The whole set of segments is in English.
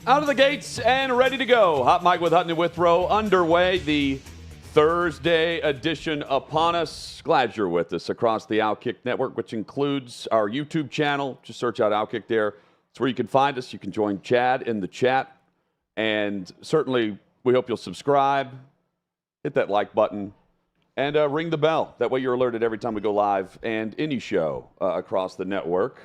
Out of the gates and ready to go. Hot Mic with Hutton and Withrow underway. The Thursday edition upon us. Glad you're with us across the OutKick network, which includes our YouTube channel. Just search out OutKick there. It's where you can find us. You can join Chad in the chat. And certainly, we hope you'll subscribe, hit that like button, and ring the bell. That way you're alerted every time we go live and any show across the network.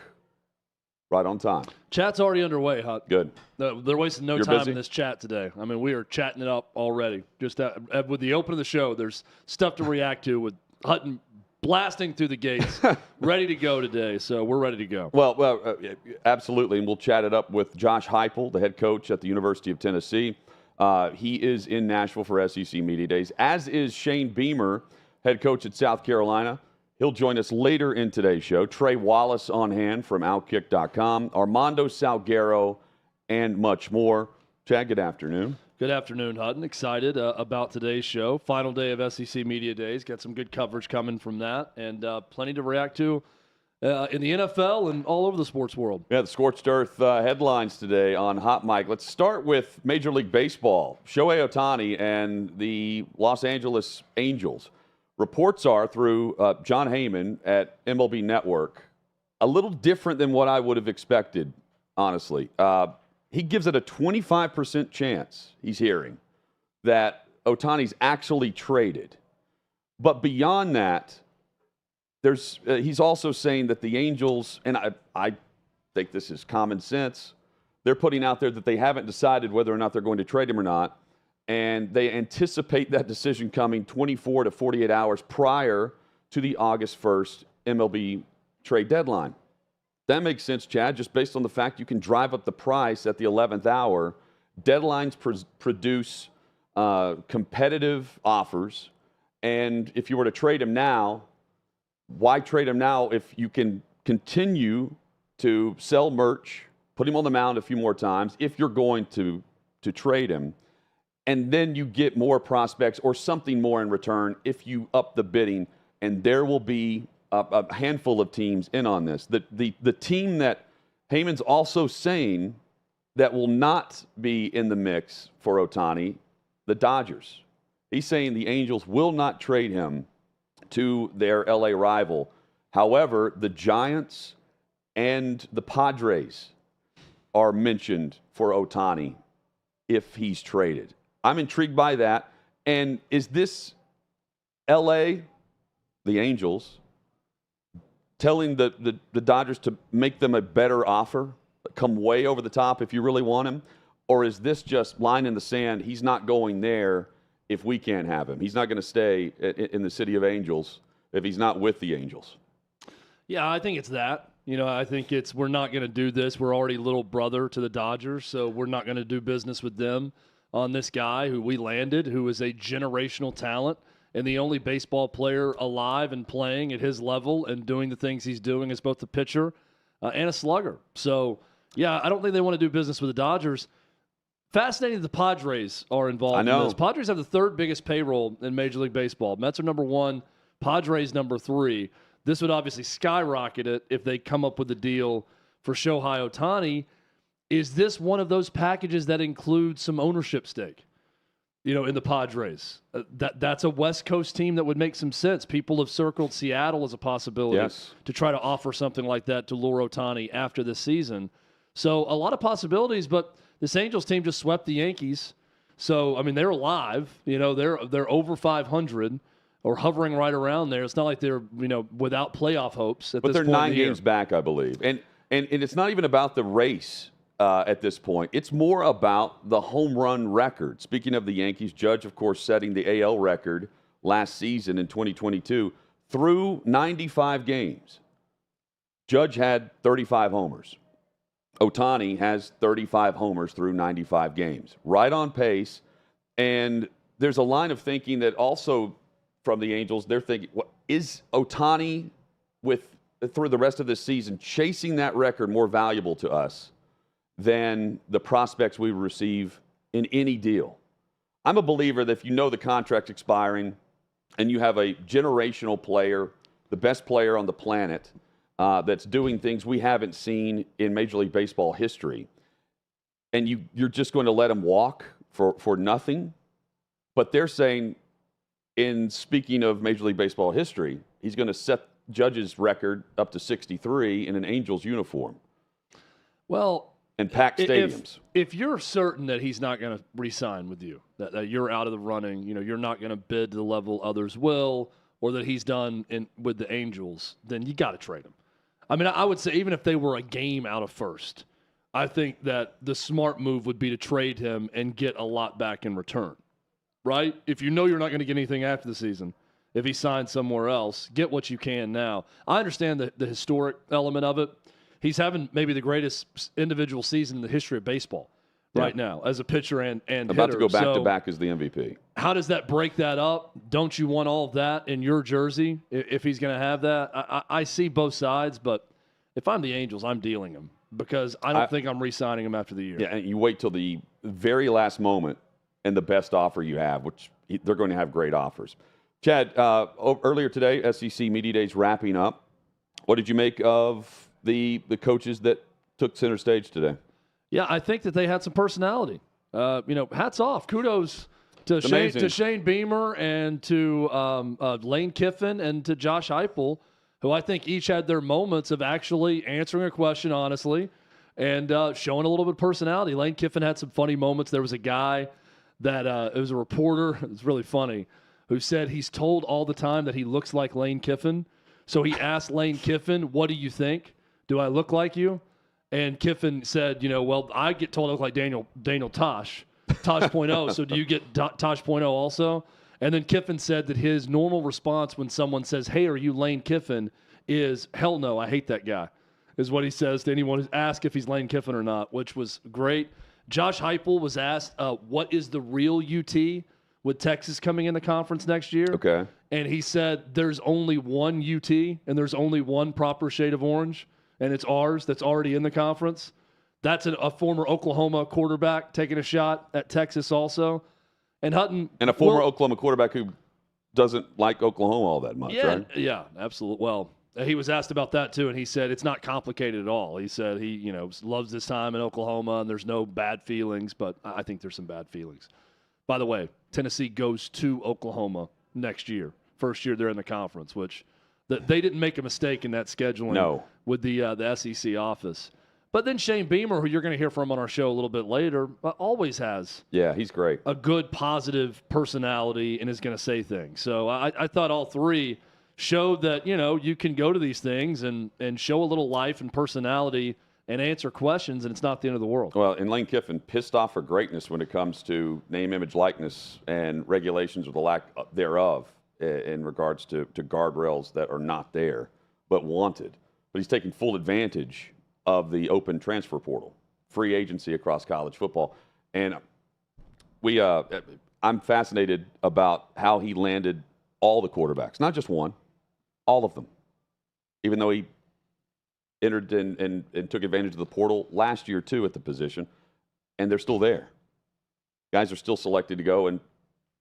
Right on time. Chat's already underway, Hut. Good. They're wasting no time in this chat today. I mean, we are chatting it up already. Just with the open of the show, there's stuff to react to with Hutton blasting through the gates, ready to go today. So we're ready to go. Well, absolutely. And we'll chat it up with Josh Heupel, the head coach at the University of Tennessee. He is in Nashville for SEC Media Days, as is Shane Beamer, head coach at South Carolina. He'll join us later in today's show. Trey Wallace on hand from OutKick.com, Armando Salguero, and much more. Chad, good afternoon. Good afternoon, Hutton. Excited about today's show. Final day of SEC Media Days. Got some good coverage coming from that, and plenty to react to in the NFL and all over the sports world. Yeah, the Scorched Earth headlines today on Hot Mic. Let's start with Major League Baseball. Shohei Ohtani and the Los Angeles Angels. Reports are through John Heyman at MLB Network, a little different than what I would have expected, honestly. He gives it a 25% chance, he's hearing, that Ohtani's actually traded. But beyond that, he's also saying that the Angels, and I think this is common sense, they're putting out there that they haven't decided whether or not they're going to trade him or not. And they anticipate that decision coming 24 to 48 hours prior to the August 1st MLB trade deadline. That makes sense, Chad, just based on the fact you can drive up the price at the 11th hour. Deadlines produce competitive offers. And if you were to trade him now, why trade him now if you can continue to sell merch, put him on the mound a few more times if you're going to trade him? And then you get more prospects or something more in return if you up the bidding. And there will be a handful of teams in on this. The team that Heyman's also saying that will not be in the mix for Ohtani, the Dodgers. He's saying the Angels will not trade him to their LA rival. However, the Giants and the Padres are mentioned for Ohtani if he's traded. I'm intrigued by that. And is this L.A., the Angels, telling the Dodgers to make them a better offer, come way over the top if you really want him? Or is this just line in the sand, he's not going there if we can't have him? He's not going to stay in the city of Angels if he's not with the Angels. Yeah, I think it's that. You know, I think we're not going to do this. We're already little brother to the Dodgers, so we're not going to do business with them on this guy who we landed, who is a generational talent and the only baseball player alive and playing at his level and doing the things he's doing as both a pitcher and a slugger. So, yeah, I don't think they want to do business with the Dodgers. Fascinating that the Padres are involved in this. Padres have the third biggest payroll in Major League Baseball. Mets are number 1, Padres number 3. This would obviously skyrocket it if they come up with a deal for Shohei Ohtani. Is this one of those packages that includes some ownership stake, in the Padres? That's a West Coast team that would make some sense. People have circled Seattle as a possibility to try to offer something like that to lure Ohtani after this season. So a lot of possibilities, but this Angels team just swept the Yankees. So, I mean, they're alive. They're over 500 or hovering right around there. It's not like they're, without playoff hopes at this point. But they're 9 games back, I believe. And it's not even about the race. At this point, it's more about the home run record. Speaking of the Yankees, Judge, of course, setting the AL record last season in 2022 through 95 games. Judge had 35 homers. Ohtani has 35 homers through 95 games. Right on pace. And there's a line of thinking that also from the Angels, they're thinking, is Ohtani through the rest of this season chasing that record more valuable to us than the prospects we receive in any deal? I'm a believer that if you know the contract's expiring and you have a generational player, the best player on the planet, that's doing things we haven't seen in Major League Baseball history, and you're just going to let him walk for nothing. But they're saying, in speaking of Major League Baseball history, he's going to set Judge's record up to 63 in an Angels uniform. Well, and packed stadiums. If you're certain that he's not going to re-sign with you, that you're out of the running, you're not going to bid to the level others will, or that he's done with the Angels, then you got to trade him. I mean, I would say even if they were a game out of first, I think that the smart move would be to trade him and get a lot back in return, right? If you know you're not going to get anything after the season, if he signs somewhere else, get what you can now. I understand the historic element of it. He's having maybe the greatest individual season in the history of baseball right now as a pitcher and about hitter. To go back-to-back as the MVP. How does that break that up? Don't you want all of that in your jersey if he's going to have that? I see both sides, but if I'm the Angels, I'm dealing him because I don't think I'm re-signing him after the year. Yeah, and you wait till the very last moment and the best offer you have, which they're going to have great offers. Chad, earlier today, SEC Media Days wrapping up. What did you make of the coaches that took center stage today? Yeah, I think that they had some personality. Hats off. Kudos to Shane Beamer and to Lane Kiffin and to Josh Heupel, who I think each had their moments of actually answering a question honestly and showing a little bit of personality. Lane Kiffin had some funny moments. There was a guy that it was a reporter. It was really funny, who said he's told all the time that he looks like Lane Kiffin. So he asked Lane Kiffin, "What do you think? Do I look like you?" And Kiffin said, well, I get told I look like Daniel Tosh 0. So do you get Tosh 0 also? And then Kiffin said that his normal response when someone says, "Hey, are you Lane Kiffin?" is, "Hell no, I hate that guy," is what he says to anyone who's asked if he's Lane Kiffin or not, which was great. Josh Heupel was asked, what is the real UT with Texas coming in the conference next year? Okay. And he said there's only one UT and there's only one proper shade of orange, and it's ours that's already in the conference. That's a former Oklahoma quarterback taking a shot at Texas also. And Hutton. And a former Oklahoma quarterback who doesn't like Oklahoma all that much, right? Yeah, absolutely. Well, he was asked about that too, and he said it's not complicated at all. He said he, loves his time in Oklahoma, and there's no bad feelings, but I think there's some bad feelings. By the way, Tennessee goes to Oklahoma next year. First year they're in the conference, which they didn't make a mistake in that scheduling with the SEC office. But then Shane Beamer, who you're going to hear from on our show a little bit later, always has he's great. A good, positive personality and is going to say things. So I thought all three showed that, you can go to these things and show a little life and personality and answer questions, and it's not the end of the world. Well, and Lane Kiffin, pissed off for greatness when it comes to name, image, likeness, and regulations or the lack thereof in regards to guardrails that are not there but wanted. But he's taking full advantage of the open transfer portal, free agency across college football. And I'm fascinated about how he landed all the quarterbacks, not just one, all of them. Even though he entered and took advantage of the portal last year, too, at the position, and they're still there. Guys are still selected to go and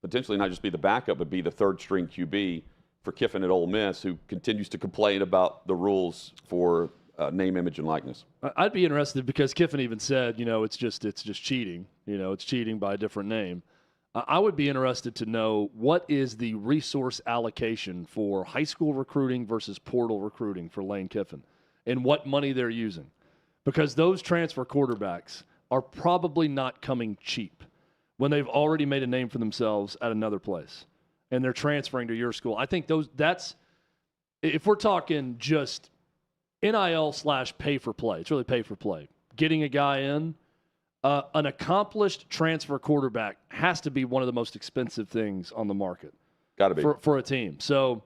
potentially not just be the backup, but be the third-string QB for Kiffin at Ole Miss, who continues to complain about the rules for name, image, and likeness. I'd be interested because Kiffin even said, it's just cheating. It's cheating by a different name. I would be interested to know what is the resource allocation for high school recruiting versus portal recruiting for Lane Kiffin and what money they're using. Because those transfer quarterbacks are probably not coming cheap when they've already made a name for themselves at another place and they're transferring to your school. I think that's if we're talking just NIL/pay for play. It's really pay for play. Getting a guy in, an accomplished transfer quarterback has to be one of the most expensive things on the market. Got to be. For a team. So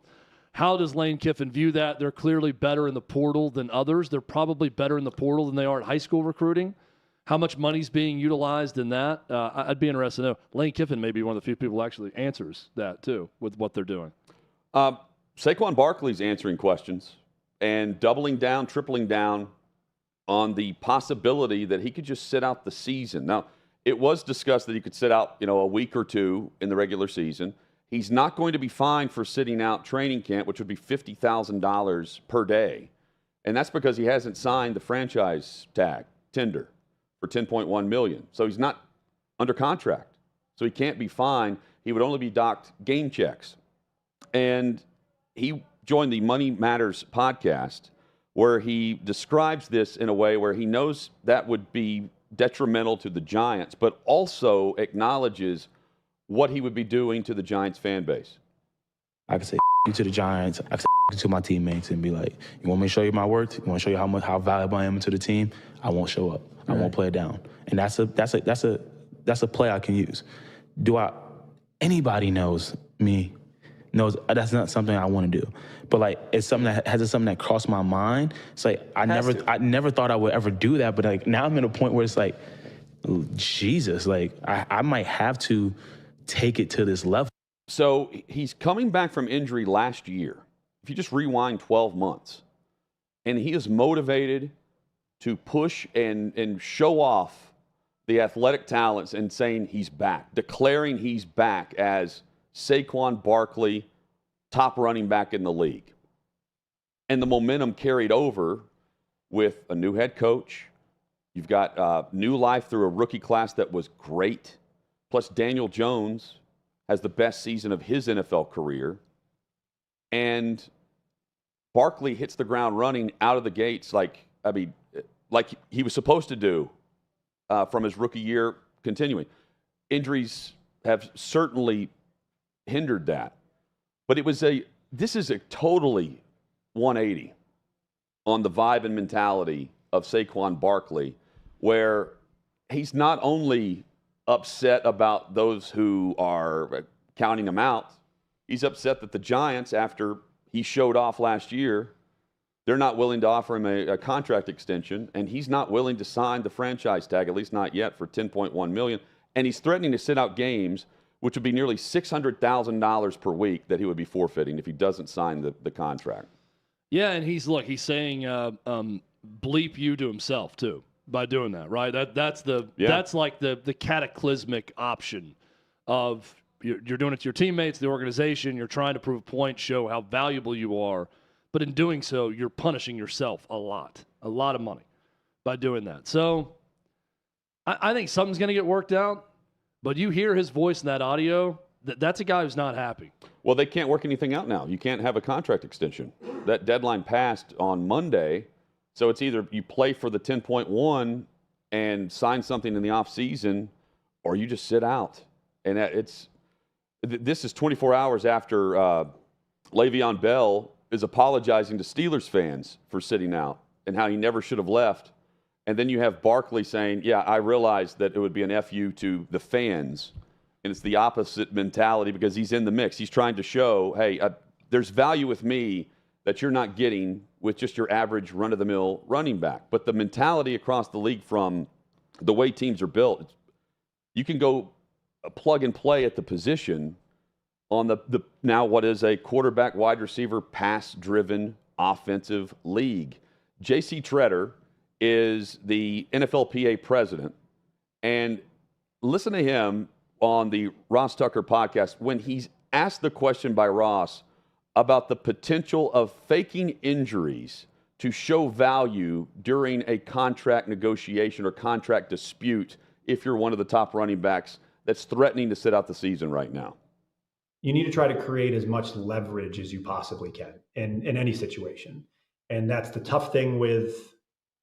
how does Lane Kiffin view that? They're clearly better in the portal than others. They're probably better in the portal than they are at high school recruiting. How much money's being utilized in that? I'd be interested to know. Lane Kiffin may be one of the few people who actually answers that, too, with what they're doing. Saquon Barkley's answering questions and doubling down, tripling down on the possibility that he could just sit out the season. Now, it was discussed that he could sit out, a week or two in the regular season. He's not going to be fined for sitting out training camp, which would be $50,000 per day. And that's because he hasn't signed the franchise tag, tender, for $10.1 million. So he's not under contract. So he can't be fined. He would only be docked game checks. And he joined the Money Matters podcast, where he describes this in a way where he knows that would be detrimental to the Giants, but also acknowledges what he would be doing to the Giants fan base. I could say you to the Giants. I could say to my teammates and be like, you want me to show you my worth? You want to show you how valuable I am to the team? I won't show up. I won't play it down. And that's a play I can use. Anybody knows me, knows that's not something I want to do. But like, it's something that crossed my mind. It's like I never thought I would ever do that. But like now I'm at a point where it's like, Jesus, like I might have to take it to this level. So he's coming back from injury last year. If you just rewind 12 months, and he is motivated to push and show off the athletic talents and saying he's back, declaring he's back as Saquon Barkley, top running back in the league. And the momentum carried over with a new head coach. You've got new life through a rookie class that was great. Plus Daniel Jones has the best season of his NFL career. And Barkley hits the ground running out of the gates like he was supposed to do from his rookie year continuing. Injuries have certainly hindered that. But this is a totally 180 on the vibe and mentality of Saquon Barkley, where he's not only upset about those who are counting him out, he's upset that the Giants, after he showed off last year, they're not willing to offer him a contract extension, and he's not willing to sign the franchise tag, at least not yet, for $10.1 million. And he's threatening to sit out games, which would be nearly $600,000 per week that he would be forfeiting if he doesn't sign the contract. Yeah, and he's saying bleep you to himself too by doing that, right? That's like the cataclysmic option of you're doing it to your teammates, the organization. You're trying to prove a point, show how valuable you are, but in doing so, you're punishing yourself a lot of money by doing that. So I think something's going to get worked out. But you hear his voice in that audio, that's a guy who's not happy. Well, they can't work anything out now. You can't have a contract extension. That deadline passed on Monday, so it's either you play for the 10.1 and sign something in the offseason, or you just sit out. And this is 24 hours after Le'Veon Bell is apologizing to Steelers fans for sitting out and how he never should have left. And then you have Barkley saying, yeah, I realized that it would be an FU to the fans. And it's the opposite mentality because he's in the mix. He's trying to show, hey, there's value with me that you're not getting with just your average run-of-the-mill running back. But the mentality across the league from the way teams are built, you can go plug and play at the position on the now what is a quarterback, wide receiver, pass-driven offensive league. J.C. Tretter is the NFLPA president, and listen to him on the Ross Tucker podcast when he's asked the question by Ross about the potential of faking injuries to show value during a contract negotiation or contract dispute if you're one of the top running backs that's threatening to sit out the season right now. You need to try to create as much leverage as you possibly can in any situation. And that's the tough thing with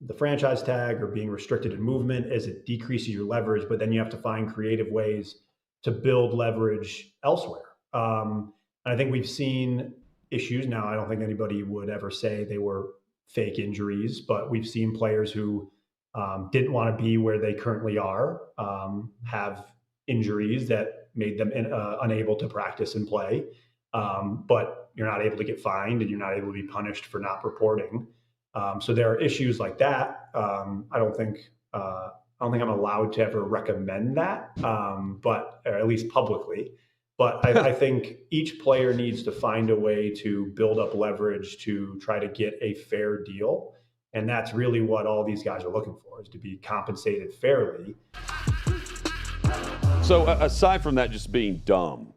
the franchise tag or being restricted in movement, is it decreases your leverage, but then you have to find creative ways to build leverage elsewhere. And I think we've seen issues now. I don't think anybody would ever say they were fake injuries, but we've seen players who didn't want to be where they currently are, have injuries that made them unable to practice and play. But you're not able to get fined and you're not able to be punished for not reporting. So there are issues like that. I don't think I'm allowed to ever recommend that, but or at least publicly. But I think each player needs to find a way to build up leverage to try to get a fair deal. And that's really what all these guys are looking for, is to be compensated fairly. So aside from that just being dumb,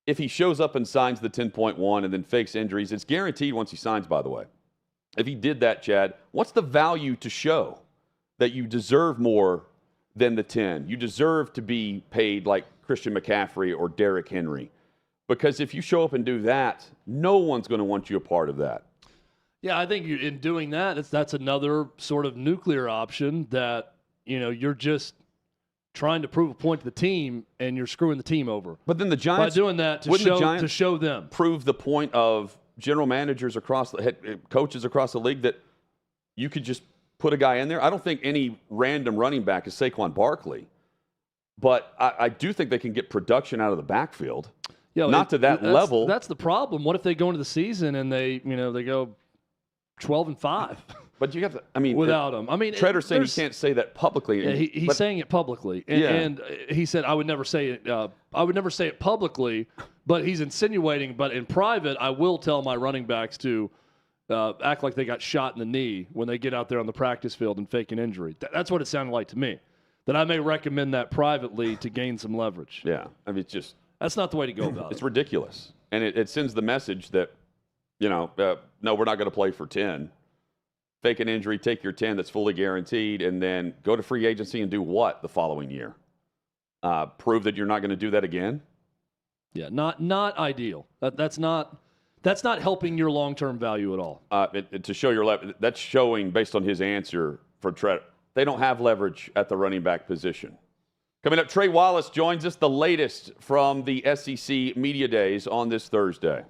if he shows up and signs the 10.1 and then fakes injuries, it's guaranteed once he signs, by the way. If he did that, Chad, what's the value to show? that you deserve more than the 10. You deserve to be paid like Christian McCaffrey or Derrick Henry. Because if you show up and do that, no one's going to want you a part of that. Yeah, I think in doing that, that's another sort of nuclear option that, you're just trying to prove a point to the team and you're screwing the team over. But then the Giants, by doing that to show them, prove the point of general managers across the coaches across the league that you could just put a guy in there. I don't think any random running back is Saquon Barkley, but I do think they can get production out of the backfield. Yeah, not to that level. That's the problem. What if they go into the season and they go 12-5? But you have to. Without him. Treader's saying he can't say that publicly. Yeah, he's saying it publicly, and he said I would never say it. I would never say it publicly, but he's insinuating. But in private, I will tell my running backs to act like they got shot in the knee when they get out there on the practice field and fake an injury. That's what it sounded like to me. That I may recommend that privately to gain some leverage. Yeah, it's just. That's not the way to go about it. It's ridiculous. And it sends the message that, no, we're not going to play for 10. Fake an injury, take your 10 that's fully guaranteed, and then go to free agency and do what the following year? Prove that you're not going to do that again? Yeah, not ideal. That's not helping your long-term value at all. To show your leverage, that's showing, based on his answer for Treader, they don't have leverage at the running back position. Coming up, Trey Wallace joins us, the latest from the SEC Media Days on this Thursday.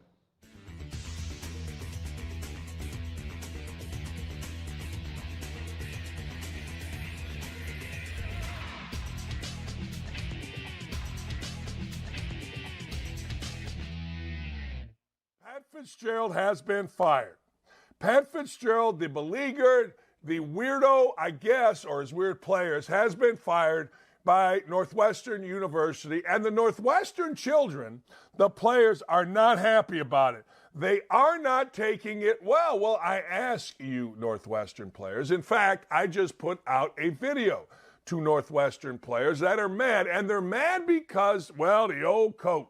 Pat Fitzgerald has been fired. Pat Fitzgerald, the beleaguered, the weirdo, I guess, or his weird players, has been fired by Northwestern University, and the Northwestern children, the players, are not happy about it. They are not taking it well. Well, I ask you, Northwestern players. In fact, I just put out a video to Northwestern players that are mad, and they're mad because, well, the old coach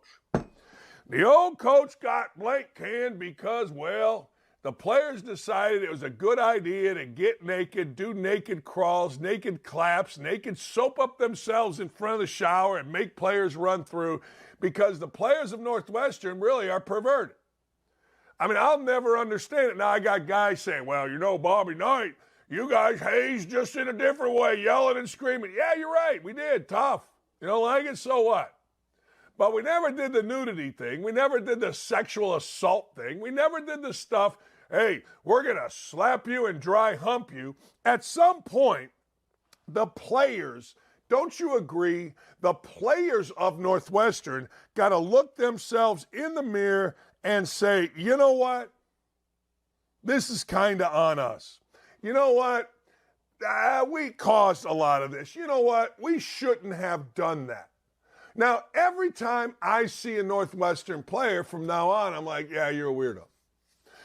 got blank canned because, well, the players decided it was a good idea to get naked, do naked crawls, naked claps, naked soap up themselves in front of the shower and make players run through because the players of Northwestern really are perverted. I'll never understand it. Now, I got guys saying, well, Bobby Knight, you guys hazed just in a different way, yelling and screaming. Yeah, you're right. We did. Tough. You don't like it? So what? But we never did the nudity thing. We never did the sexual assault thing. We never did the stuff, hey, we're going to slap you and dry hump you. At some point, the players, don't you agree, the players of Northwestern got to look themselves in the mirror and say, you know what? This is kind of on us. You know what? We caused a lot of this. You know what? We shouldn't have done that. Now, every time I see a Northwestern player from now on, I'm like, yeah, you're a weirdo.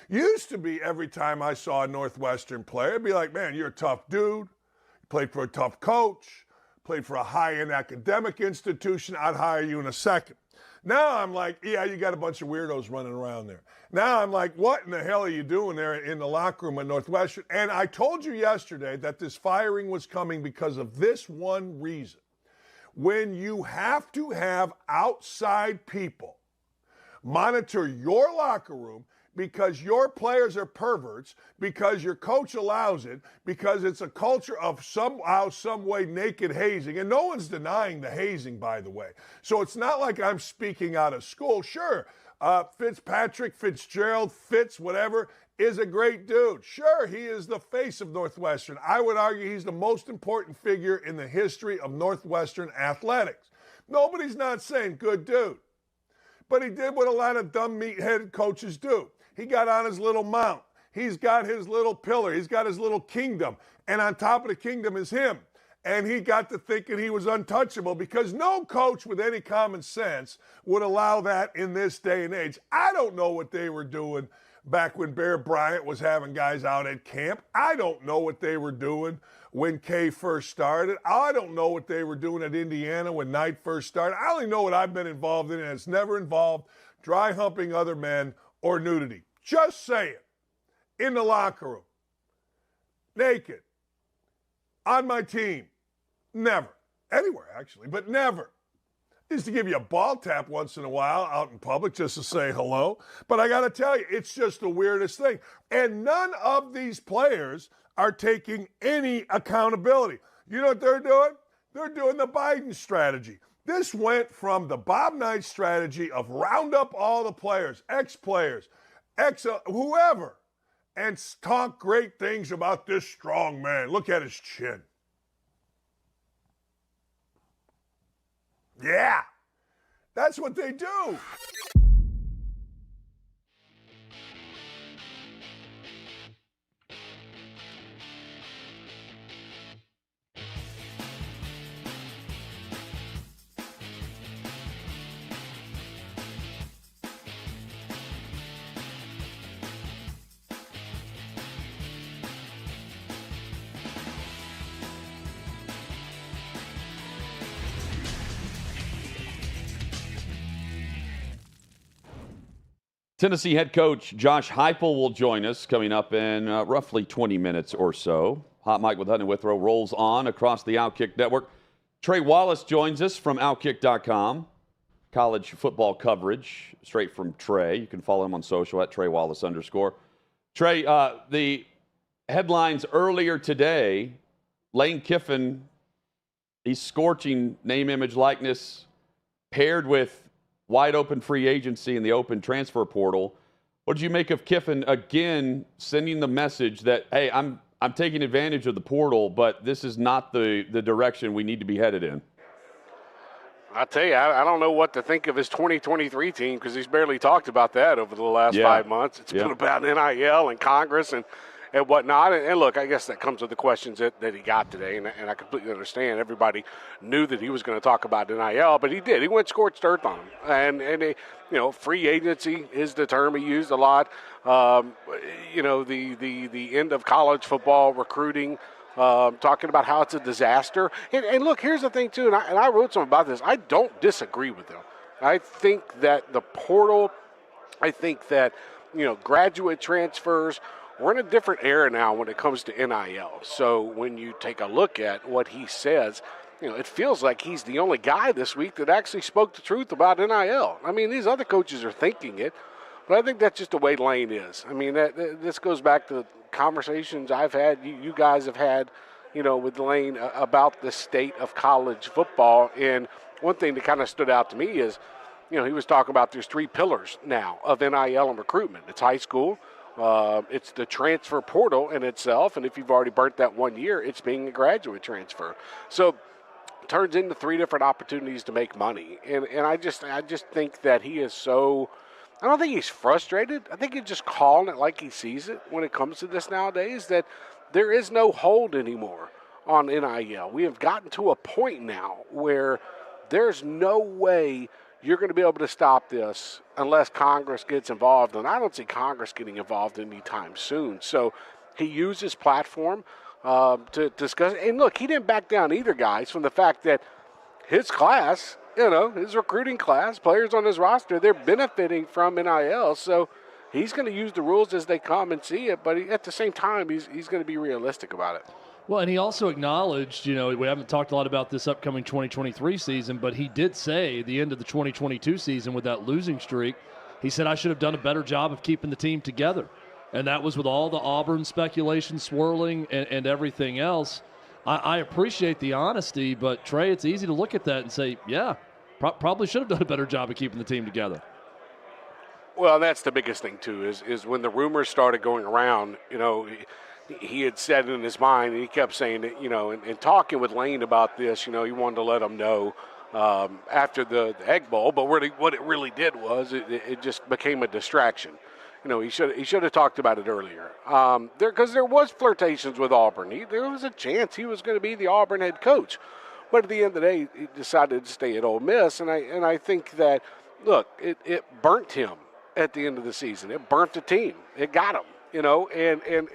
Used to be every time I saw a Northwestern player, I'd be like, man, you're a tough dude. You played for a tough coach, played for a high-end academic institution. I'd hire you in a second. Now I'm like, yeah, you got a bunch of weirdos running around there. Now I'm like, what in the hell are you doing there in the locker room at Northwestern? And I told you yesterday that this firing was coming because of this one reason. When you have to have outside people monitor your locker room because your players are perverts, because your coach allows it, because it's a culture of somehow, some way naked hazing. And no one's denying the hazing, by the way. So it's not like I'm speaking out of school. Sure, Fitzgerald, whatever, is a great dude. Sure, he is the face of Northwestern. I would argue he's the most important figure in the history of Northwestern athletics. Nobody's not saying good dude. But he did what a lot of dumb meat-headed coaches do. He got on his little mount. He's got his little pillar. He's got his little kingdom. And on top of the kingdom is him. And he got to thinking he was untouchable because no coach with any common sense would allow that in this day and age. I don't know what they were doing back when Bear Bryant was having guys out at camp. I don't know what they were doing when Kay first started. I don't know what they were doing at Indiana when Knight first started. I only know what I've been involved in, and it's never involved dry humping other men or nudity. Just saying. In the locker room. Naked. on my team. Never. Anywhere, actually, but never. Used to give you a ball tap once in a while out in public just to say hello. But I got to tell you, it's just the weirdest thing. And none of these players are taking any accountability. You know what they're doing? They're doing the Biden strategy. This went from the Bob Knight strategy of round up all the players, ex-players, whoever, and talk great things about this strong man. Look at his chin. Yeah, that's what they do. Tennessee head coach Josh Heupel will join us coming up in roughly 20 minutes or so. Hot Mike with Hutton and Withrow rolls on across the OutKick network. Trey Wallace joins us from OutKick.com. College football coverage straight from Trey. You can follow him on social at Trey Wallace _. Trey, the headlines earlier today, Lane Kiffin, he's scorching name, image, likeness, paired with wide open free agency in the open transfer portal. What did you make of Kiffin again sending the message that, hey, I'm taking advantage of the portal, but this is not the direction we need to be headed in? I tell you, I don't know what to think of his 2023 team because he's barely talked about that over the last 5 months. It's been about NIL and Congress and whatnot. And look, I guess that comes with the questions that he got today, and I completely understand. Everybody knew that he was going to talk about NIL, but he did. He went scorched earth on him. And free agency is the term he used a lot. The end of college football recruiting, talking about how it's a disaster. And look, here's the thing, too, and I wrote something about this. I don't disagree with him. I think that the portal, I think that, graduate transfers, we're in a different era now when it comes to NIL. So when you take a look at what he says, it feels like he's the only guy this week that actually spoke the truth about NIL. I mean, these other coaches are thinking it, but I think that's just the way Lane is. I mean, this goes back to conversations I've had, you guys have had, with Lane about the state of college football. And one thing that kind of stood out to me is, he was talking about there's 3 pillars now of NIL and recruitment. It's high school. It's the transfer portal in itself, and if you've already burnt that 1 year, it's being a graduate transfer. So it turns into 3 different opportunities to make money. And I just think that he is so – I don't think he's frustrated. I think he's just calling it like he sees it when it comes to this nowadays, that there is no hold anymore on NIL. We have gotten to a point now where there's no way – you're going to be able to stop this unless Congress gets involved, and I don't see Congress getting involved anytime soon. So he used his platform to discuss it. And look, he didn't back down either, guys, from the fact that his class, his recruiting class, players on his roster, they're benefiting from NIL. So he's going to use the rules as they come and see it, but at the same time, he's going to be realistic about it. Well, and he also acknowledged, we haven't talked a lot about this upcoming 2023 season, but he did say the end of the 2022 season with that losing streak, he said, I should have done a better job of keeping the team together. And that was with all the Auburn speculation swirling and everything else. I appreciate the honesty, but Trey, it's easy to look at that and say, yeah, probably should have done a better job of keeping the team together. Well, that's the biggest thing, too, is when the rumors started going around, he had said in his mind, and he kept saying that, and talking with Lane about this, he wanted to let him know after the Egg Bowl. But what it really did was it just became a distraction. He should have talked about it earlier. Because there was flirtations with Auburn. There was a chance he was going to be the Auburn head coach. But at the end of the day, he decided to stay at Ole Miss. And I think that, look, it burnt him at the end of the season. It burnt the team. It got him, and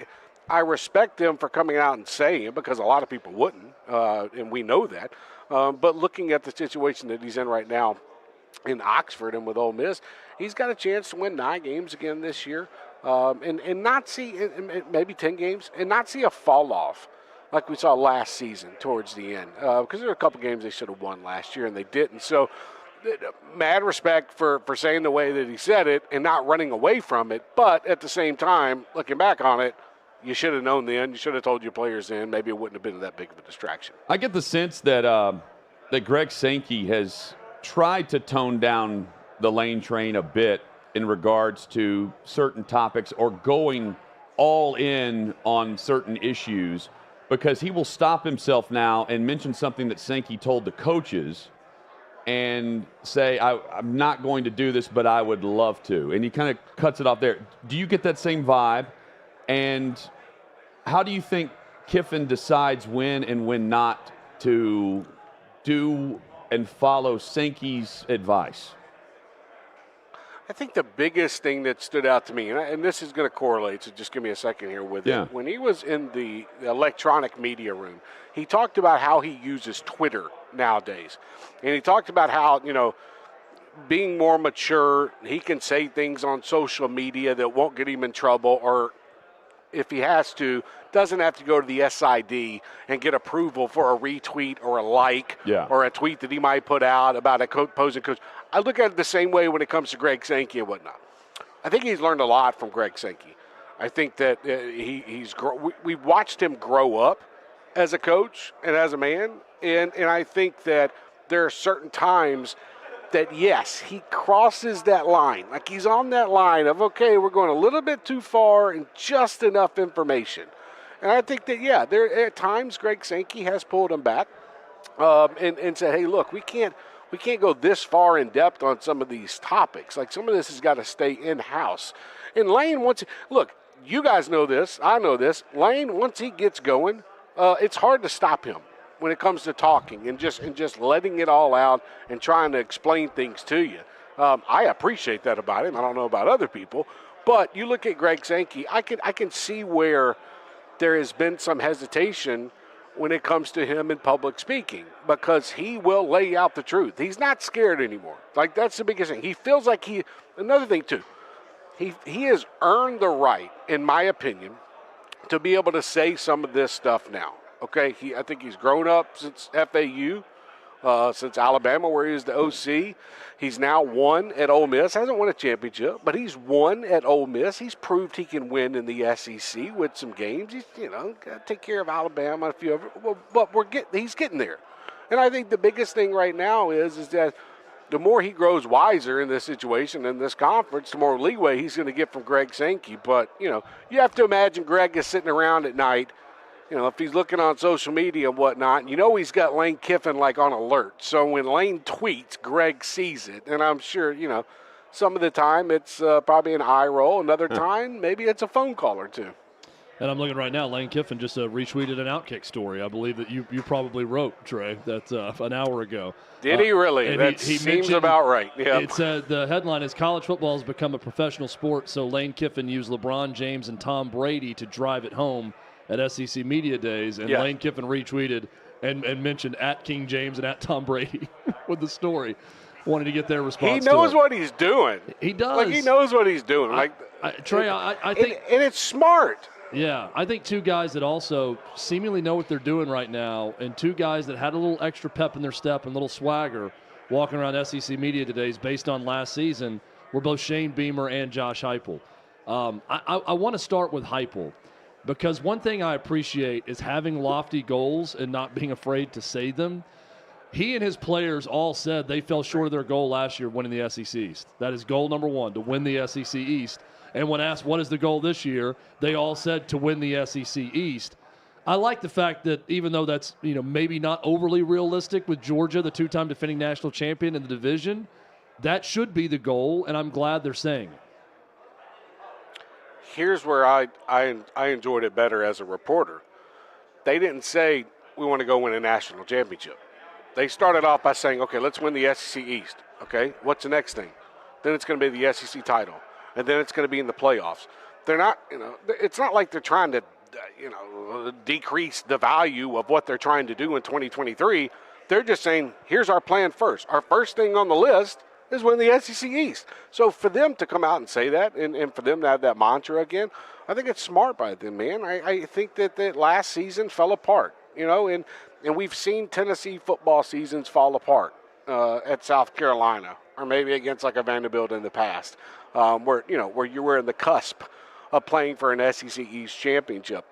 I respect him for coming out and saying it because a lot of people wouldn't, and we know that. But looking at the situation that he's in right now in Oxford and with Ole Miss, he's got a chance to win 9 games again this year and not see maybe 10 games and not see a fall off like we saw last season towards the end, because there were a couple games they should have won last year and they didn't. So mad respect for saying the way that he said it and not running away from it. But at the same time, looking back on it, you should have known then. You should have told your players then. Maybe it wouldn't have been that big of a distraction. I get the sense that that Greg Sankey has tried to tone down the Lane train a bit in regards to certain topics or going all in on certain issues, because he will stop himself now and mention something that Sankey told the coaches and say, I'm not going to do this, but I would love to. And he kind of cuts it off there. Do you get that same vibe? And how do you think Kiffin decides when and when not to do and follow Sankey's advice? I think the biggest thing that stood out to me, and this is going to correlate, so just give me a second here with it. When he was in the electronic media room, he talked about how he uses Twitter nowadays. And he talked about how, being more mature, he can say things on social media that won't get him in trouble, or if he has to, doesn't have to go to the SID and get approval for a retweet or a like or a tweet that he might put out about a opposing coach. I look at it the same way when it comes to Greg Sankey and whatnot. I think he's learned a lot from Greg Sankey. I think that we've watched him grow up as a coach and as a man, and I think that there are certain times that, yes, he crosses that line. Like he's on that line of, okay, we're going a little bit too far and just enough information. And I think that, there at times Greg Sankey has pulled him back and said, hey, look, we can't go this far in depth on some of these topics. Like some of this has got to stay in-house. And Lane, look, you guys know this. I know this. Lane, once he gets going, it's hard to stop him when it comes to talking and just letting it all out and trying to explain things to you. I appreciate that about him. I don't know about other people. But you look at Greg Sankey, I can see where there has been some hesitation when it comes to him in public speaking, because he will lay out the truth. He's not scared anymore. Like, that's the biggest thing. He feels like another thing too, he has earned the right, in my opinion, to be able to say some of this stuff now. Okay, I think he's grown up since FAU, since Alabama, where he was the OC. He's now won at Ole Miss. Hasn't won a championship, but he's won at Ole Miss. He's proved he can win in the SEC with some games. He's, got to take care of Alabama, a few of it. Well, but he's getting there. And I think the biggest thing right now is that the more he grows wiser in this situation, in this conference, the more leeway he's going to get from Greg Sankey. But, you have to imagine Greg is sitting around at night, if he's looking on social media and whatnot, he's got Lane Kiffin like on alert. So when Lane tweets, Greg sees it. And I'm sure, some of the time it's probably an eye roll. Another time, maybe it's a phone call or two. And I'm looking right now, Lane Kiffin just retweeted an OutKick story, I believe, that you probably wrote, Trey, that's an hour ago. Did he really? That he seems about right. Yeah. It said the headline is college football has become a professional sport, so Lane Kiffin used LeBron James and Tom Brady to drive it home at SEC Media Days, and Lane Kiffin retweeted and mentioned at King James and at Tom Brady with the story. Wanted to get their response. He knows what he's doing. He does. Like, he knows what he's doing. Trey, I think... And it's smart. Yeah, I think two guys that also seemingly know what they're doing right now, and two guys that had a little extra pep in their step and a little swagger walking around SEC Media Days based on last season were both Shane Beamer and Josh Heupel. I want to start with Heupel, because one thing I appreciate is having lofty goals and not being afraid to say them. He and his players all said they fell short of their goal last year, winning the SEC East. That is goal number one, to win the SEC East. And when asked what is the goal this year, they all said to win the SEC East. I like the fact that even though that's maybe not overly realistic with Georgia, the two-time defending national champion in the division, that should be the goal, and I'm glad they're saying it. Here's where I enjoyed it better as a reporter. They didn't say, we want to go win a national championship. They started off by saying, okay, let's win the SEC East. Okay, what's the next thing? Then it's going to be the SEC title. And then it's going to be in the playoffs. They're not, it's not like they're trying to, decrease the value of what they're trying to do in 2023. They're just saying, here's our plan first. Our first thing on the list is win the SEC East. So for them to come out and say that, and for them to have that mantra again, I think it's smart by them, man. I think that last season fell apart, and we've seen Tennessee football seasons fall apart at South Carolina, or maybe against like a Vanderbilt in the past, where you were in the cusp of playing for an SEC East championship.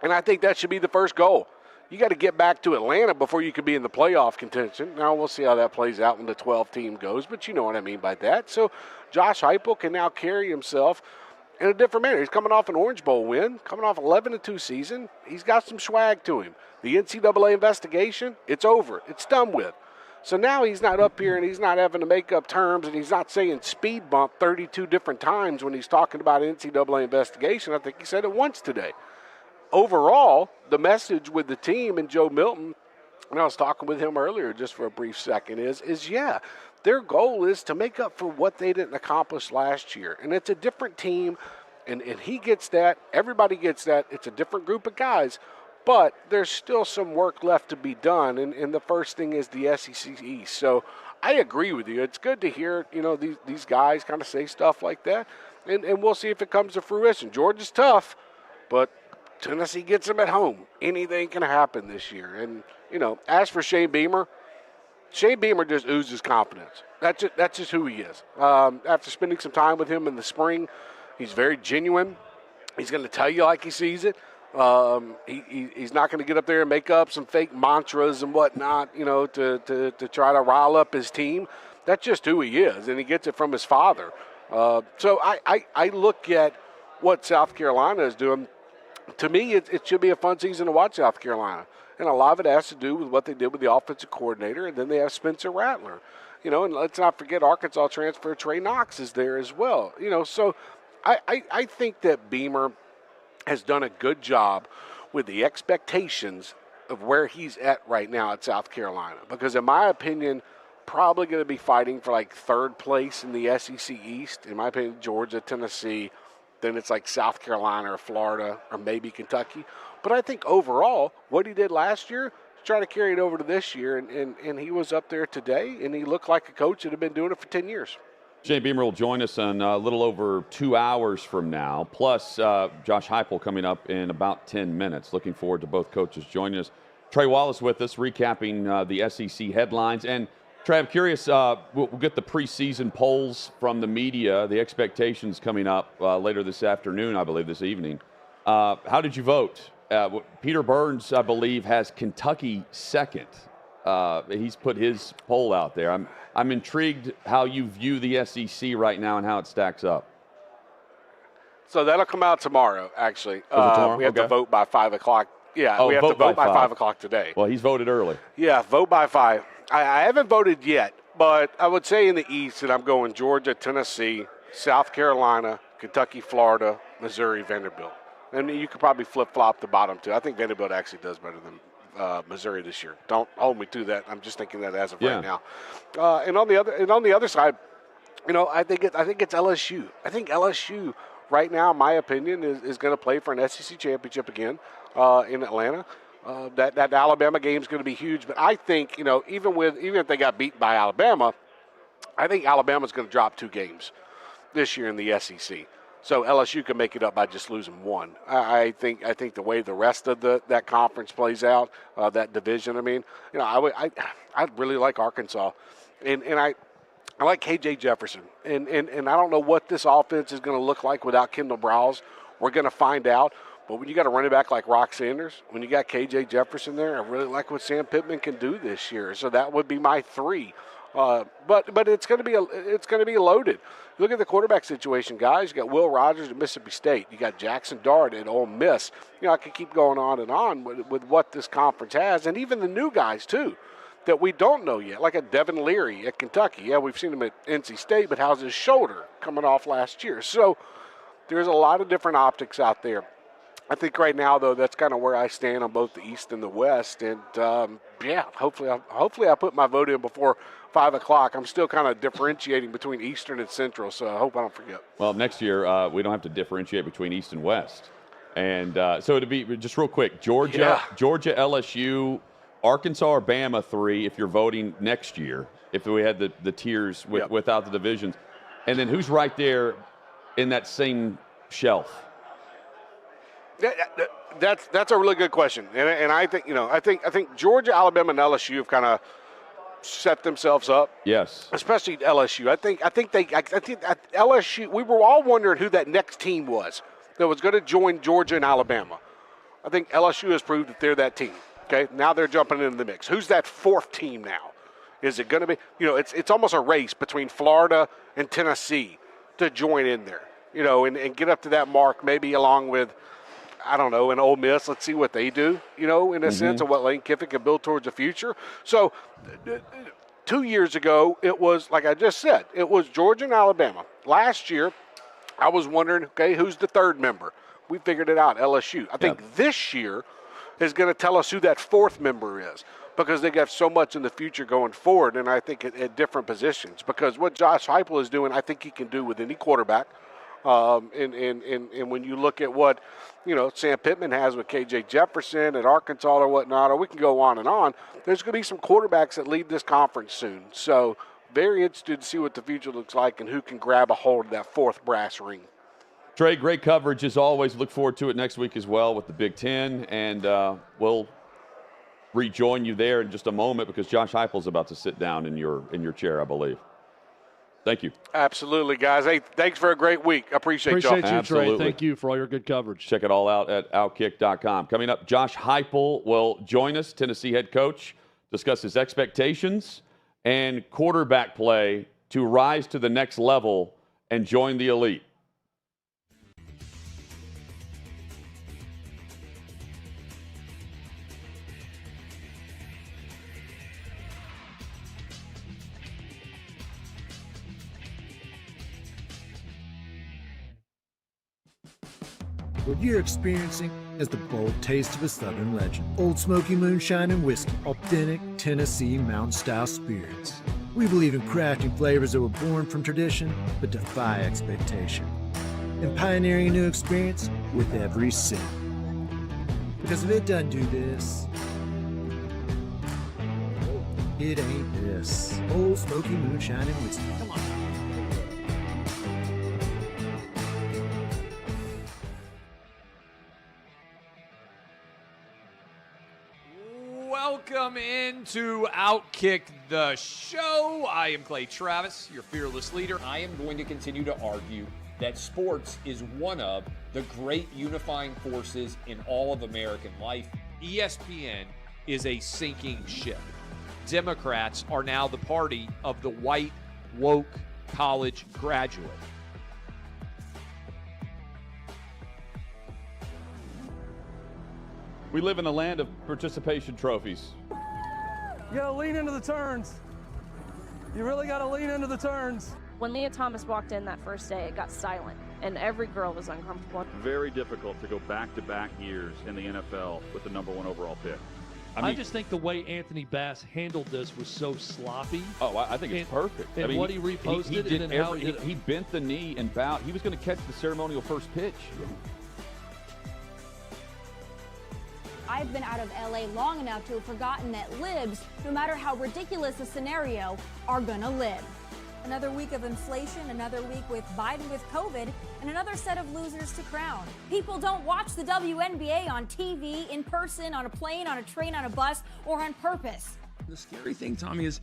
And I think that should be the first goal. You got to get back to Atlanta before you can be in the playoff contention. Now, we'll see how that plays out when the 12 team goes, but you know what I mean by that. So Josh Heupel can now carry himself in a different manner. He's coming off an Orange Bowl win, coming off 11-2 season. He's got some swag to him. The NCAA investigation, it's over. It's done with. So now he's not up here and he's not having to make up terms and he's not saying speed bump 32 different times when he's talking about NCAA investigation. I think he said it once today. Overall, the message with the team and Joe Milton, and I was talking with him earlier just for a brief second, is their goal is to make up for what they didn't accomplish last year. And it's a different team, and he gets that. Everybody gets that. It's a different group of guys, but there's still some work left to be done, and the first thing is the SEC East. So I agree with you. It's good to hear these guys kind of say stuff like that, and we'll see if it comes to fruition. Georgia's tough, but Tennessee gets them at home. Anything can happen this year. And, as for Shane Beamer just oozes confidence. That's just who he is. After spending some time with him in the spring, he's very genuine. He's going to tell you like he sees it. He's not going to get up there and make up some fake mantras and whatnot, to try to rile up his team. That's just who he is, and he gets it from his father. So I look at what South Carolina is doing. To me, it should be a fun season to watch South Carolina. And a lot of it has to do with what they did with the offensive coordinator, and then they have Spencer Rattler. And let's not forget Arkansas transfer Trey Knox is there as well. So I think that Beamer has done a good job with the expectations of where he's at right now at South Carolina. Because in my opinion, probably going to be fighting for like third place in the SEC East. In my opinion, Georgia, Tennessee, then it's like South Carolina or Florida or maybe Kentucky. But I think overall, what he did last year, try to carry it over to this year, and he was up there today, and he looked like a coach that had been doing it for 10 years. Shane Beamer will join us in a little over 2 hours from now, plus Josh Heupel coming up in about 10 minutes. Looking forward to both coaches joining us. Trey Wallace with us, recapping the SEC headlines. And Trey, I'm curious, we'll get the preseason polls from the media, the expectations coming up later this afternoon, I believe, this evening. How did you vote? Peter Burns, I believe, has Kentucky second. He's put his poll out there. I'm intrigued how you view the SEC right now and how it stacks up. So that'll come out tomorrow, actually. Tomorrow? We have to vote by 5 o'clock. Yeah, we have to vote by 5 o'clock today. Well, he's voted early. Yeah, vote by 5. I haven't voted yet, but I would say in the East that I'm going Georgia, Tennessee, South Carolina, Kentucky, Florida, Missouri, Vanderbilt. And you could probably flip-flop the bottom two. I think Vanderbilt actually does better than Missouri this year. Don't hold me to that. I'm just thinking that as of right now. And on the other side, I think it's LSU. I think LSU right now, in my opinion, is going to play for an SEC championship again in Atlanta. That Alabama game is going to be huge, but I think even if they got beat by Alabama, I think Alabama's going to drop 2 games this year in the SEC. So LSU can make it up by just losing 1. I think the way the rest of that conference plays out, that division. I mean, I really like Arkansas, and I like KJ Jefferson, and I don't know what this offense is going to look like without Kendall Browse. We're going to find out. But when you got a running back like Rock Sanders, when you got KJ Jefferson there, I really like what Sam Pittman can do this year. So that would be my 3. But it's going to be loaded. Look at the quarterback situation, guys. You got Will Rogers at Mississippi State. You got Jackson Dart at Ole Miss. I could keep going on and on with what this conference has, and even the new guys too that we don't know yet, like a Devin Leary at Kentucky. Yeah, we've seen him at NC State, but how's his shoulder coming off last year? So there's a lot of different optics out there. I think right now, though, that's kind of where I stand on both the East and the West. And, hopefully I put my vote in before 5 o'clock. I'm still kind of differentiating between Eastern and Central, so I hope I don't forget. Well, next year we don't have to differentiate between East and West. And so it'd be, just real quick, Georgia, LSU, Arkansas or Bama 3 if you're voting next year, if we had the tiers without the divisions. And then who's right there in that same shelf? That's a really good question, and I think I think Georgia, Alabama, and LSU have kind of set themselves up. Yes, especially LSU. I think LSU. We were all wondering who that next team was that was going to join Georgia and Alabama. I think LSU has proved that they're that team. Okay, now they're jumping into the mix. Who's that fourth team now? Is it going to be? It's almost a race between Florida and Tennessee to join in there. And get up to that mark, maybe along with, I don't know, an Ole Miss. Let's see what they do, in a sense of what Lane Kiffin can build towards the future. So 2 years ago, it was, like I just said, it was Georgia and Alabama. Last year, I was wondering, okay, who's the third member? We figured it out, LSU. I think this year is going to tell us who that fourth member is, because they got so much in the future going forward, and I think at different positions. Because what Josh Heupel is doing, I think he can do with any quarterback. And when you look at what, Sam Pittman has with KJ Jefferson at Arkansas or whatnot, or we can go on and on, there's going to be some quarterbacks that lead this conference soon. So very interested to see what the future looks like and who can grab a hold of that fourth brass ring. Trey, great coverage as always. Look forward to it next week as well with the Big Ten, and we'll rejoin you there in just a moment because Josh Heupel's about to sit down in your chair, I believe. Thank you. Absolutely, guys. Hey, thanks for a great week. Appreciate y'all. You, Absolutely. Trey. Thank you for all your good coverage. Check it all out at OutKick.com. Coming up, Josh Heupel will join us, Tennessee head coach, discuss his expectations and quarterback play to rise to the next level and join the elite. What you're experiencing is the bold taste of a Southern legend. Old Smoky Moonshine and Whiskey, authentic Tennessee mountain-style spirits. We believe in crafting flavors that were born from tradition but defy expectation. And pioneering a new experience with every sip. Because if it doesn't do this, it ain't this. Old Smoky Moonshine and Whiskey. Come on. Welcome into OutKick the show. I am Clay Travis, your fearless leader. I am going to continue to argue that sports is one of the great unifying forces in all of American life. ESPN is a sinking ship. Democrats are now the party of the white, woke college graduate. We live in a land of participation trophies. You gotta lean into the turns. You really gotta lean into the turns. When Leah Thomas walked in that first day, it got silent, and every girl was uncomfortable. Very difficult to go back-to-back years in the NFL with the #1 overall pick. I just think the way Anthony Bass handled this was so sloppy. Oh, I think it's perfect. And what he reposted, he bent the knee and bowed. He was going to catch the ceremonial first pitch. I've been out of LA long enough to have forgotten that libs, no matter how ridiculous the scenario, are gonna live. Another week of inflation, another week with Biden with COVID, and another set of losers to crown. People don't watch the WNBA on TV, in person, on a plane, on a train, on a bus, or on purpose. The scary thing, Tommy, is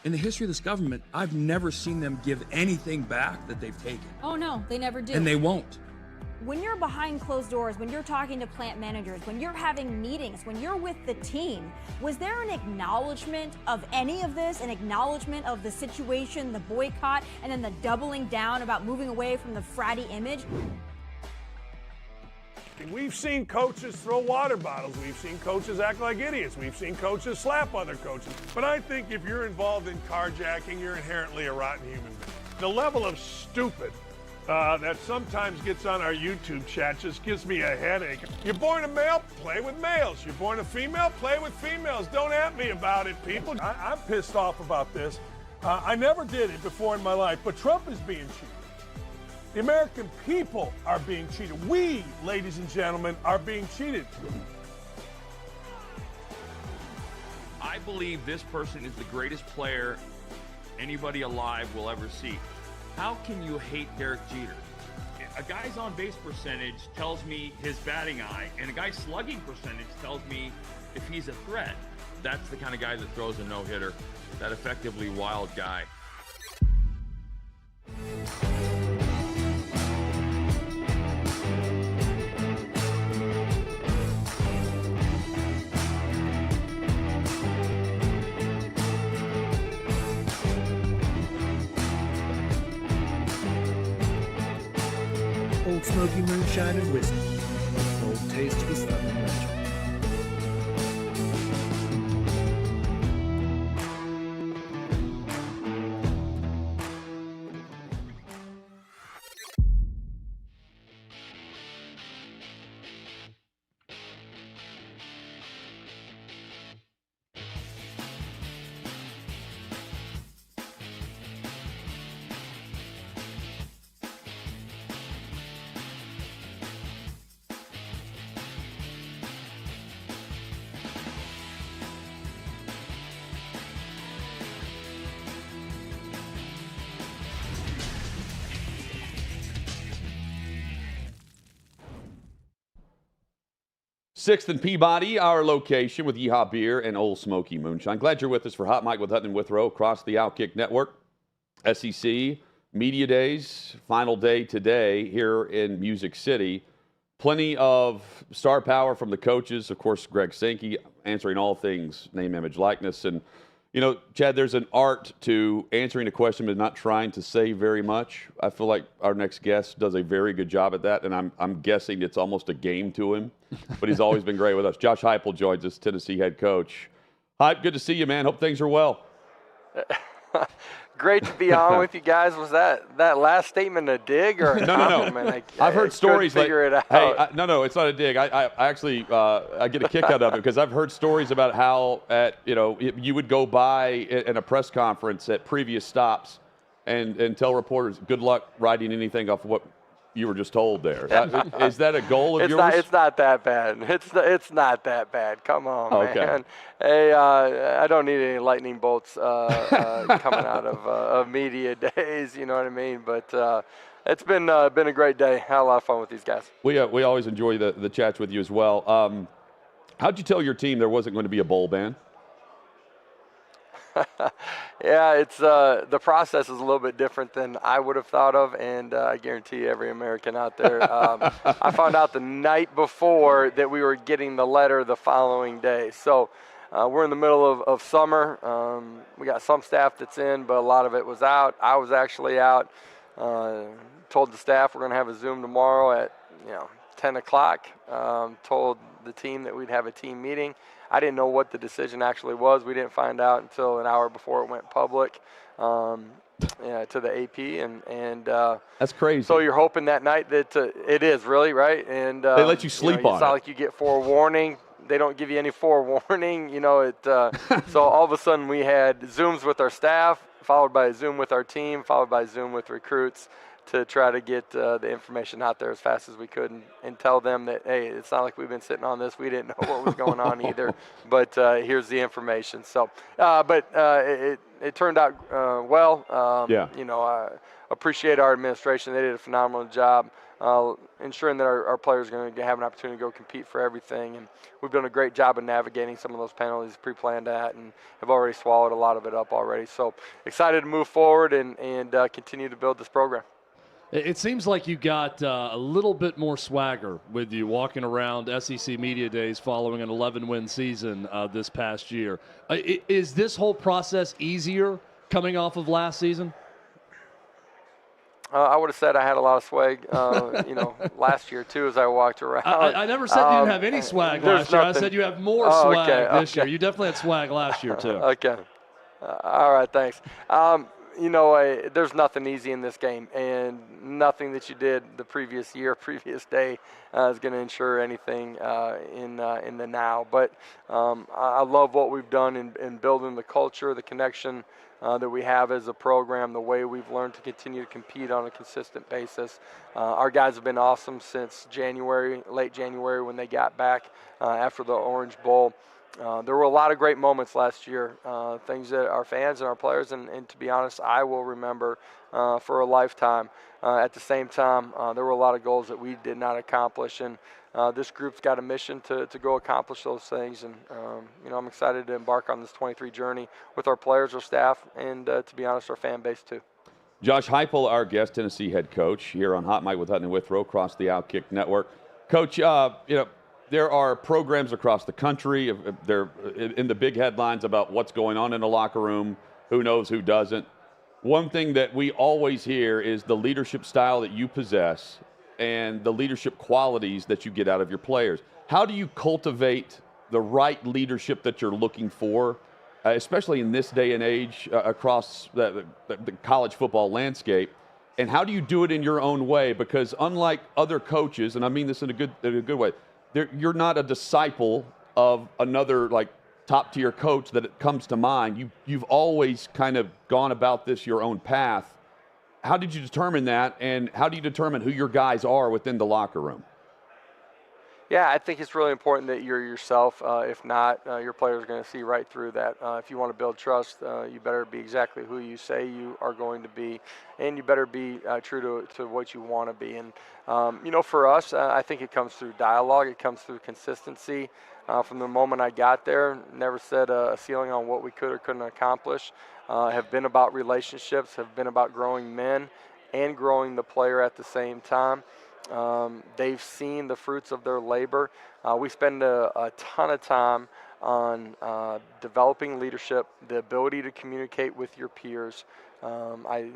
in the history of this government, I've never seen them give anything back that they've taken. Oh no, they never do. And they won't. When you're behind closed doors, when you're talking to plant managers, when you're having meetings, when you're with the team, was there an acknowledgement of any of this, an acknowledgement of the situation, the boycott, and then the doubling down about moving away from the fratty image? We've seen coaches throw water bottles. We've seen coaches act like idiots. We've seen coaches slap other coaches. But I think if you're involved in carjacking, you're inherently a rotten human being. The level of stupid that sometimes gets on our YouTube chat just gives me a headache. You're born a male, play with males. You're born a female, play with females. Don't at me about it, people. I'm pissed off about this. I never did it before in my life, but Trump is being cheated. The American people are being cheated. We, ladies and gentlemen, are being cheated. believe this person is the greatest player anybody alive will ever see. How can you hate Derek Jeter? A guy's on-base percentage tells me his batting eye, and a guy's slugging percentage tells me if he's a threat. That's the kind of guy that throws a no-hitter, that effectively wild guy. Old Smoky Moonshine and Whiskey. Bold taste of a Southern legend. Sixth and Peabody, our location with Yeehaw Beer and Old Smoky Moonshine. Glad you're with us for Hot Mic with Hutton and Withrow across the OutKick Network. SEC Media Days, final day today here in Music City. Plenty of star power from the coaches. Of course, Greg Sankey answering all things name, image, likeness. And, you know, Chad, there's an art to answering a question but not trying to say very much. I feel like our next guest does a very good job at that, and I'm guessing it's almost a game to him. But he's always been great with us. Josh Heupel joins us, Tennessee head coach. Hype, good to see you, man. Hope things are well. Great to be on with you guys. Was that last statement a dig or a compliment? No. I've heard stories like, figure it out. Hey, no, it's not a dig. I actually I get a kick out of it because I've heard stories about how you would go by in a press conference at previous stops and tell reporters, good luck writing anything off of what you were just told there. Is that a goal of yours? It's not that bad. It's not that bad. Come on, man. Hey, I don't need any lightning bolts coming out of media days. You know what I mean? But it's been a great day. Had a lot of fun with these guys. We always enjoy the chats with you as well. How'd you tell your team there wasn't going to be a bowl ban? Yeah, it's the process is a little bit different than I would have thought of, and I guarantee every American out there. I found out the night before that we were getting the letter the following day. So we're in the middle of summer. We got some staff that's in, but a lot of it was out. I was actually out. Told the staff we're going to have a Zoom tomorrow at 10 o'clock. Told the team that we'd have a team meeting. I didn't know what the decision actually was. We didn't find out until an hour before it went public to the AP. And that's crazy. So you're hoping that night that it is really, right? And they let you sleep on it. It's not like you get forewarning. They don't give you any forewarning. So all of a sudden we had Zooms with our staff, followed by a Zoom with our team, followed by a Zoom with recruits, to try to get the information out there as fast as we could and tell them that, hey, it's not like we've been sitting on this. We didn't know what was going on either, but here's the information. So, it turned out well. I appreciate our administration. They did a phenomenal job ensuring that our players are going to have an opportunity to go compete for everything. And we've done a great job of navigating some of those penalties, pre-planned that, and have already swallowed a lot of it up already. So excited to move forward and continue to build this program. It seems like you got a little bit more swagger with you walking around SEC Media Days following an 11-win season this past year. Is this whole process easier coming off of last season? I would have said I had a lot of swag, last year too as I walked around. I never said you didn't have any swag last year. I said you have more swag this year. You definitely had swag last year too. Okay. All right, thanks. There's nothing easy in this game, and nothing that you did the previous year, previous day is going to ensure anything in the now. But I love what we've done in building the culture, the connection that we have as a program, the way we've learned to continue to compete on a consistent basis. Our guys have been awesome since January, late January when they got back after the Orange Bowl. there were a lot of great moments last year, things that our fans and our players, and to be honest, I will remember for a lifetime. At the same time, there were a lot of goals that we did not accomplish, and this group's got a mission to go accomplish those things. And I'm excited to embark on this 23 journey with our players, our staff, and to be honest, our fan base too. Josh Heupel, our guest, Tennessee head coach, here on Hot Mic with Hutton and Withrow across the OutKick network. Coach, there are programs across the country. They're in the big headlines about what's going on in the locker room. Who knows who doesn't? One thing that we always hear is the leadership style that you possess and the leadership qualities that you get out of your players. How do you cultivate the right leadership that you're looking for, especially in this day and age across the college football landscape? And how do you do it in your own way? Because unlike other coaches, and I mean this in a good way, you're not a disciple of another top-tier coach that it comes to mind. You've always kind of gone about this your own path. How did you determine that, and how do you determine who your guys are within the locker room? Yeah, I think it's really important that you're yourself. If not, your players are going to see right through that. If you want to build trust, you better be exactly who you say you are going to be, and you better be true to what you want to be. And, for us, I think it comes through dialogue. It comes through consistency. From the moment I got there, never set a ceiling on what we could or couldn't accomplish. Have been about relationships, have been about growing men and growing the player at the same time. They've seen the fruits of their labor. We spend a ton of time on developing leadership, the ability to communicate with your peers. I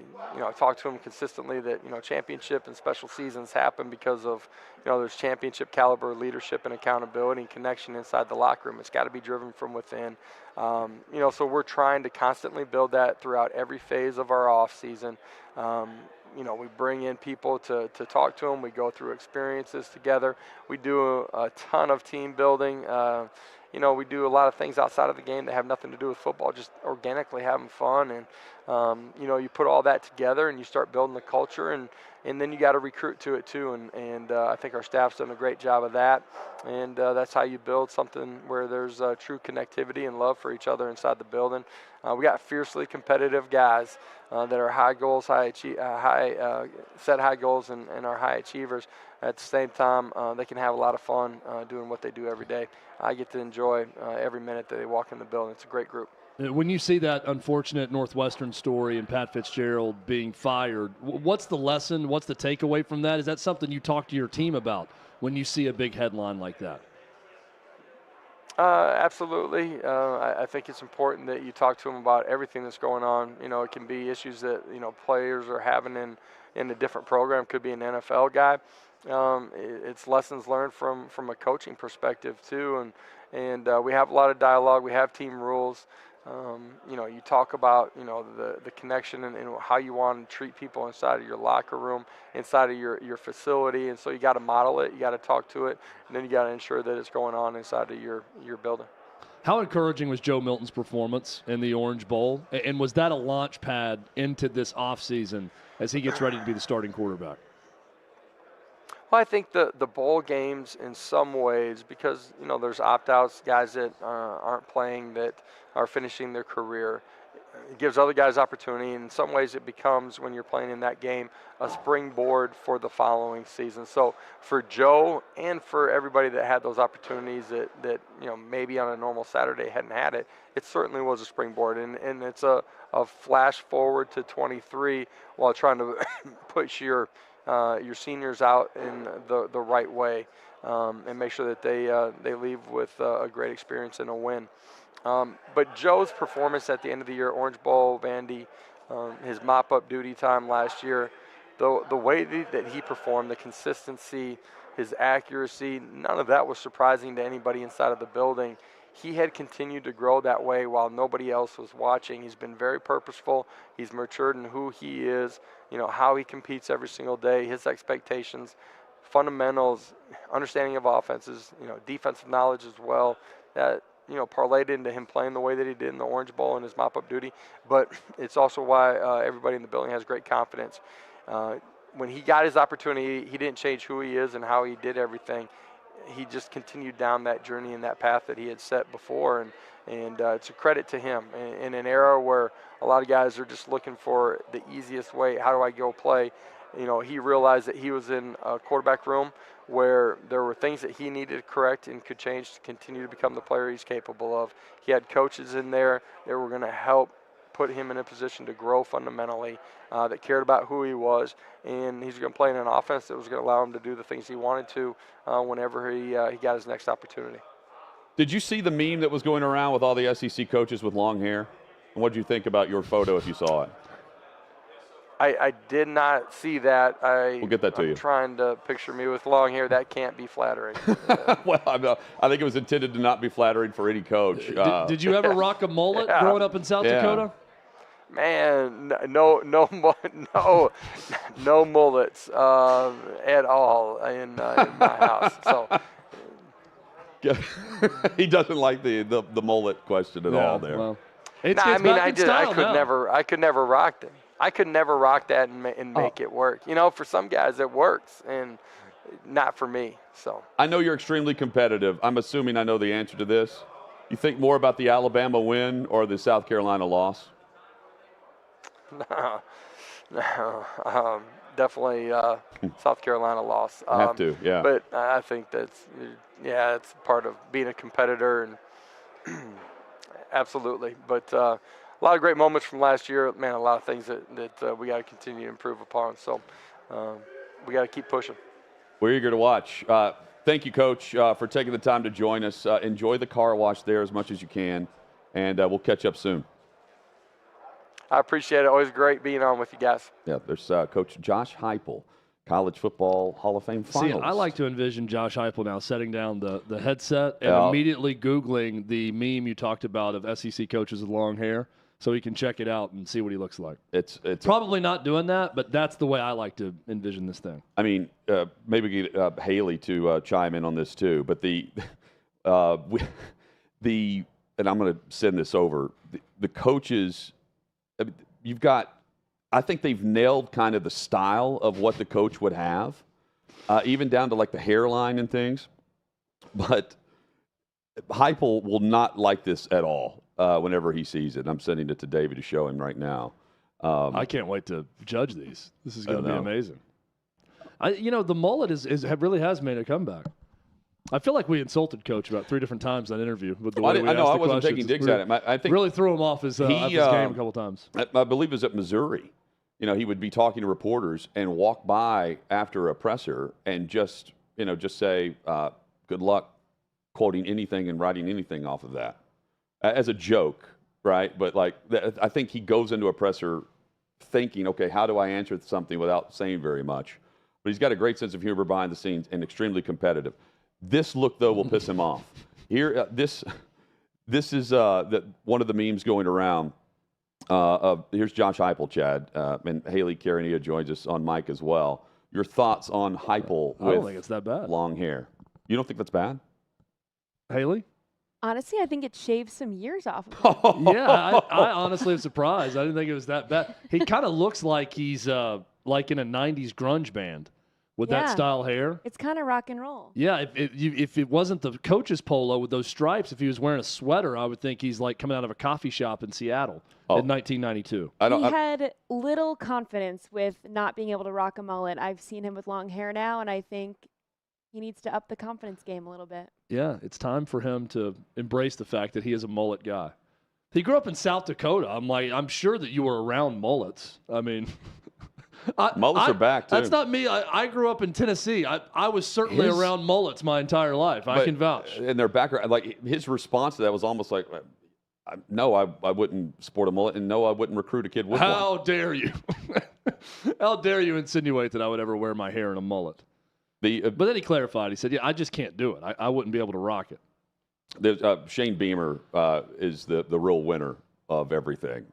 talk to them consistently that championship and special seasons happen because of there's championship caliber leadership and accountability and connection inside the locker room. It's got to be driven from within. So we're trying to constantly build that throughout every phase of our off season. We bring in people to talk to them. We go through experiences together. We do a ton of team building. We do a lot of things outside of the game that have nothing to do with football, just organically having fun. And, you put all that together and you start building the culture, and then you got to recruit to it too. And I think our staff's done a great job of that. And that's how you build something where there's true connectivity and love for each other inside the building. We got fiercely competitive guys that are high goals, set high goals and are high achievers. At the same time, they can have a lot of fun doing what they do every day. I get to enjoy every minute that they walk in the building. It's a great group. When you see that unfortunate Northwestern story and Pat Fitzgerald being fired, what's the lesson? What's the takeaway from that? Is that something you talk to your team about when you see a big headline like that? Absolutely. I think it's important that you talk to them about everything that's going on. It can be issues that, players are having in a different program. Could be an NFL guy. It's lessons learned from a coaching perspective too. And we have a lot of dialogue. We have team rules. You talk about, the connection and how you want to treat people inside of your locker room, inside of your facility. And so you got to model it, you got to talk to it, and then you got to ensure that it's going on inside of your building. How encouraging was Joe Milton's performance in the Orange Bowl? And was that a launch pad into this offseason as he gets ready to be the starting quarterback? Well, I think the bowl games in some ways, because, there's opt-outs, guys that aren't playing that are finishing their career. It gives other guys opportunity. In some ways it becomes, when you're playing in that game, a springboard for the following season. So for Joe and for everybody that had those opportunities that maybe on a normal Saturday hadn't had it, it certainly was a springboard. And it's a flash forward to 23 while trying to push your seniors out in the right way, and make sure that they leave with a great experience and a win. But Joe's performance at the end of the year, Orange Bowl, Vandy, his mop-up duty time last year, the way that he performed, the consistency, his accuracy, none of that was surprising to anybody inside of the building. He had continued to grow that way while nobody else was watching. He's been very purposeful. He's matured in who he is, how he competes every single day, his expectations, fundamentals, understanding of offenses, defensive knowledge as well. That parlayed into him playing the way that he did in the Orange Bowl and his mop-up duty. But it's also why everybody in the building has great confidence. When he got his opportunity, he didn't change who he is and how he did everything. he just continued down that journey and that path that he had set before, and it's a credit to him. In an era where a lot of guys are just looking for the easiest way, how do I go play? You know, he realized that he was in a quarterback room where there were things that he needed to correct and could change to continue to become the player he's capable of. He had coaches in there that were going to help put him in a position to grow fundamentally, that cared about who he was, and he's going to play in an offense that was going to allow him to do the things he wanted to whenever he got his next opportunity. Did you see the meme that was going around with all the SEC coaches with long hair? And what did you think about your photo if you saw it? I did not see that. We'll get that to you. I'm trying to picture me with long hair. That can't be flattering. Well, I think it was intended to not be flattering for any coach. Did you ever rock a mullet growing up in South Dakota? Man, no mullets at all in my house. So he doesn't like the mullet question at all there. Well, I could never rock them. I could never rock that and make it work. You know, for some guys it works, and not for me. So I know you're extremely competitive. I'm assuming I know the answer to this. You think more about the Alabama win or the South Carolina loss? No, definitely South Carolina loss. Have to, yeah. But I think it's part of being a competitor, and absolutely. But a lot of great moments from last year. Man, a lot of things that we got to continue to improve upon. So we got to keep pushing. We're eager to watch. Thank you, Coach, for taking the time to join us. Enjoy the car wash there as much as you can, and we'll catch up soon. I appreciate it. Always great being on with you guys. Yeah, there's Coach Josh Heupel, College Football Hall of Fame finalist. See, I like to envision Josh Heupel now setting down the headset and immediately Googling the meme you talked about of SEC coaches with long hair so he can check it out and see what he looks like. It's probably not doing that, but that's the way I like to envision this thing. I mean, maybe get Haley to chime in on this too, but and I'm going to send this over, the coaches – you've got, I think they've nailed kind of the style of what the coach would have, even down to like the hairline and things. But Heupel will not like this at all whenever he sees it. I'm sending it to David to show him right now. I can't wait to judge these. This is going to be amazing. The mullet really has made a comeback. I feel like we insulted Coach about 3 different times in that interview with the way we asked the I wasn't questions. taking digs at him. I think really threw him off his game a couple times. I believe it was at Missouri. You know, he would be talking to reporters and walk by after a presser and just say, good luck quoting anything and writing anything off of that as a joke, right? But I think he goes into a presser thinking, okay, how do I answer something without saying very much? But he's got a great sense of humor behind the scenes and extremely competitive. This look, though, will piss him off. Here, this is one of the memes going around. Here's Josh Heupel, Chad, and Haley Carania joins us on mic as well. Your thoughts on Heupel with I don't think it's that bad. Long hair? You don't think that's bad? Haley? Honestly, I think it shaves some years off of him. Yeah, I honestly am surprised. I didn't think it was that bad. He kind of looks like he's like in a 90s grunge band. With that style hair? It's kind of rock and roll. Yeah, if it wasn't the coach's polo with those stripes, if he was wearing a sweater, I would think he's like coming out of a coffee shop in Seattle in 1992. He had little confidence with not being able to rock a mullet. I've seen him with long hair now, and I think he needs to up the confidence game a little bit. Yeah, it's time for him to embrace the fact that he is a mullet guy. He grew up in South Dakota. I'm sure that you were around mullets. I mean... Mullets are back, too. That's not me. I grew up in Tennessee. I was certainly around mullets my entire life. I can vouch. In their background, like his response to that was almost like, no, I wouldn't sport a mullet, and no, I wouldn't recruit a kid with one. How dare you? How dare you insinuate that I would ever wear my hair in a mullet? But then he clarified. He said, yeah, I just can't do it. I wouldn't be able to rock it. Shane Beamer is the real winner of everything.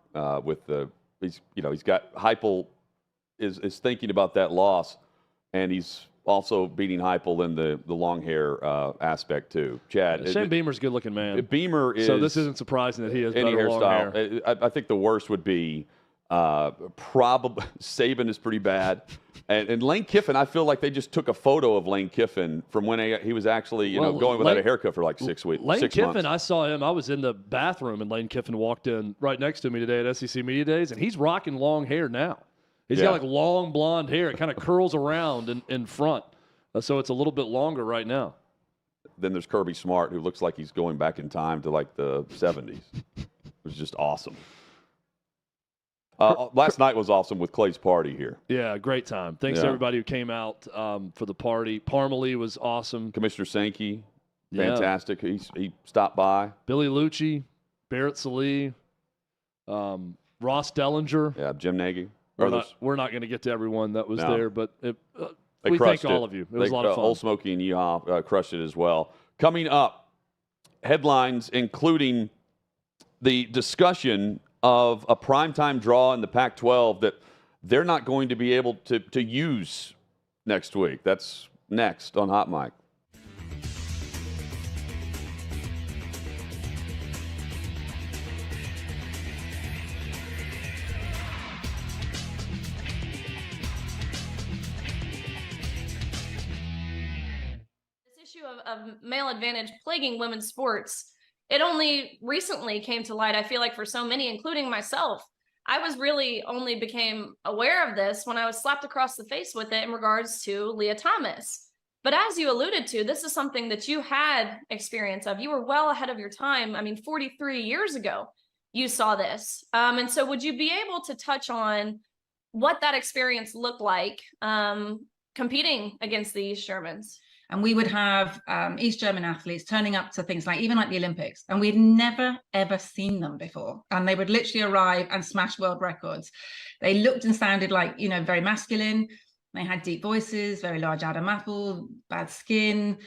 He's got Heupel is thinking about that loss, and he's also beating Heupel in the long hair aspect too. Chad, Shane Beamer's a good-looking man. Beamer is so this isn't surprising that he has any better long hairstyle. hair. I think the worst would be Probably Saban is pretty bad. And Lane Kiffin, I feel like they just took a photo of Lane Kiffin from when he was actually, going without a haircut for like 6 weeks. Lane Kiffin, months. I saw him. I was in the bathroom, and Lane Kiffin walked in right next to me today at SEC Media Days, and he's rocking long hair now. He's got like long blonde hair. It kind of curls around in front, so it's a little bit longer right now. Then there's Kirby Smart, who looks like he's going back in time to like the 70s. It was just awesome. Last night was awesome with Clay's party here. Yeah, great time. Thanks to everybody who came out for the party. Parmalee was awesome. Commissioner Sankey, fantastic. He stopped by. Billy Lucci, Barrett Salee, Ross Dellinger. Yeah, Jim Nagy. We're not going to get to everyone that was there, but we thank all of you. It was a lot of fun. Old Smoky and Yeehaw crushed it as well. Coming up, headlines including the discussion of a primetime draw in the Pac-12 that they're not going to be able to use next week. That's next on Hot Mic. This issue of male advantage plaguing women's sports, it only recently came to light, I feel like, for so many, including myself. I was really only became aware of this when I was slapped across the face with it in regards to Leah Thomas. But as you alluded to, this is something that you had experience of. You were well ahead of your time. I mean, 43 years ago, you saw this. And so would you be able to touch on what that experience looked like competing against the East Germans? And we would have East German athletes turning up to things like, even like the Olympics, and we'd never, ever seen them before. And they would literally arrive and smash world records. They looked and sounded like, very masculine. They had deep voices, very large Adam apple, bad skin,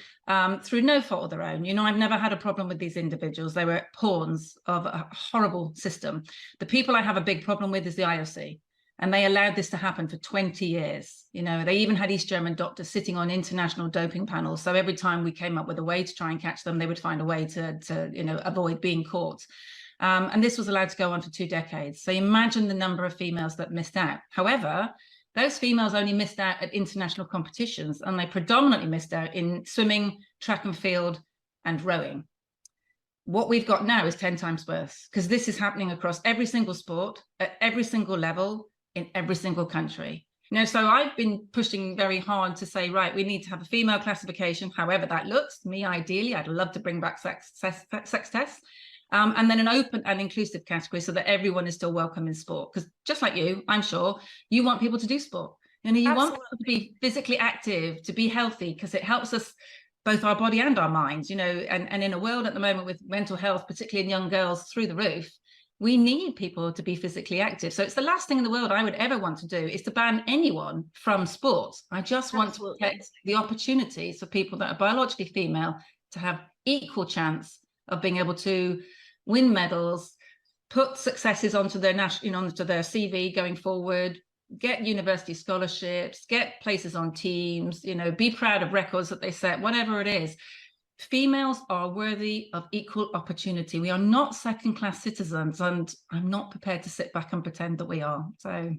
through no fault of their own. I've never had a problem with these individuals. They were pawns of a horrible system. The people I have a big problem with is the IOC. And they allowed this to happen for 20 years. They even had East German doctors sitting on international doping panels. So every time we came up with a way to try and catch them, they would find a way to avoid being caught. And this was allowed to go on for 2 decades. So imagine the number of females that missed out. However, those females only missed out at international competitions, and they predominantly missed out in swimming, track and field, and rowing. What we've got now is 10 times worse, because this is happening across every single sport, at every single level, in every single country. So I've been pushing very hard to say, right, we need to have a female classification, however that looks. Me, ideally, I'd love to bring back sex tests. And then an open and inclusive category so that everyone is still welcome in sport. Because just like you, I'm sure, you want people to do sport. You want people to be physically active, to be healthy, because it helps us, both our body and our minds, and in a world at the moment with mental health, particularly in young girls, through the roof, we need people to be physically active. So it's the last thing in the world I would ever want to do is to ban anyone from sports. I just want to protect the opportunities for people that are biologically female to have equal chance of being able to win medals, put successes onto their onto their CV going forward, get university scholarships, get places on teams, be proud of records that they set, whatever it is. Females are worthy of equal opportunity. We are not second-class citizens, and I'm not prepared to sit back and pretend that we are. So,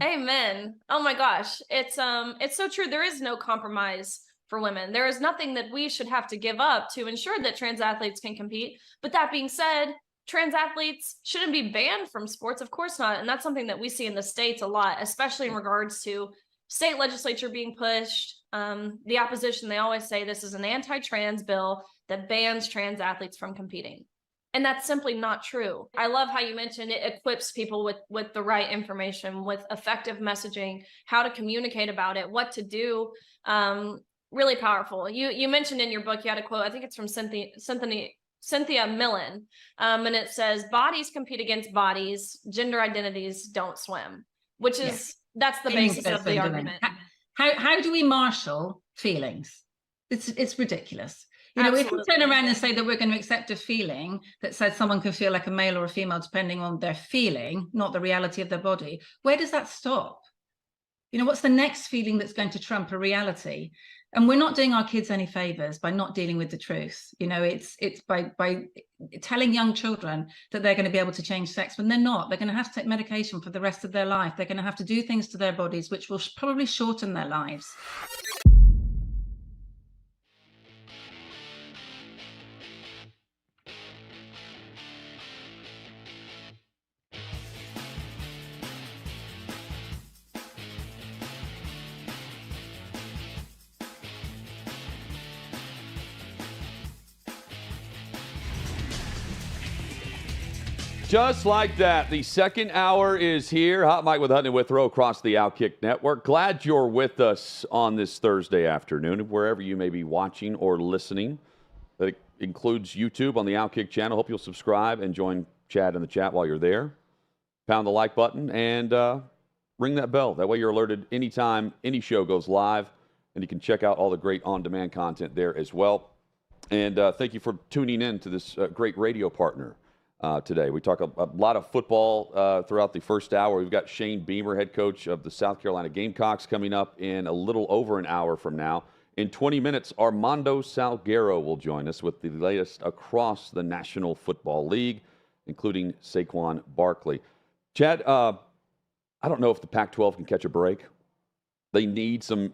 amen. Oh my gosh, it's so true. There is no compromise for women. There is nothing that we should have to give up to ensure that trans athletes can compete. But that being said, trans athletes shouldn't be banned from sports. Of course not. And that's something that we see in the States a lot, especially in regards to state legislature being pushed. The opposition, they always say this is an anti-trans bill that bans trans athletes from competing. And that's simply not true. I love how you mentioned it equips people with the right information, with effective messaging, how to communicate about it, what to do. Really powerful. You mentioned in your book, you had a quote, I think it's from Cynthia Millen, and it says, bodies compete against bodies, gender identities don't swim, which is, that's the basis of the argument. How do we marshal feelings? It's ridiculous. If we turn around and say that we're going to accept a feeling that says someone can feel like a male or a female depending on their feeling, not the reality of their body, where does that stop? What's the next feeling that's going to trump a reality? And we're not doing our kids any favors by not dealing with the truth. You know, it's by telling young children that they're going to be able to change sex when they're not. They're going to have to take medication for the rest of their life. They're going to have to do things to their bodies which will probably shorten their lives. Just like that, the second hour is here. Hot Mike with Hutton and Withrow across the OutKick Network. Glad you're with us on this Thursday afternoon, wherever you may be watching or listening. That includes YouTube on the OutKick channel. Hope you'll subscribe and join Chad in the chat while you're there. Pound the like button and ring that bell. That way you're alerted anytime any show goes live, and you can check out all the great on-demand content there as well. And thank you for tuning in to this great radio partner. Today. We talk a lot of football throughout the first hour. We've got Shane Beamer, head coach of the South Carolina Gamecocks, coming up in a little over an hour from now. In 20 minutes, Armando Salguero will join us with the latest across the National Football League, including Saquon Barkley. Chad, I don't know if the Pac-12 can catch a break. They need some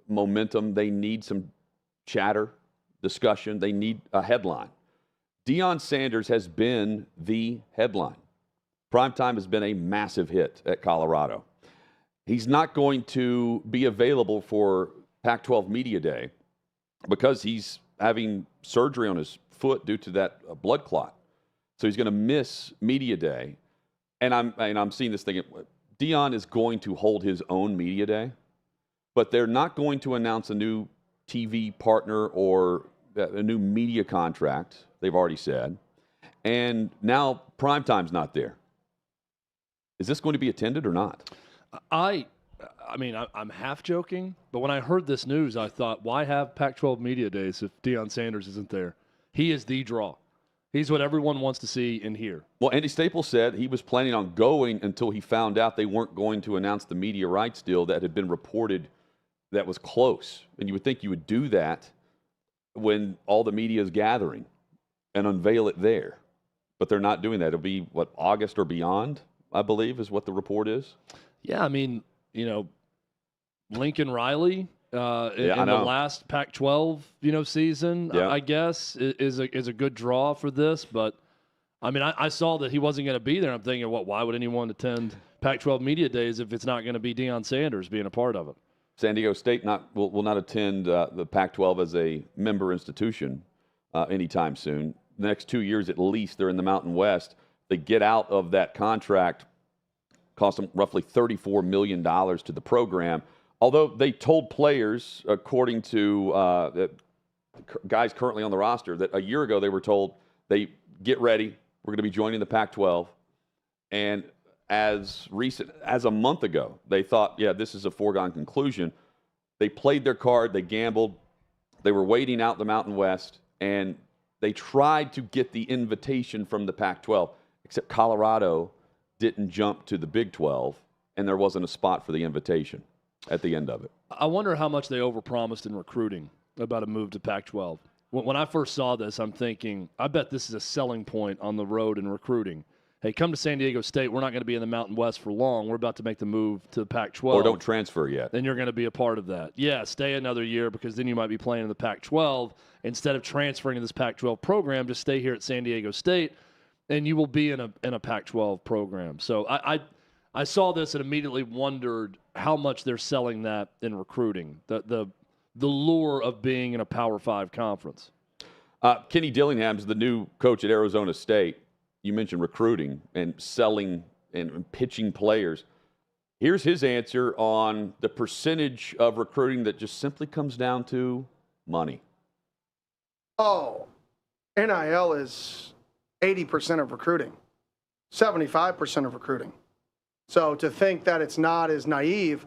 momentum. They need some chatter, discussion. They need a headline. Deion Sanders has been the headline. Primetime has been a massive hit at Colorado. He's not going to be available for Pac-12 Media Day because he's having surgery on his foot due to that blood clot. So he's going to miss Media Day. And I'm seeing this thing. Deion is going to hold his own Media Day, but they're not going to announce a new TV partner or a new media contract. They've already said. And now primetime's not there. Is this going to be attended or not? I mean, I'm half joking, but when I heard this news, I thought, why have Pac-12 Media Days if Deion Sanders isn't there? He is the draw. He's what everyone wants to see and hear. Well, Andy Staples said he was planning on going until he found out they weren't going to announce the media rights deal that had been reported that was close. And you would think you would do that when all the media is gathering and unveil it there. But they're not doing that. It'll be, what, August or beyond, I believe, is what the report is? Yeah, I mean, you know, Lincoln Riley in the last Pac-12, season, I guess, is a good draw for this. But, I mean, I saw that he wasn't going to be there. I'm thinking, why would anyone attend Pac-12 Media Days if it's not going to be Deion Sanders being a part of it? San Diego State will not attend the Pac-12 as a member institution anytime soon. The next 2 years at least, they're in the Mountain West. They get out of that contract, cost them roughly $34 million to the program. Although they told players, according to guys currently on the roster, that a year ago they were told, they get ready, we're going to be joining the Pac-12. And as a month ago, they thought, this is a foregone conclusion. They played their card, they gambled, they were waiting out the Mountain West, and they tried to get the invitation from the Pac-12, except Colorado didn't jump to the Big 12, and there wasn't a spot for the invitation at the end of it. I wonder how much they overpromised in recruiting about a move to Pac-12. When I first saw this, I'm thinking, I bet this is a selling point on the road in recruiting. Hey, come to San Diego State. We're not going to be in the Mountain West for long. We're about to make the move to the Pac-12. Or don't transfer yet. Then you're going to be a part of that. Yeah, stay another year because then you might be playing in the Pac-12. Instead of transferring to this Pac-12 program, just stay here at San Diego State, and you will be in a Pac-12 program. So I saw this and immediately wondered how much they're selling that in recruiting, the lure of being in a Power 5 conference. Kenny Dillingham's the new coach at Arizona State. You mentioned recruiting and selling and pitching players. Here's his answer on the percentage of recruiting that just simply comes down to money. Oh, NIL is 80% of recruiting, 75% of recruiting. So to think that it's not is naive,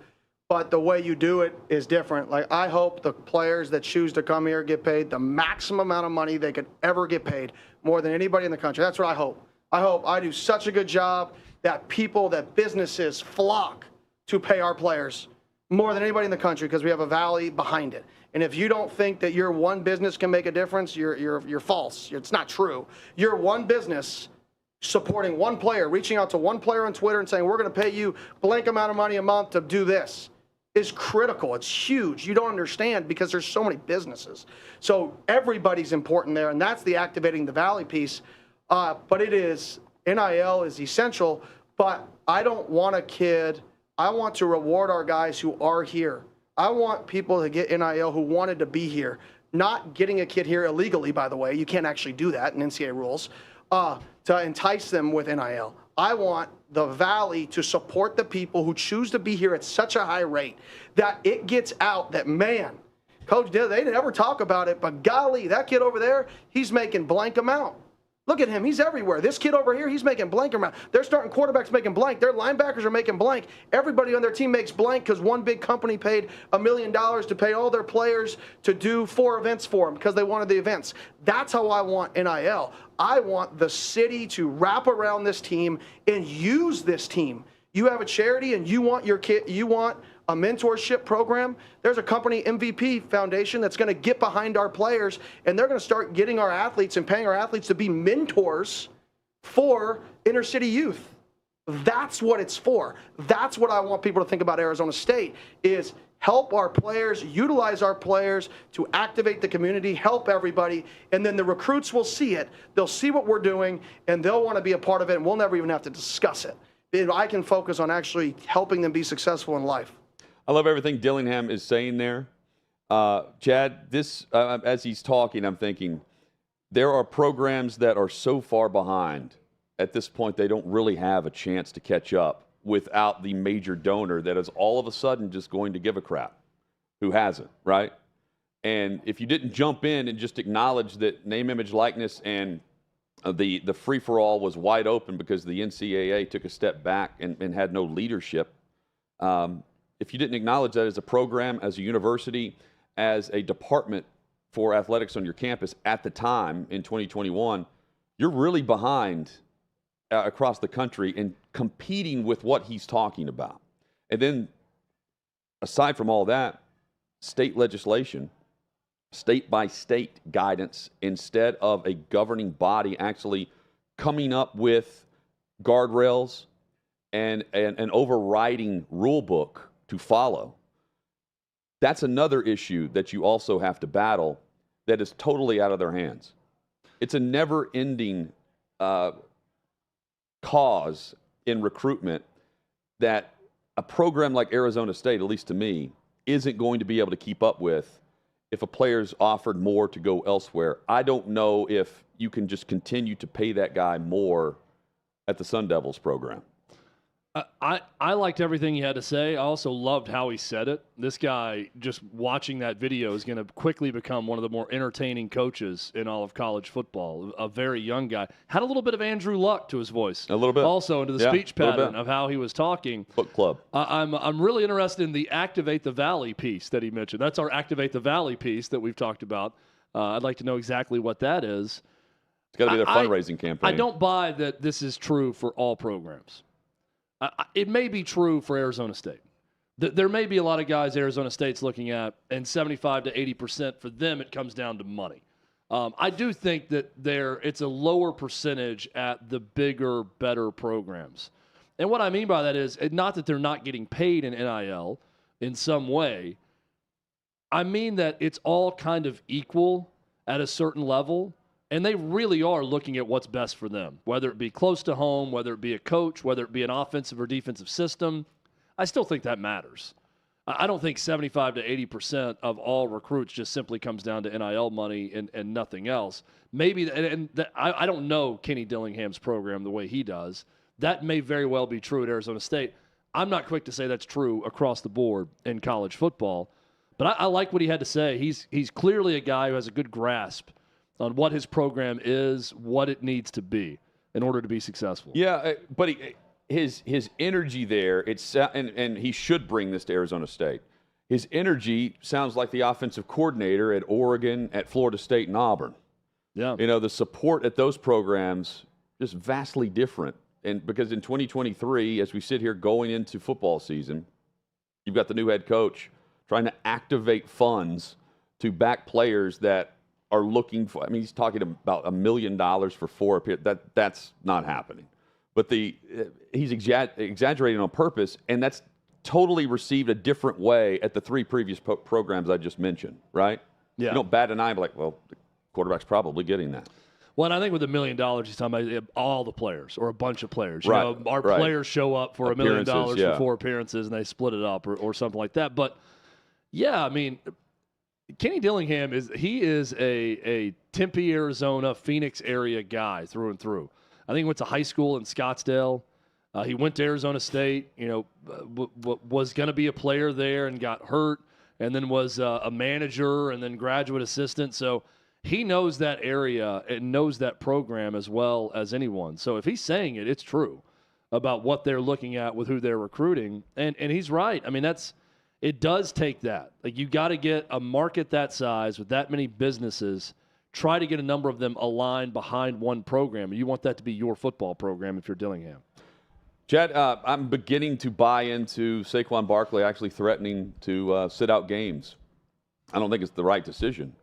but the way you do it is different. Like, I hope the players that choose to come here get paid the maximum amount of money they could ever get paid, more than anybody in the country. That's what I hope. I hope I do such a good job that businesses flock to pay our players more than anybody in the country because we have a valley behind it. And if you don't think that your one business can make a difference, you're false. It's not true. Your one business supporting one player, reaching out to one player on Twitter and saying, we're going to pay you blank amount of money a month to do this, is critical. It's huge. You don't understand because there's so many businesses. So everybody's important there, and that's the activating the Valley piece. But it is, NIL is essential, but I don't want a kid. I want to reward our guys who are here. I want people to get NIL who wanted to be here. Not getting a kid here illegally, by the way. You can't actually do that in NCAA rules, to entice them with NIL. I want the Valley to support the people who choose to be here at such a high rate that it gets out that, man, Coach, they never talk about it, but golly, that kid over there, he's making blank amount. Look at him. He's everywhere. This kid over here, he's making blank amount. They're starting quarterbacks making blank. Their linebackers are making blank. Everybody on their team makes blank because one big company paid $1 million to pay all their players to do 4 events for them because they wanted the events. That's how I want NIL. I want the city to wrap around this team and use this team. You have a charity and you want your kid, you want a mentorship program. There's a company, MVP Foundation, that's going to get behind our players, and they're going to start getting our athletes and paying our athletes to be mentors for inner city youth. That's what it's for. That's what I want people to think about Arizona State, is help our players, utilize our players to activate the community, help everybody, and then the recruits will see it. They'll see what we're doing, and they'll want to be a part of it, and we'll never even have to discuss it. I can focus on actually helping them be successful in life. I love everything Dillingham is saying there. Chad, this as he's talking, I'm thinking there are programs that are so far behind at this point they don't really have a chance to catch up without the major donor that is all of a sudden just going to give a crap. Who hasn't, right? And if you didn't jump in and just acknowledge that name, image, likeness, and the free-for-all was wide open because the NCAA took a step back and had no leadership, if you didn't acknowledge that as a program, as a university, as a department for athletics on your campus at the time in 2021, you're really behind across the country in competing with what he's talking about. And then, aside from all that, state legislation, state-by-state guidance, instead of a governing body actually coming up with guardrails and an overriding rule book to follow. That's another issue that you also have to battle that is totally out of their hands. It's a never-ending cause in recruitment that a program like Arizona State, at least to me, isn't going to be able to keep up with if a player's offered more to go elsewhere. I don't know if you can just continue to pay that guy more at the Sun Devils program. I liked everything he had to say. I also loved how he said it. This guy, just watching that video, is going to quickly become one of the more entertaining coaches in all of college football. A very young guy. Had a little bit of Andrew Luck to his voice. A little bit. Also into the speech pattern of how he was talking. Book club. I'm really interested in the Activate the Valley piece that he mentioned. That's our Activate the Valley piece that we've talked about. I'd like to know exactly what that is. It's got to be their fundraising campaign. I don't buy that this is true for all programs. It may be true for Arizona State. There may be a lot of guys Arizona State's looking at, and 75 to 80% for them, it comes down to money. I do think that it's a lower percentage at the bigger, better programs. And what I mean by that is not that they're not getting paid in NIL in some way. I mean that it's all kind of equal at a certain level. And they really are looking at what's best for them, whether it be close to home, whether it be a coach, whether it be an offensive or defensive system. I still think that matters. I don't think 75 to 80% of all recruits just simply comes down to NIL money and nothing else. Maybe, I don't know Kenny Dillingham's program the way he does. That may very well be true at Arizona State. I'm not quick to say that's true across the board in college football. But I like what he had to say. He's clearly a guy who has a good grasp on what his program is, what it needs to be in order to be successful. Yeah, but his energy there, and he should bring this to Arizona State. His energy sounds like the offensive coordinator at Oregon, at Florida State, and Auburn. Yeah. You know, the support at those programs just vastly different. And because in 2023, as we sit here going into football season, you've got the new head coach trying to activate funds to back players that are looking for. I mean, he's talking about $1 million for 4 appearances. That's not happening. But he's exaggerating on purpose, and that's totally received a different way at the 3 previous programs I just mentioned, right? Yeah. You don't bat an eye and be like, well, the quarterback's probably getting that. Well, and I think with $1 million, he's talking about all the players or a bunch of players. Right, You know, our players show up for $1 million for 4 appearances, and they split it up or something like that. But, yeah, I mean, Kenny Dillingham is a Tempe, Arizona, Phoenix area guy through and through. I think he went to high school in Scottsdale. He went to Arizona State, was going to be a player there and got hurt, and then was a manager and then graduate assistant. So he knows that area and knows that program as well as anyone. So if he's saying it, it's true about what they're looking at with who they're recruiting. And he's right. I mean, it does take that. Like, you got to get a market that size with that many businesses, try to get a number of them aligned behind one program. You want that to be your football program if you're Dillingham. Chad, I'm beginning to buy into Saquon Barkley actually threatening to sit out games. I don't think it's the right decision,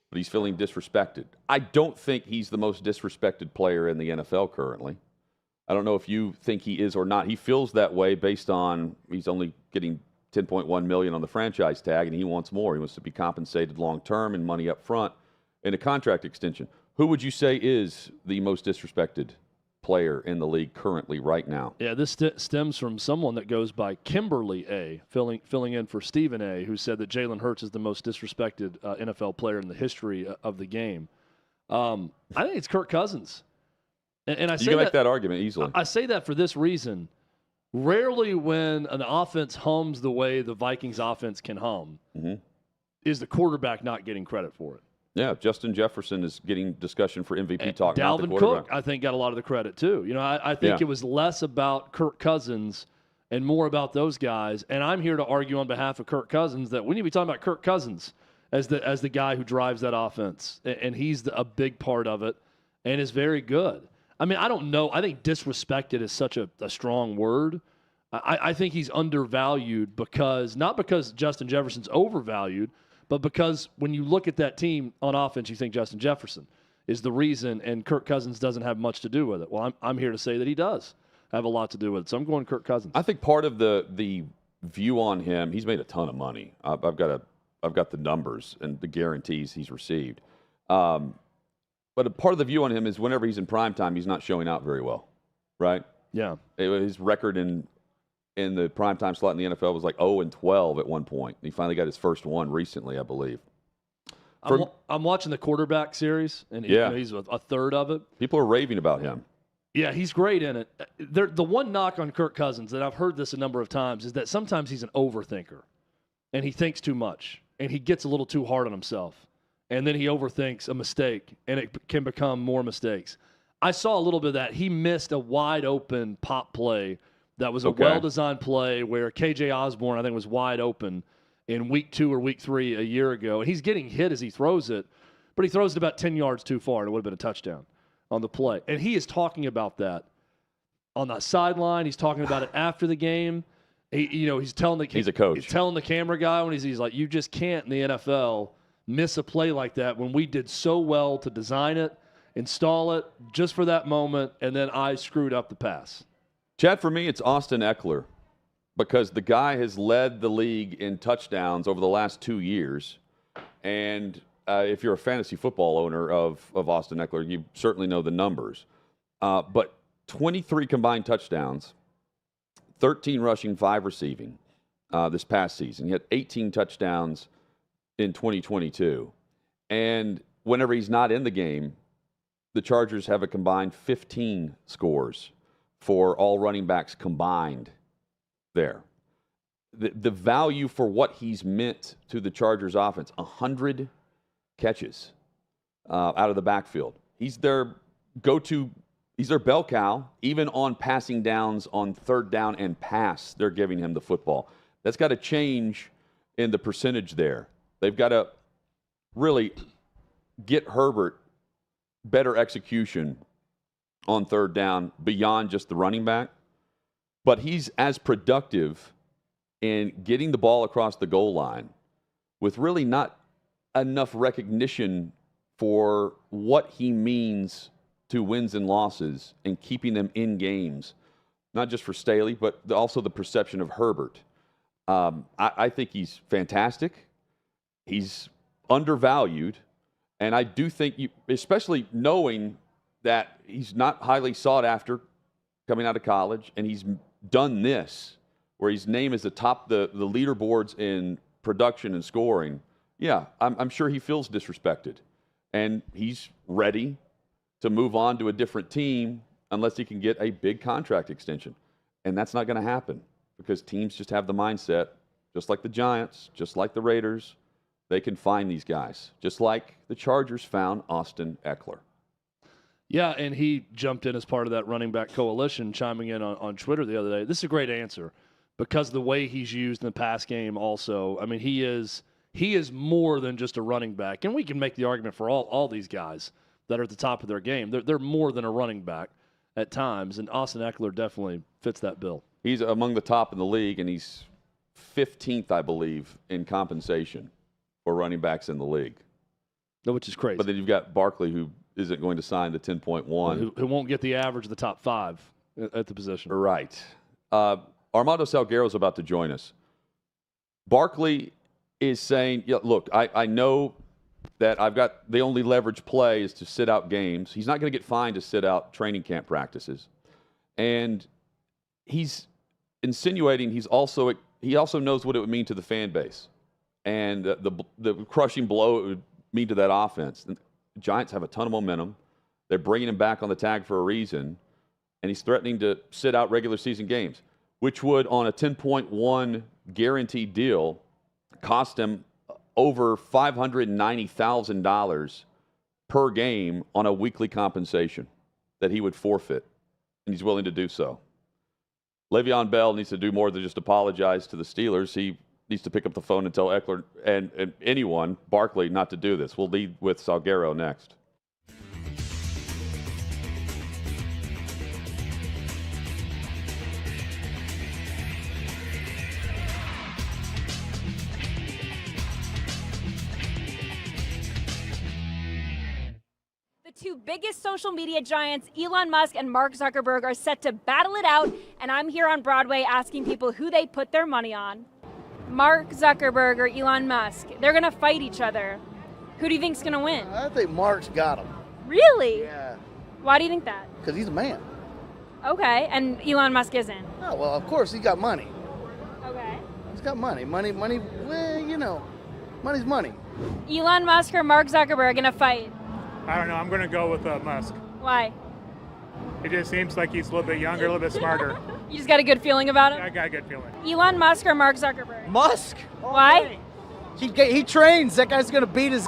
but he's feeling disrespected. I don't think he's the most disrespected player in the NFL currently. I don't know if you think he is or not. He feels that way based on he's only getting $10.1 million on the franchise tag, and he wants more. He wants to be compensated long term and money up front in a contract extension. Who would you say is the most disrespected player in the league currently right now? Yeah, this stems from someone that goes by Kimberly A, filling in for Stephen A, who said that Jalen Hurts is the most disrespected NFL player in the history of the game. I think it's Kirk Cousins. And I say you can make that argument easily. I say that for this reason. Rarely when an offense hums the way the Vikings offense can hum is the quarterback not getting credit for it. Yeah, Justin Jefferson is getting discussion for MVP talk. Dalvin Cook, I think, got a lot of the credit too. I think it was less about Kirk Cousins and more about those guys. And I'm here to argue on behalf of Kirk Cousins that we need to be talking about Kirk Cousins as the guy who drives that offense. And he's a big part of it and is very good. I mean, I don't know. I think disrespected is such a strong word. I think he's undervalued not because Justin Jefferson's overvalued, but because when you look at that team on offense, you think Justin Jefferson is the reason, and Kirk Cousins doesn't have much to do with it. Well, I'm here to say that he does have a lot to do with it. So I'm going Kirk Cousins. I think part of the view on him, he's made a ton of money. I've got the numbers and the guarantees he's received. But a part of the view on him is whenever he's in primetime, he's not showing out very well, right? Yeah. His record in the primetime slot in the NFL was like 0-12 at one point. He finally got his first one recently, I believe. I'm watching the quarterback series, and he's a third of it. People are raving about him. Yeah, he's great in it. The one knock on Kirk Cousins, and I've heard this a number of times, is that sometimes he's an overthinker, and he thinks too much, and he gets a little too hard on himself, and then he overthinks a mistake, and it can become more mistakes. I saw a little bit of that. He missed a wide-open pop play that was a well-designed play where KJ Osborne, I think, was wide open in week 2 or week 3 a year ago. And he's getting hit as he throws it, but he throws it about 10 yards too far, and it would have been a touchdown on the play. And he is talking about that on the sideline. He's talking about it after the game. He's telling he's a coach. He's telling the camera guy when he's like, you just can't in the NFL miss a play like that when we did so well to design it, install it just for that moment, and then I screwed up the pass. Chad, for me, it's Austin Eckler because the guy has led the league in touchdowns over the last 2 years. And if you're a fantasy football owner of Austin Eckler, you certainly know the numbers. But 23 combined touchdowns, 13 rushing, 5 receiving this past season. He had 18 touchdowns in 2022. And whenever he's not in the game, the Chargers have a combined 15 scores for all running backs combined there. The value for what he's meant to the Chargers offense, 100 catches out of the backfield. He's their go-to, he's their bell cow, even on passing downs on third down and pass, they're giving him the football. That's got to change in the percentage there. They've got to really get Herbert better execution on third down beyond just the running back. But he's as productive in getting the ball across the goal line with really not enough recognition for what he means to wins and losses and keeping them in games, not just for Staley, but also the perception of Herbert. I think he's fantastic. He's undervalued. And I do think, especially knowing that he's not highly sought after coming out of college, and he's done this, where his name is atop the leaderboards in production and scoring, yeah, I'm sure he feels disrespected. And he's ready to move on to a different team unless he can get a big contract extension. And that's not going to happen because teams just have the mindset, just like the Giants, just like the Raiders, they can find these guys, just like the Chargers found Austin Eckler. Yeah, and he jumped in as part of that running back coalition, chiming in on Twitter the other day. This is a great answer because the way he's used in the pass game also, I mean, he is more than just a running back. And we can make the argument for all these guys that are at the top of their game. They're more than a running back at times, and Austin Eckler definitely fits that bill. He's among the top in the league, and he's 15th, I believe, in compensation for running backs in the league. Which is crazy. But then you've got Barkley, who isn't going to sign the 10.1. Who won't get the average of the top 5 at the position. Right. Armando Salguero is about to join us. Barkley is saying, yeah, look, I know that I've got the only leverage play is to sit out games. He's not going to get fined to sit out training camp practices. And he's insinuating he also knows what it would mean to the fan base and the crushing blow it would mean to that offense. The Giants have a ton of momentum. They're bringing him back on the tag for a reason, and he's threatening to sit out regular season games, which would, on a 10.1 guaranteed deal, cost him over $590,000 per game on a weekly compensation that he would forfeit, and he's willing to do so. Le'Veon Bell needs to do more than just apologize to the Steelers. He needs to pick up the phone and tell Eckler and anyone, Barkley, not to do this. We'll lead with Salguero next. Two biggest social media giants, Elon Musk and Mark Zuckerberg, are set to battle it out, and I'm here on Broadway asking people who they put their money on. Mark Zuckerberg or Elon Musk, they're gonna fight each other. Who do you think's gonna win? I think Mark's got him. Really? Yeah. Why do you think that? Because he's a man. Okay, and Elon Musk isn't? Oh, well, of course, he's got money. Okay. He's got money. Money, well, you know, money's money. Elon Musk or Mark Zuckerberg in a fight? I don't know. I'm going to go with Musk. Why? It just seems like he's a little bit younger, a little bit smarter. You just got a good feeling about him? I got a good feeling. Elon Musk or Mark Zuckerberg? Musk. Why? He trains. That guy's going to beat his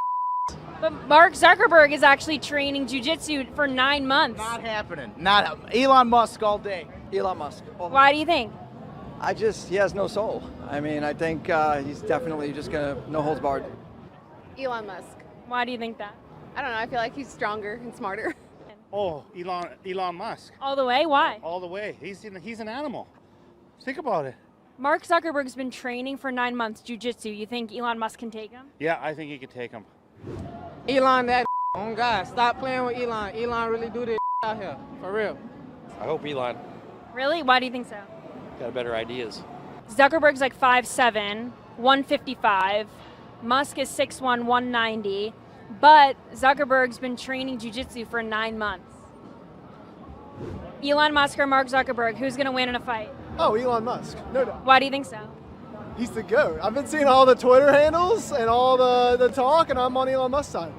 But Mark Zuckerberg is actually training jiu-jitsu for 9 months. Not happening. Not Elon Musk all day. Elon Musk. Why do you think? He has no soul. I mean, I think he's definitely just going to no holds barred. Elon Musk. Why do you think that? I don't know. I feel like he's stronger and smarter. Oh, Elon Musk. All the way? Why? All the way. He's an animal. Think about it. Mark Zuckerberg's been training for 9 months jiu-jitsu. You think Elon Musk can take him? Yeah, I think he can take him. Elon, that oh God, stop playing with Elon. Elon really do this out here, for real. I hope Elon Really? Why do you think so? got better ideas. Zuckerberg's like 5'7", 155. Musk is 6'1", 190. But Zuckerberg's been training jiu-jitsu for 9 months. Elon Musk or Mark Zuckerberg, who's going to win in a fight? Oh, Elon Musk. No doubt. Why do you think so? He's the GOAT. I've been seeing all the Twitter handles and all the talk, and I'm on Elon Musk's side.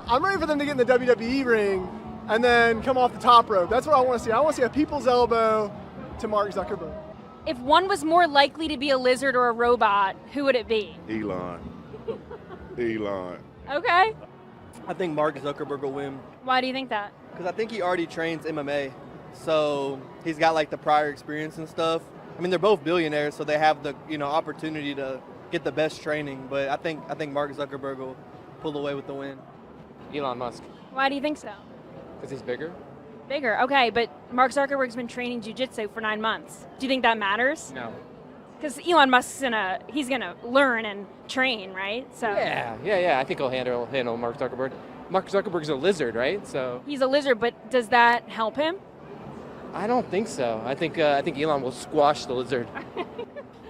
I'm ready for them to get in the WWE ring and then come off the top rope. That's what I want to see. I want to see a people's elbow to Mark Zuckerberg. If one was more likely to be a lizard or a robot, who would it be? Elon. Elon. Okay. I think Mark Zuckerberg will win. Why do you think that? Because I think he already trains MMA. So he's got like the prior experience and stuff. I mean, they're both billionaires, so they have the opportunity to get the best training. But I think Mark Zuckerberg will pull away with the win. Elon Musk. Why do you think so? Because he's bigger. Bigger, okay, but Mark Zuckerberg's been training jiu-jitsu for 9 months. Do you think that matters? No. Because Elon Musk's he's gonna learn and train, right? So Yeah. I think he'll handle Mark Zuckerberg. Mark Zuckerberg's a lizard, right? So he's a lizard, but does that help him? I don't think so. I think Elon will squash the lizard.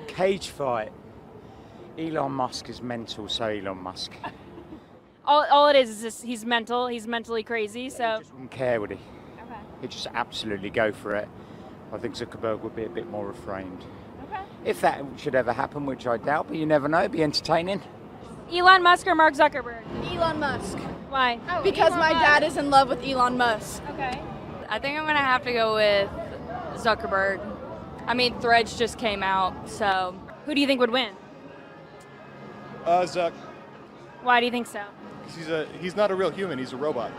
Cage fight. Elon Musk is mental, so Elon Musk. All it is just he's mental. He's mentally crazy. So He just wouldn't care, would he? Okay. He'd just absolutely go for it. I think Zuckerberg would be a bit more refrained. Okay. If that should ever happen, which I doubt, but you never know, it'd be entertaining. Elon Musk or Mark Zuckerberg? Elon Musk. Why? Because Elon my Musk. dad is in love with Elon Musk. Okay. I think I'm going to have to go with Zuckerberg. I mean, Threads just came out, so. Who do you think would win? Zuck. Why do you think so? Because he's not a real human. He's a robot.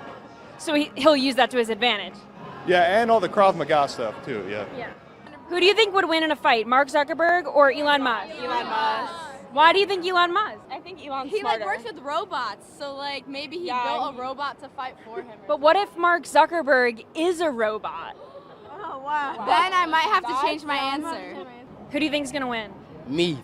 So he'll use that to his advantage. Yeah, and all the Krav Maga stuff too. Yeah. Who do you think would win in a fight, Mark Zuckerberg or Elon Musk? Elon Musk. Why do you think Elon Musk? I think Elon's He smarter. works with robots, so maybe he built a robot to fight for him. But what if Mark Zuckerberg is a robot? Oh wow. Then I might have to change my answer. Who do you think's gonna win? Me.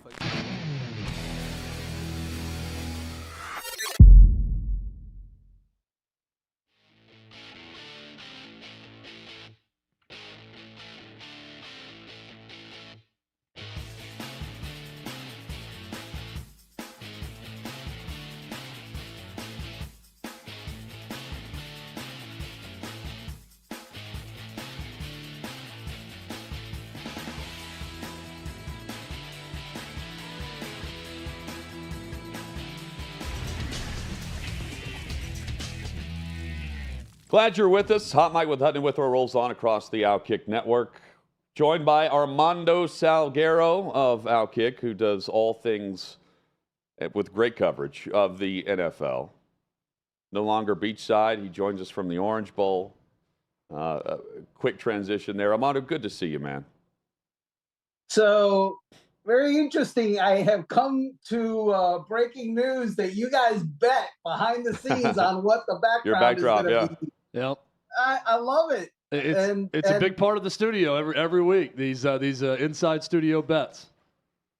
Glad you're with us. Hot Mike with Hutton and Withrow rolls on across the OutKick network. Joined by Armando Salguero of OutKick, who does all things with great coverage of the NFL. No longer beachside. He joins us from the Orange Bowl. A quick transition there. Armando, good to see you, man. So, very interesting. I have come to breaking news that you guys bet behind the scenes on what the background Your backdrop, is going to be. Yep. I love it. It's a big part of the studio every week. These inside studio bets.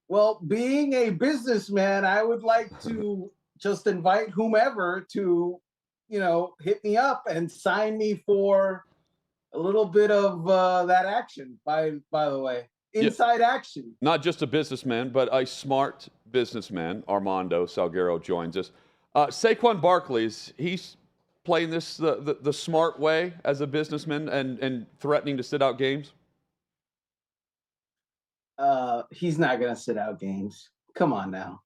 Well, being a businessman, I would like to just invite whomever to, hit me up and sign me for a little bit of that action. By the way, inside action. Not just a businessman, but a smart businessman. Armando Salguero joins us. Saquon Barkley, he's playing this the smart way as a businessman and threatening to sit out games? He's not going to sit out games. Come on now.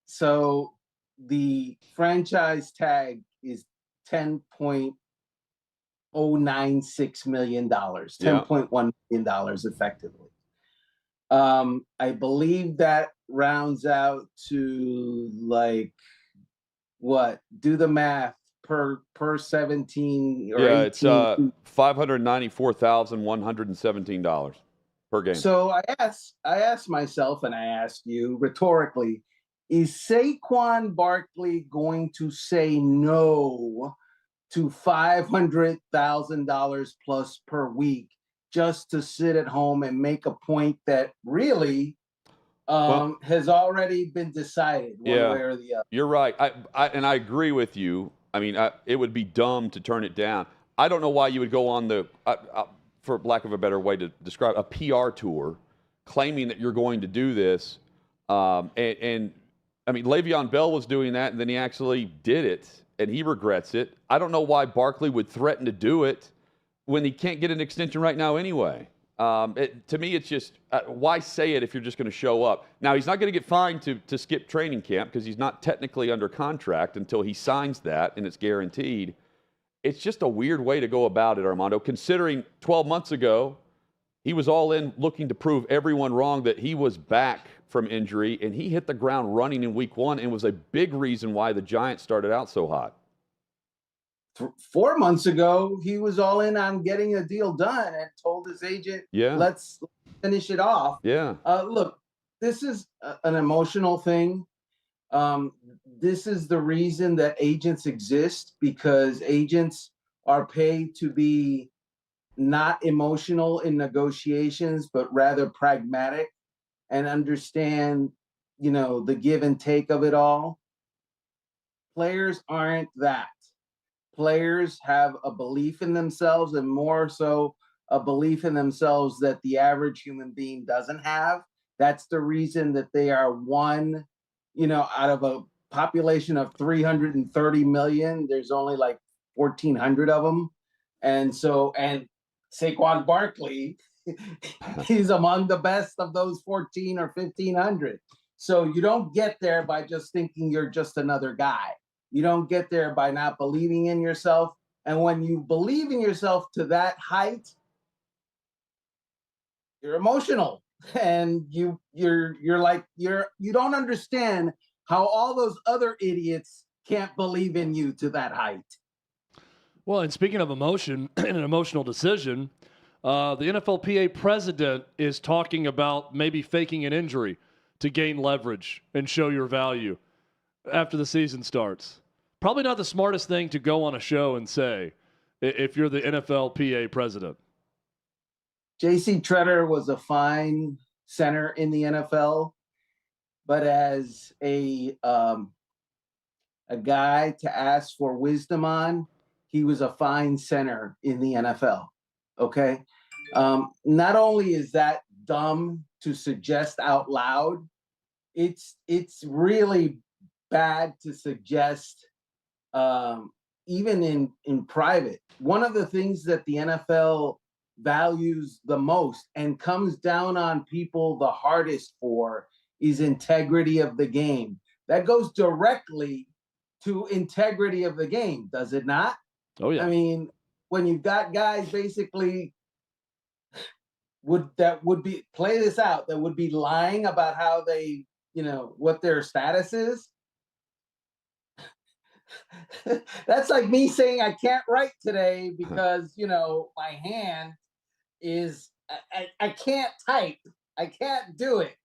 So the franchise tag is $10.096 million, $10.1 million effectively. I believe that rounds out to do the math per 17 or 18. It's $594,117 per game. So I asked myself, and I asked you rhetorically, is Saquon Barkley going to say no to $500,000 plus per week just to sit at home and make a point that really has already been decided one way or the other? You're right. I agree with you. I mean, it would be dumb to turn it down. I don't know why you would go on for lack of a better way to describe, a PR tour claiming that you're going to do this. And I mean, Le'Veon Bell was doing that, and then he actually did it, and he regrets it. I don't know why Barkley would threaten to do it when he can't get an extension right now anyway. To me, it's just, why say it if you're just going to show up? Now, he's not going to get fined to skip training camp because he's not technically under contract until he signs that, and it's guaranteed. It's just a weird way to go about it, Armando, considering 12 months ago, he was all in looking to prove everyone wrong that he was back from injury, and he hit the ground running in week 1 and was a big reason why the Giants started out so hot. 4 months ago, he was all in on getting a deal done and told his agent, let's finish it off. Yeah. Look, this is an emotional thing. This is the reason that agents exist, because agents are paid to be not emotional in negotiations, but rather pragmatic and understand, the give and take of it all. Players aren't that. Players have a belief in themselves, and more so a belief in themselves that the average human being doesn't have. That's the reason that they are one, out of a population of 330 million, there's only like 1,400 of them. And Saquon Barkley, he's among the best of those 14 or 1,500. So you don't get there by just thinking you're just another guy. You don't get there by not believing in yourself. And when you believe in yourself to that height, you're emotional, and you don't understand how all those other idiots can't believe in you to that height. Well, and speaking of emotion and an emotional decision, the NFLPA president is talking about maybe faking an injury to gain leverage and show your value after the season starts. Probably not the smartest thing to go on a show and say if you're the NFLPA president. J.C. Tretter was a fine center in the NFL, but as a guy to ask for wisdom on, he was a fine center in the NFL. Okay. Not only is that dumb to suggest out loud, it's really bad to suggest even in private. One of the things that the NFL values the most and comes down on people the hardest for is integrity of the game. That goes directly to integrity of the game, does it not? Oh, yeah. I mean, when you've got guys basically that would be lying about how they, what their status is. That's like me saying I can't write today because, my hand is, I can't type. I can't do it.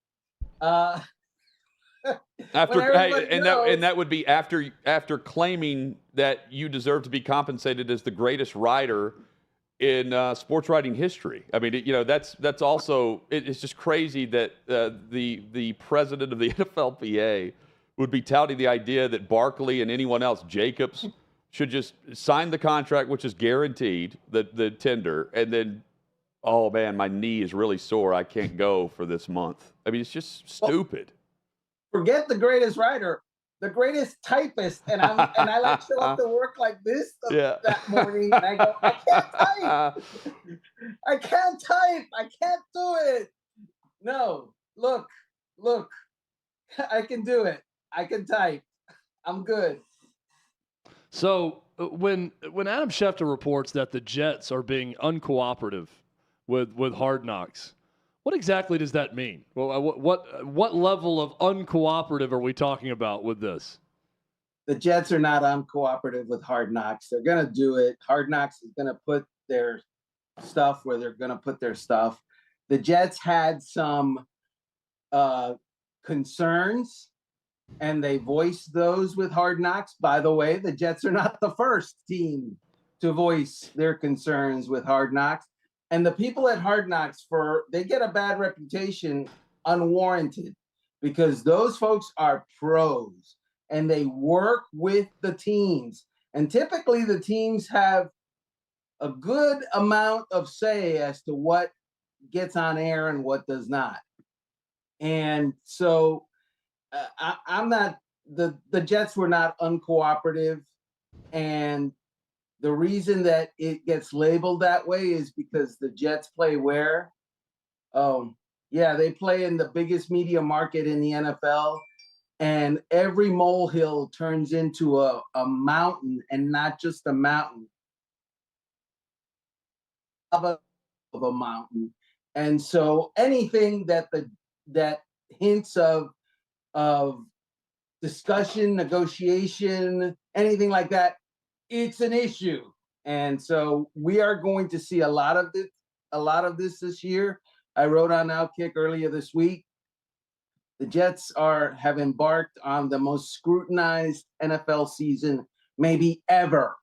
That would be after claiming that you deserve to be compensated as the greatest writer in sports writing history. I mean, that's also, it's just crazy that the president of the NFLPA would be touting the idea that Barkley and anyone else, Jacobs, should just sign the contract, which is guaranteed, the tender, and then, oh man, my knee is really sore. I can't go for this month. I mean, it's just stupid. Forget the greatest writer, the greatest typist, and I like show up to work like this that morning, and I go, I can't type. I can't type. I can't do it. No, look, I can do it. I can type. I'm good. So when Adam Schefter reports that the Jets are being uncooperative with Hard Knocks, what exactly does that mean? Well, what level of uncooperative are we talking about with this? The Jets are not uncooperative with Hard Knocks. They're going to do it. Hard Knocks is going to put their stuff where they're going to put their stuff. The Jets had some concerns, and they voiced those with Hard Knocks. By the way, the Jets are not the first team to voice their concerns with Hard Knocks. And the people at Hard Knocks, they get a bad reputation unwarranted, because those folks are pros and they work with the teams. And typically the teams have a good amount of say as to what gets on air and what does not. And so I'm not, the Jets were not uncooperative. And the reason that it gets labeled that way is because the Jets play where? They play in the biggest media market in the NFL. And every molehill turns into a mountain, and not just a mountain, of a mountain. And so anything that hints of discussion, negotiation, anything like that, it's an issue. And so we are going to see a lot of this year. I wrote on OutKick earlier this week, the Jets have embarked on the most scrutinized NFL season maybe ever.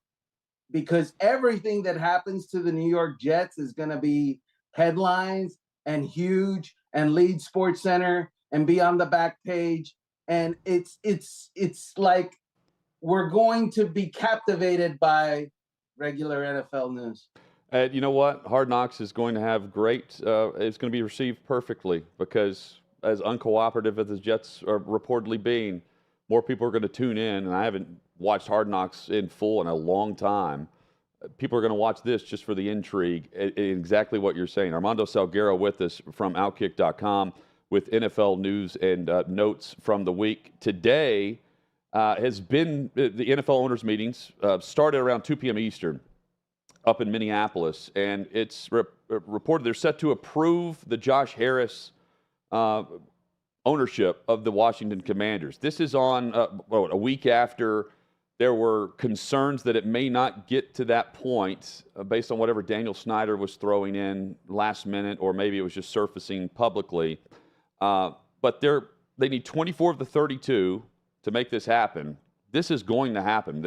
because everything that happens to the New York Jets is going to be headlines and huge and lead Sports Center and be on the back page. And it's like we're going to be captivated by regular NFL news. You know what? Hard Knocks is going to have great, it's going to be received perfectly because as uncooperative as the Jets are reportedly being, more people are going to tune in. And I haven't watched Hard Knocks in full in a long time. People are going to watch this just for the intrigue. Exactly what you're saying. Armando Salguero with us from OutKick.com with NFL news and notes from the week. Today has been the NFL owners' meetings, started around 2 p.m. Eastern up in Minneapolis, and it's reported they're set to approve the Josh Harris ownership of the Washington Commanders. This is on a week after there were concerns that it may not get to that point based on whatever Daniel Snyder was throwing in last minute, or maybe it was just surfacing publicly. But they need 24 of the 32 to make this happen. This is going to happen.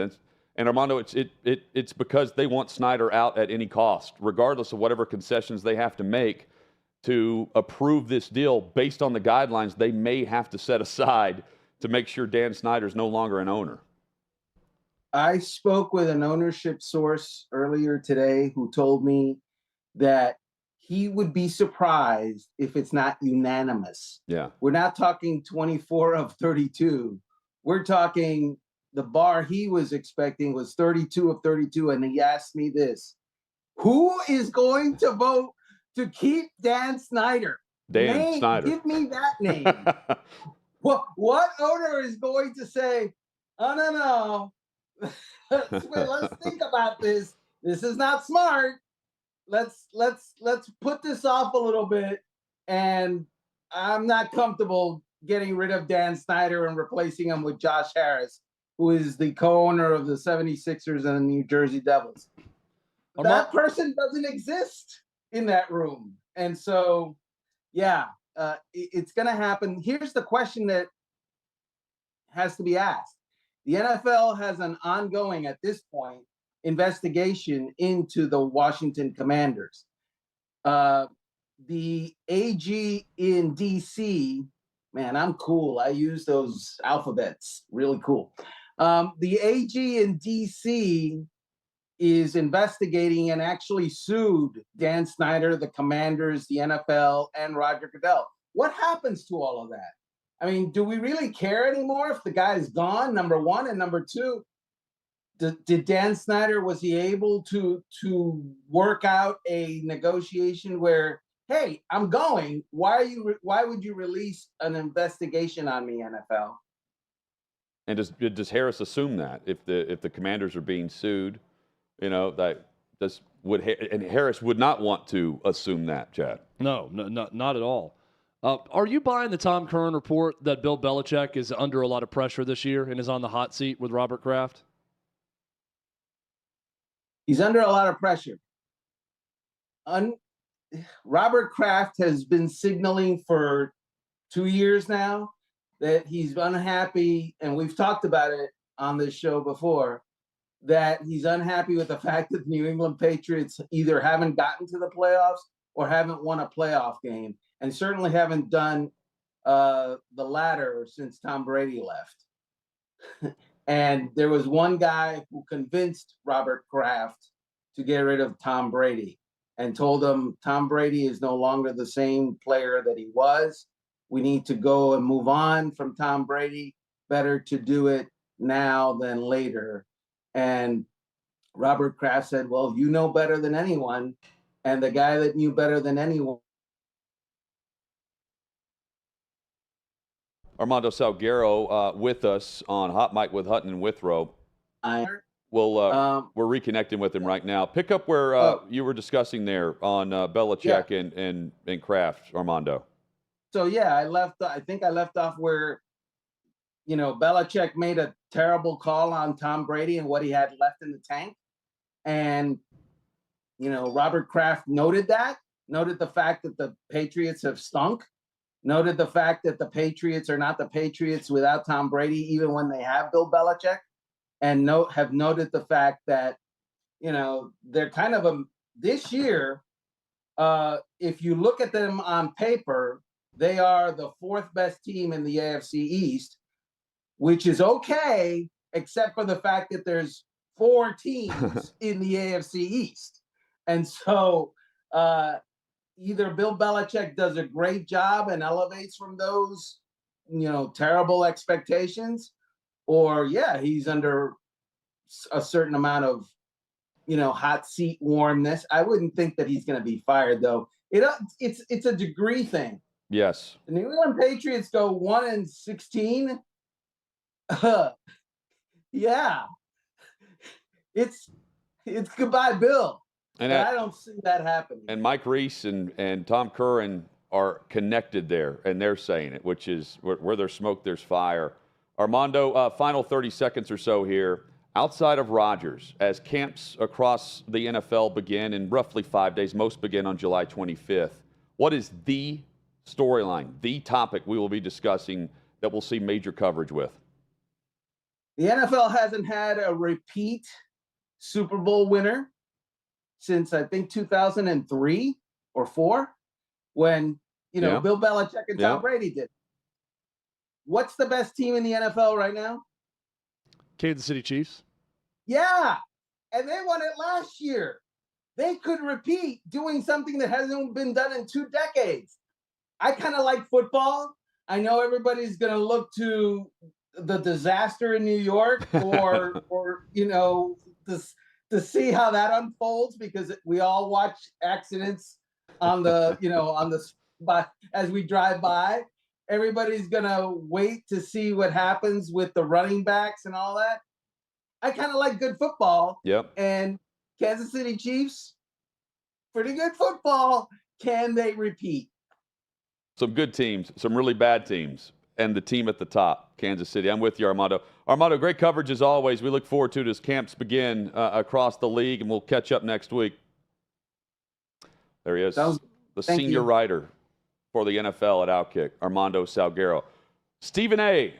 And Armando, it's because they want Snyder out at any cost, regardless of whatever concessions they have to make to approve this deal based on the guidelines they may have to set aside to make sure Dan Snyder's no longer an owner. I spoke with an ownership source earlier today who told me that he would be surprised if it's not unanimous. Yeah. We're not talking 24 of 32. We're talking the bar he was expecting was 32 of 32. And he asked me this: who is going to vote to keep Dan Snyder? Snyder. Give me that name. What owner is going to say, oh, no. Let's think about this. This is not smart. Let's put this off a little bit. And I'm not comfortable getting rid of Dan Snyder and replacing him with Josh Harris, who is the co-owner of the 76ers and the New Jersey Devils. That person doesn't exist in that room. And so, yeah, it's going to happen. Here's the question that has to be asked. The NFL has an ongoing, at this point, investigation into the Washington Commanders. The AG in DC, man, I'm cool. I use those alphabets. Really cool. The AG in DC is investigating and actually sued Dan Snyder, the Commanders, the NFL, and Roger Goodell. What happens to all of that? I mean, do we really care anymore if the guy is gone, number one? And number two, did Dan Snyder, was he able to work out a negotiation where, hey, I'm going. Why would you release an investigation on me, NFL? And does Harris assume that if the Commanders are being sued, and Harris would not want to assume that, Chad? No, not at all. Are you buying the Tom Curran report that Bill Belichick is under a lot of pressure this year and is on the hot seat with Robert Kraft? He's under a lot of pressure. Robert Kraft has been signaling for 2 years now that he's unhappy, and we've talked about it on this show before, that he's unhappy with the fact that the New England Patriots either haven't gotten to the playoffs or haven't won a playoff game, and certainly haven't done the latter since Tom Brady left. And there was one guy who convinced Robert Kraft to get rid of Tom Brady and told him Tom Brady is no longer the same player that he was. We need to go and move on from Tom Brady. Better to do it now than later. And Robert Kraft said, well, you know better than anyone. And the guy that knew better than anyone. Armando Salguero with us on Hot Mic with Hutton and Withrow. We're reconnecting with him right now. Pick up where you were discussing there on Belichick and Kraft, Armando. So, yeah, I think I left off where, Belichick made a terrible call on Tom Brady and what he had left in the tank. And, Robert Kraft noted the fact that the Patriots have stunk, noted the fact that the Patriots are not the Patriots without Tom Brady, even when they have Bill Belichick, and have noted the fact that they're kind of this year, if you look at them on paper, they are the fourth best team in the AFC East, which is okay, except for the fact that there's 4 teams in the AFC East. And so either Bill Belichick does a great job and elevates from those, terrible expectations, or he's under a certain amount of, hot seat warmness. I wouldn't think that he's going to be fired, though. It's a degree thing. Yes. The New England Patriots go 1-16. Yeah. It's goodbye, Bill. And I don't see that happening. And Mike Reese and Tom Curran are connected there, and they're saying it, which is where there's smoke, there's fire. Armando, final 30 seconds or so here. Outside of Rodgers, as camps across the NFL begin in roughly 5 days, most begin on July 25th, what is the storyline, the topic we will be discussing that we'll see major coverage with? The NFL hasn't had a repeat Super Bowl winner since, I think, 2003 or 4, when, Bill Belichick and Tom Brady did. What's the best team in the NFL right now? Kansas City Chiefs. Yeah, and they won it last year. They could repeat doing something that hasn't been done in 2 decades. I kind of like football. I know everybody's going to look to the disaster in New York or to see how that unfolds, because we all watch accidents on the as we drive by. Everybody's going to wait to see what happens with the running backs and all that. I kind of like good football. Yep. And Kansas City Chiefs, pretty good football. Can they repeat? Some good teams, some really bad teams, and the team at the top, Kansas City. I'm with you, Armando. Armando, great coverage as always. We look forward to it as camps begin across the league, and we'll catch up next week. There he is, the senior writer for the NFL at OutKick, Armando Salguero. Stephen A.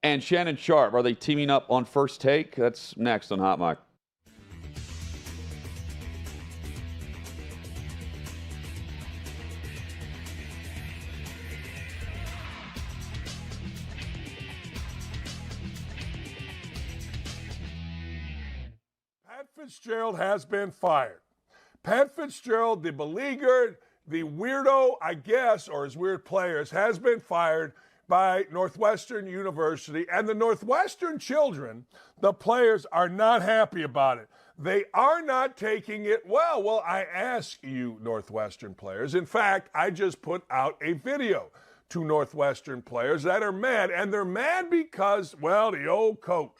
and Shannon Sharpe, are they teaming up on First Take? That's next on Hot Mic. Pat Fitzgerald has been fired. Pat Fitzgerald, the beleaguered, the weirdo, I guess, or his weird players, has been fired by Northwestern University. And the Northwestern children, the players, are not happy about it. They are not taking it well. Well, I ask you, Northwestern players. In fact, I just put out a video to Northwestern players that are mad. And they're mad because, well, the old coach.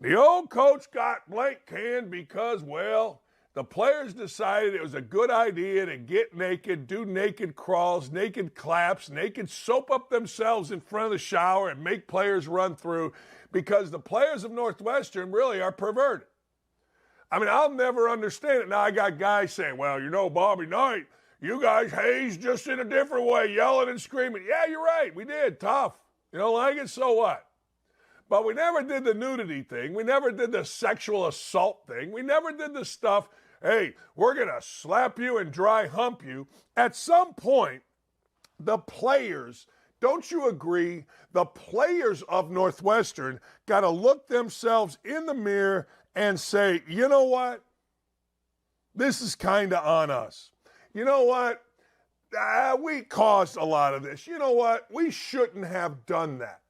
The old coach got blank canned because, well, the players decided it was a good idea to get naked, do naked crawls, naked claps, naked soap up themselves in front of the shower and make players run through, because the players of Northwestern really are perverted. I mean, I'll never understand it. Now, I got guys saying, well, Bobby Knight, you guys hazed just in a different way, yelling and screaming. Yeah, you're right. We did. Tough. You don't like it? So what? But we never did the nudity thing. We never did the sexual assault thing. We never did the stuff, hey, we're going to slap you and dry hump you. At some point, the players, don't you agree, the players of Northwestern got to look themselves in the mirror and say, you know what? This is kind of on us. You know what? We caused a lot of this. You know what? We shouldn't have done that.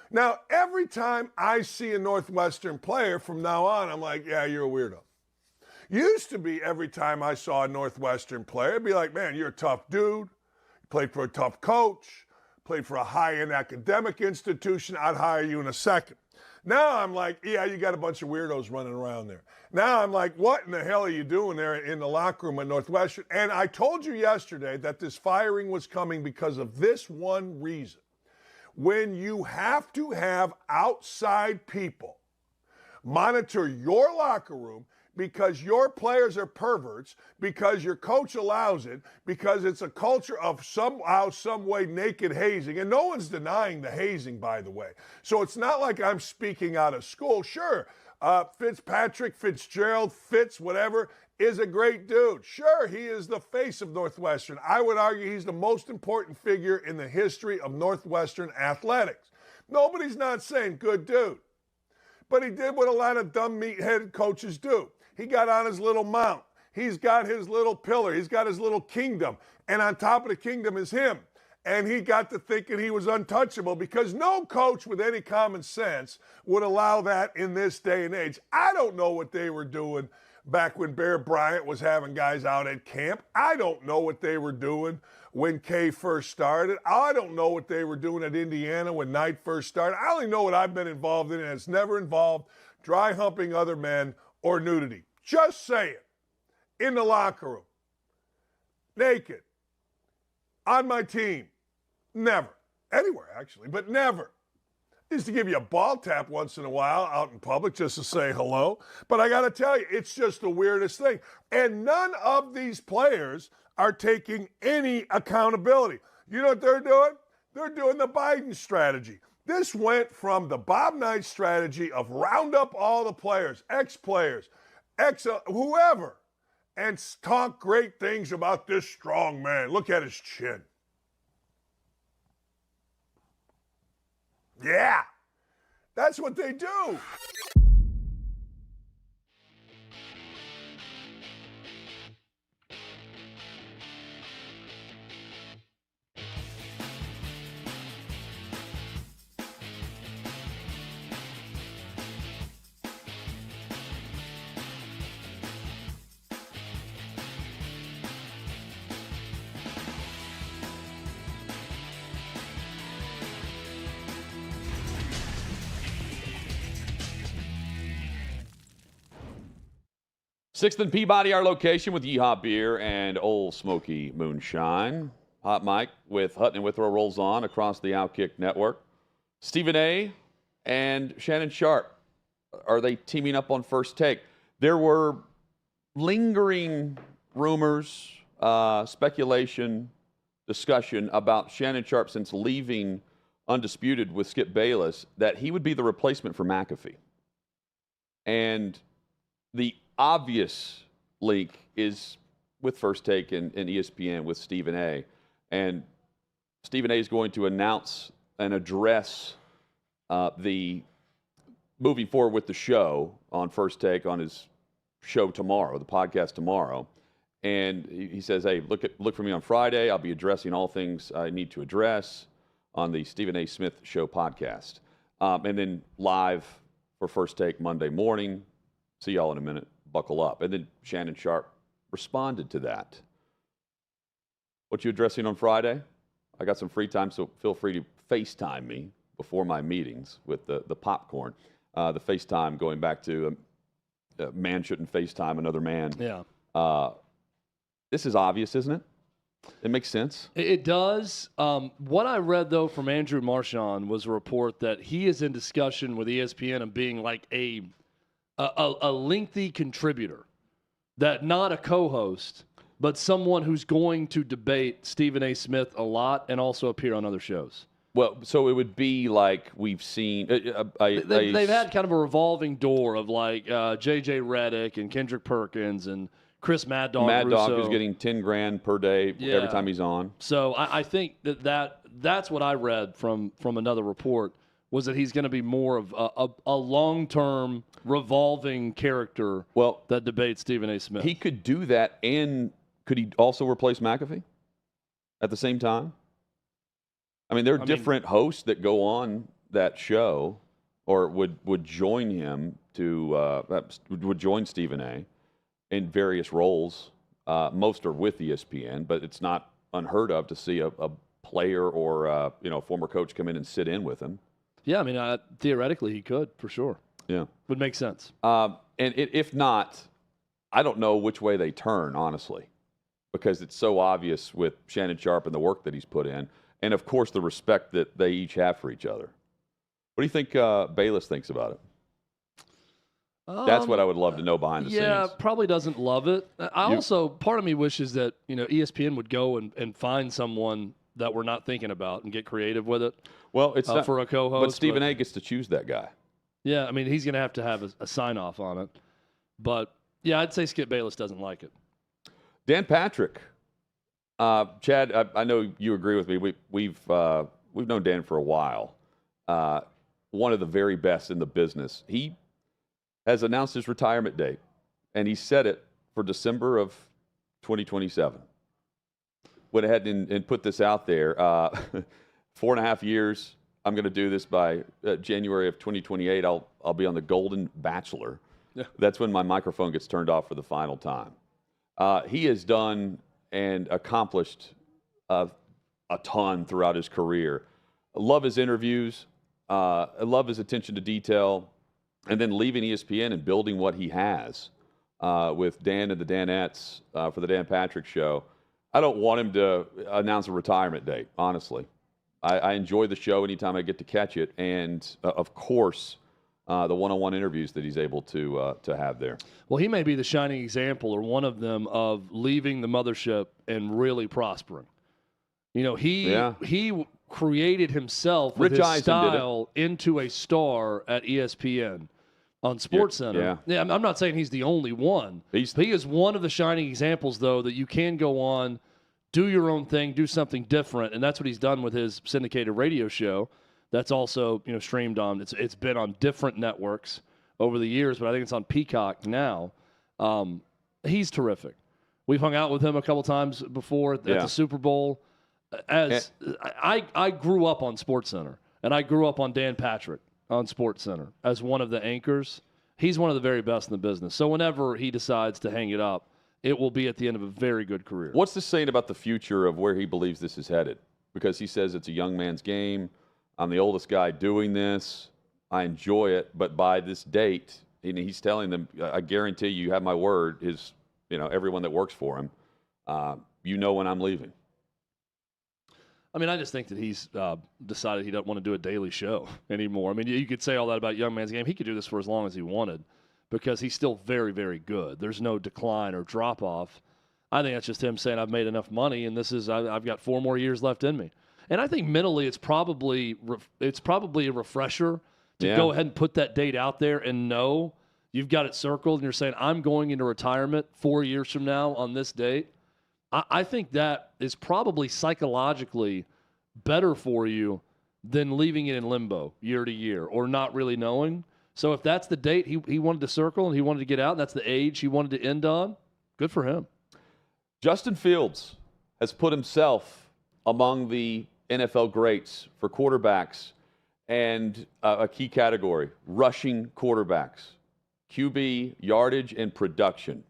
Now, every time I see a Northwestern player from now on, I'm like, yeah, you're a weirdo. Used to be every time I saw a Northwestern player, I'd be like, man, you're a tough dude. You played for a tough coach, played for a high-end academic institution. I'd hire you in a second. Now I'm like, yeah, you got a bunch of weirdos running around there. Now I'm like, what in the hell are you doing there in the locker room at Northwestern? And I told you yesterday that this firing was coming because of this one reason. When you have to have outside people monitor your locker room because your players are perverts, because your coach allows it, because it's a culture of somehow, some way naked hazing. And no one's denying the hazing, by the way. So it's not like I'm speaking out of school. Sure, Fitzgerald, Fitz, whatever, is a great dude. Sure, he is the face of Northwestern. I would argue he's the most important figure in the history of Northwestern athletics. Nobody's not saying good dude. But he did what a lot of dumb meat-headed coaches do. He got on his little mount. He's got his little pillar. He's got his little kingdom. And on top of the kingdom is him. And he got to thinking he was untouchable because no coach with any common sense would allow that in this day and age. I don't know what they were doing back when Bear Bryant was having guys out at camp. I don't know what they were doing when Kay first started. I don't know what they were doing at Indiana when Knight first started. I only know what I've been involved in, and it's never involved dry humping other men or nudity. Just saying. In the locker room. Naked. On my team. Never. Anywhere, actually, but never. Used to give you a ball tap once in a while out in public just to say hello. But I got to tell you, it's just the weirdest thing. And none of these players are taking any accountability. You know what they're doing? They're doing the Biden strategy. This went from the Bob Knight strategy of round up all the players, ex-players, whoever, and talk great things about this strong man. Look at his chin. Yeah, that's what they do. Sixth and Peabody, our location with Yeehaw Beer and Old Smoky Moonshine. Hot Mike with Hutton and Withrow rolls on across the OutKick network. Stephen A. and Shannon Sharpe, are they teaming up on First Take? There were lingering rumors, speculation, discussion about Shannon Sharpe since leaving Undisputed with Skip Bayless that he would be the replacement for McAfee. And the obvious link is with First Take and ESPN with Stephen A. And Stephen A. is going to announce and address the moving forward with the show on First Take on his show tomorrow, the podcast tomorrow. And he says, hey, look for me on Friday. I'll be addressing all things I need to address on the Stephen A. Smith Show podcast. And then live for First Take Monday morning. See y'all in a minute. Buckle up. And then Shannon Sharpe responded to that. What you addressing on Friday? I got some free time, so feel free to FaceTime me before my meetings with the popcorn. The FaceTime going back to a man shouldn't FaceTime another man. Yeah. This is obvious, isn't it? It makes sense. It does. What I read, though, from Andrew Marchand was a report that he is in discussion with ESPN of being like a lengthy contributor, that not a co-host, but someone who's going to debate Stephen A. Smith a lot and also appear on other shows. Well, so it would be like we've seen. They've had kind of a revolving door of like J.J. Redick and Kendrick Perkins and Chris Mad Dog Mad Dog, Russo. who's getting $10,000 per day every time he's on. So I think that's what I read from another report, was that he's going to be more of a long-term revolving character that debates Stephen A. Smith. He could do that, and could he also replace McAfee at the same time? I mean, there are different hosts that go on that show or would join him would join Stephen A. in various roles. Most are with ESPN, but it's not unheard of to see a player or a former coach come in and sit in with him. Yeah, I mean, theoretically he could, for sure. Yeah. Would make sense. And if not, I don't know which way they turn, honestly, because it's so obvious with Shannon Sharpe and the work that he's put in, and, of course, the respect that they each have for each other. What do you think Bayless thinks about it? That's what I would love to know behind the scenes. Yeah, probably doesn't love it. Also, part of me wishes that ESPN would go and find someone that we're not thinking about and get creative with it. Well, it's not, for a co-host. but Stephen A. gets to choose that guy. Yeah, I mean, he's going to have a sign-off on it. But, yeah, I'd say Skip Bayless doesn't like it. Dan Patrick. Chad, I know you agree with me. We've known Dan for a while. One of the very best in the business. He has announced his retirement date, and he set it for December of 2027. Went ahead and put this out there. 4.5 years. I'm going to do this by January of 2028. I'll be on the Golden Bachelor. Yeah. That's when my microphone gets turned off for the final time. He has done and accomplished a ton throughout his career. I love his interviews. I love his attention to detail. And then leaving ESPN and building what he has with Dan and the Danettes for the Dan Patrick Show. I don't want him to announce a retirement date, honestly. I enjoy the show anytime I get to catch it. And, of course, the one-on-one interviews that he's able to have there. Well, he may be the shining example or one of them of leaving the mothership and really prospering. You know, he created himself with his style into a star at ESPN on SportsCenter. Yeah, I'm not saying he's the only one. He is one of the shining examples, though, that you can go on, do your own thing, do something different, and that's what he's done with his syndicated radio show. That's also, you know, streamed on. It's been on different networks over the years, but I think it's on Peacock now. He's terrific. We've hung out with him a couple times before at the Super Bowl. I grew up on SportsCenter, and I grew up on Dan Patrick on SportsCenter as one of the anchors. He's one of the very best in the business. So whenever he decides to hang it up, it will be at the end of a very good career. What's this saying about the future of where he believes this is headed? Because he says it's a young man's game. I'm the oldest guy doing this. I enjoy it, but by this date, and he's telling them, I guarantee you have my word, everyone that works for him, when I'm leaving. I mean, I just think that he's decided he doesn't want to do a daily show anymore. I mean, you could say all that about Young Man's Game. He could do this for as long as he wanted because he's still very, very good. There's no decline or drop-off. I think that's just him saying, I've made enough money, and I've got 4 more years left in me. And I think mentally it's probably a refresher to go ahead and put that date out there and know you've got it circled and you're saying, I'm going into retirement 4 years from now on this date. I think that is probably psychologically better for you than leaving it in limbo year to year or not really knowing. So if that's the date he wanted to circle and he wanted to get out, and that's the age he wanted to end on, good for him. Justin Fields has put himself among the NFL greats for quarterbacks and a key category, rushing quarterbacks, QB, yardage, and production.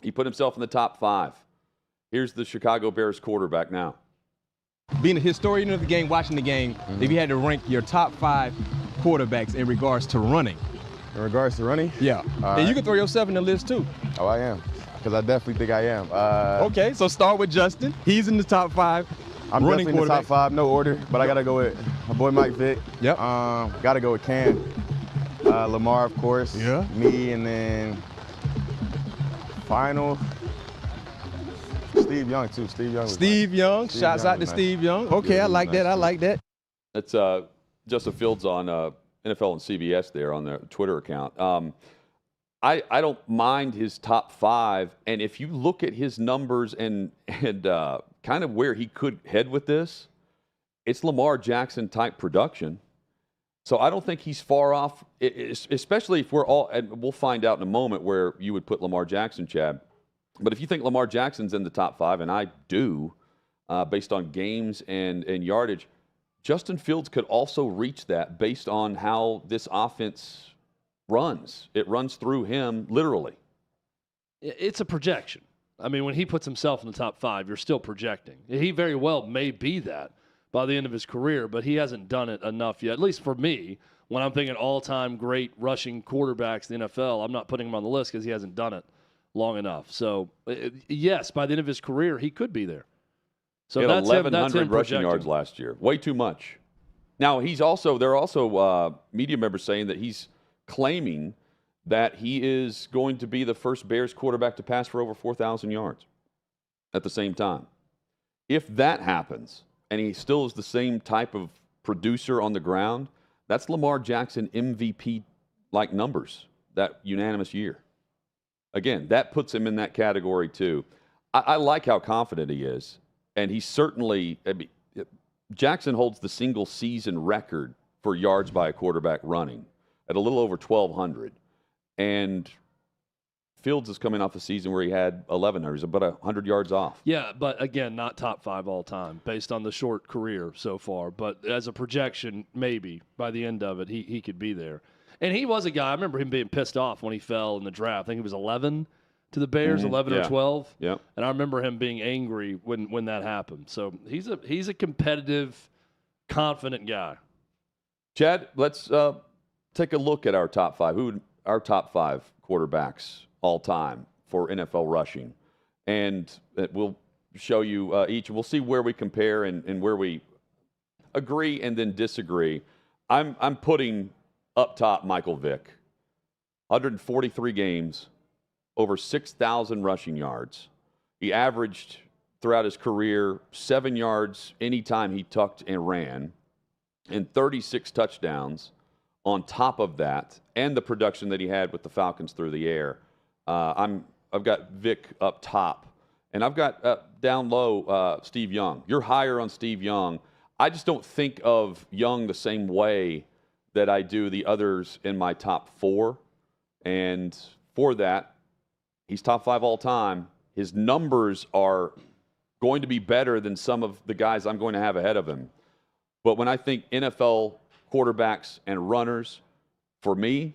He put himself in the top 5. Here's the Chicago Bears quarterback now. Being a historian of the game, watching the game, if you had to rank your top 5 quarterbacks in regards to running. In regards to running? Yeah. And you can throw yourself in the list too. Oh, I am. Because I definitely think I am. Okay, so start with Justin. He's in the top 5. I'm definitely in the top 5, no order, but I got to go with my boy Mike Vick. Yep. Got to go with Cam. Lamar, of course. Yeah. Me, and then final. Steve Young, too. Steve Young. Shouts out to Steve Young. Okay, I like that. I like that. That's Justin Fields on NFL and CBS there on their Twitter account. I don't mind his top 5. And if you look at his numbers and kind of where he could head with this, it's Lamar Jackson type production. So I don't think he's far off, especially if we're all, and we'll find out in a moment where you would put Lamar Jackson, Chad. But if you think Lamar Jackson's in the top 5, and I do, based on games and yardage, Justin Fields could also reach that based on how this offense runs. It runs through him literally. It's a projection. I mean, when he puts himself in the top 5, you're still projecting. He very well may be that by the end of his career, but he hasn't done it enough yet, at least for me. When I'm thinking all-time great rushing quarterbacks in the NFL, I'm not putting him on the list because he hasn't done it long enough. So, yes, by the end of his career, he could be there. So he had that's 1,100 rushing yards last year. Way too much. Now, there are also media members saying that he's claiming that he is going to be the first Bears quarterback to pass for over 4,000 yards at the same time. If that happens, and he still is the same type of producer on the ground, that's Lamar Jackson MVP like numbers that unanimous year. Again, that puts him in that category too. I like how confident he is, and he certainly Jackson holds the single season record for yards by a quarterback running at a little over 1,200, and Fields is coming off a season where he had 1,100. He's about 100 yards off. Yeah, but again, not top 5 all time based on the short career so far. But as a projection, maybe by the end of it, he could be there. And he was a guy, I remember him being pissed off when he fell in the draft. I think he was 11 to the Bears, 11 or 12. Yeah. And I remember him being angry when that happened. So he's a competitive, confident guy. Chad, let's take a look at our top 5. Our top 5 quarterbacks all time for NFL rushing. And we'll show you each. We'll see where we compare and where we agree and then disagree. I'm putting up top Michael Vick. 143 games, over 6,000 rushing yards. He averaged throughout his career 7 yards anytime he tucked and ran, and 36 touchdowns on top of that, and the production that he had with the Falcons through the air. I've got Vick up top, and I've got down low Steve Young. You're higher on Steve Young. I just don't think of Young the same way that I do the others in my top 4. And for that, he's top 5 all time. His numbers are going to be better than some of the guys I'm going to have ahead of him. But when I think NFL quarterbacks and runners, for me,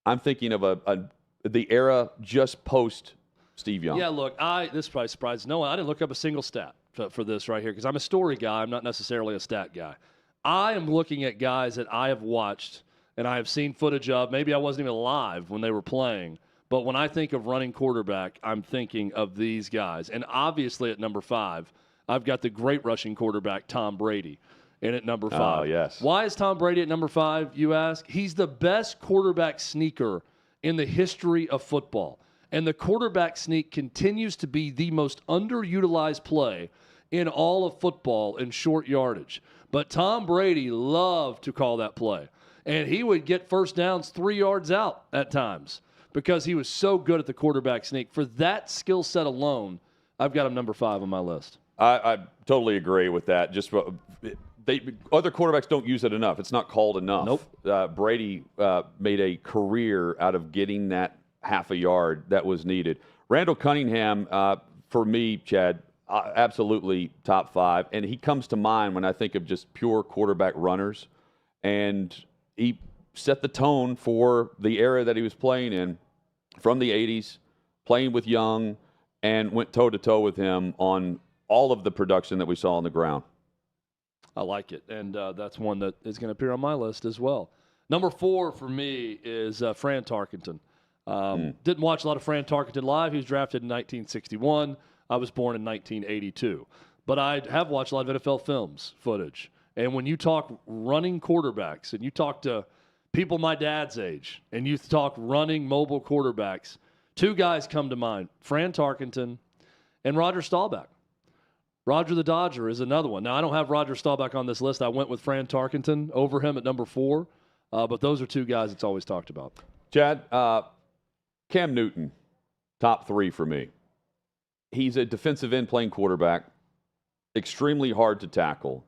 I'm thinking of the era just post Steve Young. Yeah, look, this probably surprised no one. I didn't look up a single stat for this right here because I'm a story guy. I'm not necessarily a stat guy. I am looking at guys that I have watched and I have seen footage of. Maybe I wasn't even alive when they were playing. But when I think of running quarterback, I'm thinking of these guys. And obviously at number 5, I've got the great rushing quarterback, Tom Brady, in at number 5. Oh, yes. Why is Tom Brady at number 5, you ask? He's the best quarterback sneaker in the history of football. And the quarterback sneak continues to be the most underutilized play in all of football in short yardage. But Tom Brady loved to call that play. And he would get first downs 3 yards out at times because he was so good at the quarterback sneak. For that skill set alone, I've got him number 5 on my list. I totally agree with that. Just other quarterbacks don't use it enough. It's not called enough. Nope. Brady made a career out of getting that half a yard that was needed. Randall Cunningham, for me, Chad, absolutely top 5. And he comes to mind when I think of just pure quarterback runners. And he set the tone for the era that he was playing in from the 80s, playing with Young, and went toe-to-toe with him on all of the production that we saw on the ground. I like it, and that's one that is going to appear on my list as well. Number 4 for me is Fran Tarkenton. Didn't watch a lot of Fran Tarkenton live. He was drafted in 1961. I was born in 1982. But I have watched a lot of NFL films footage. And when you talk running quarterbacks and you talk to people my dad's age and you talk running mobile quarterbacks, 2 guys come to mind, Fran Tarkenton and Roger Staubach. Roger the Dodger is another one. Now, I don't have Roger Staubach on this list. I went with Fran Tarkenton over him at number 4. But those are 2 guys that's always talked about. Chad, Cam Newton, top 3 for me. He's a defensive end playing quarterback, extremely hard to tackle,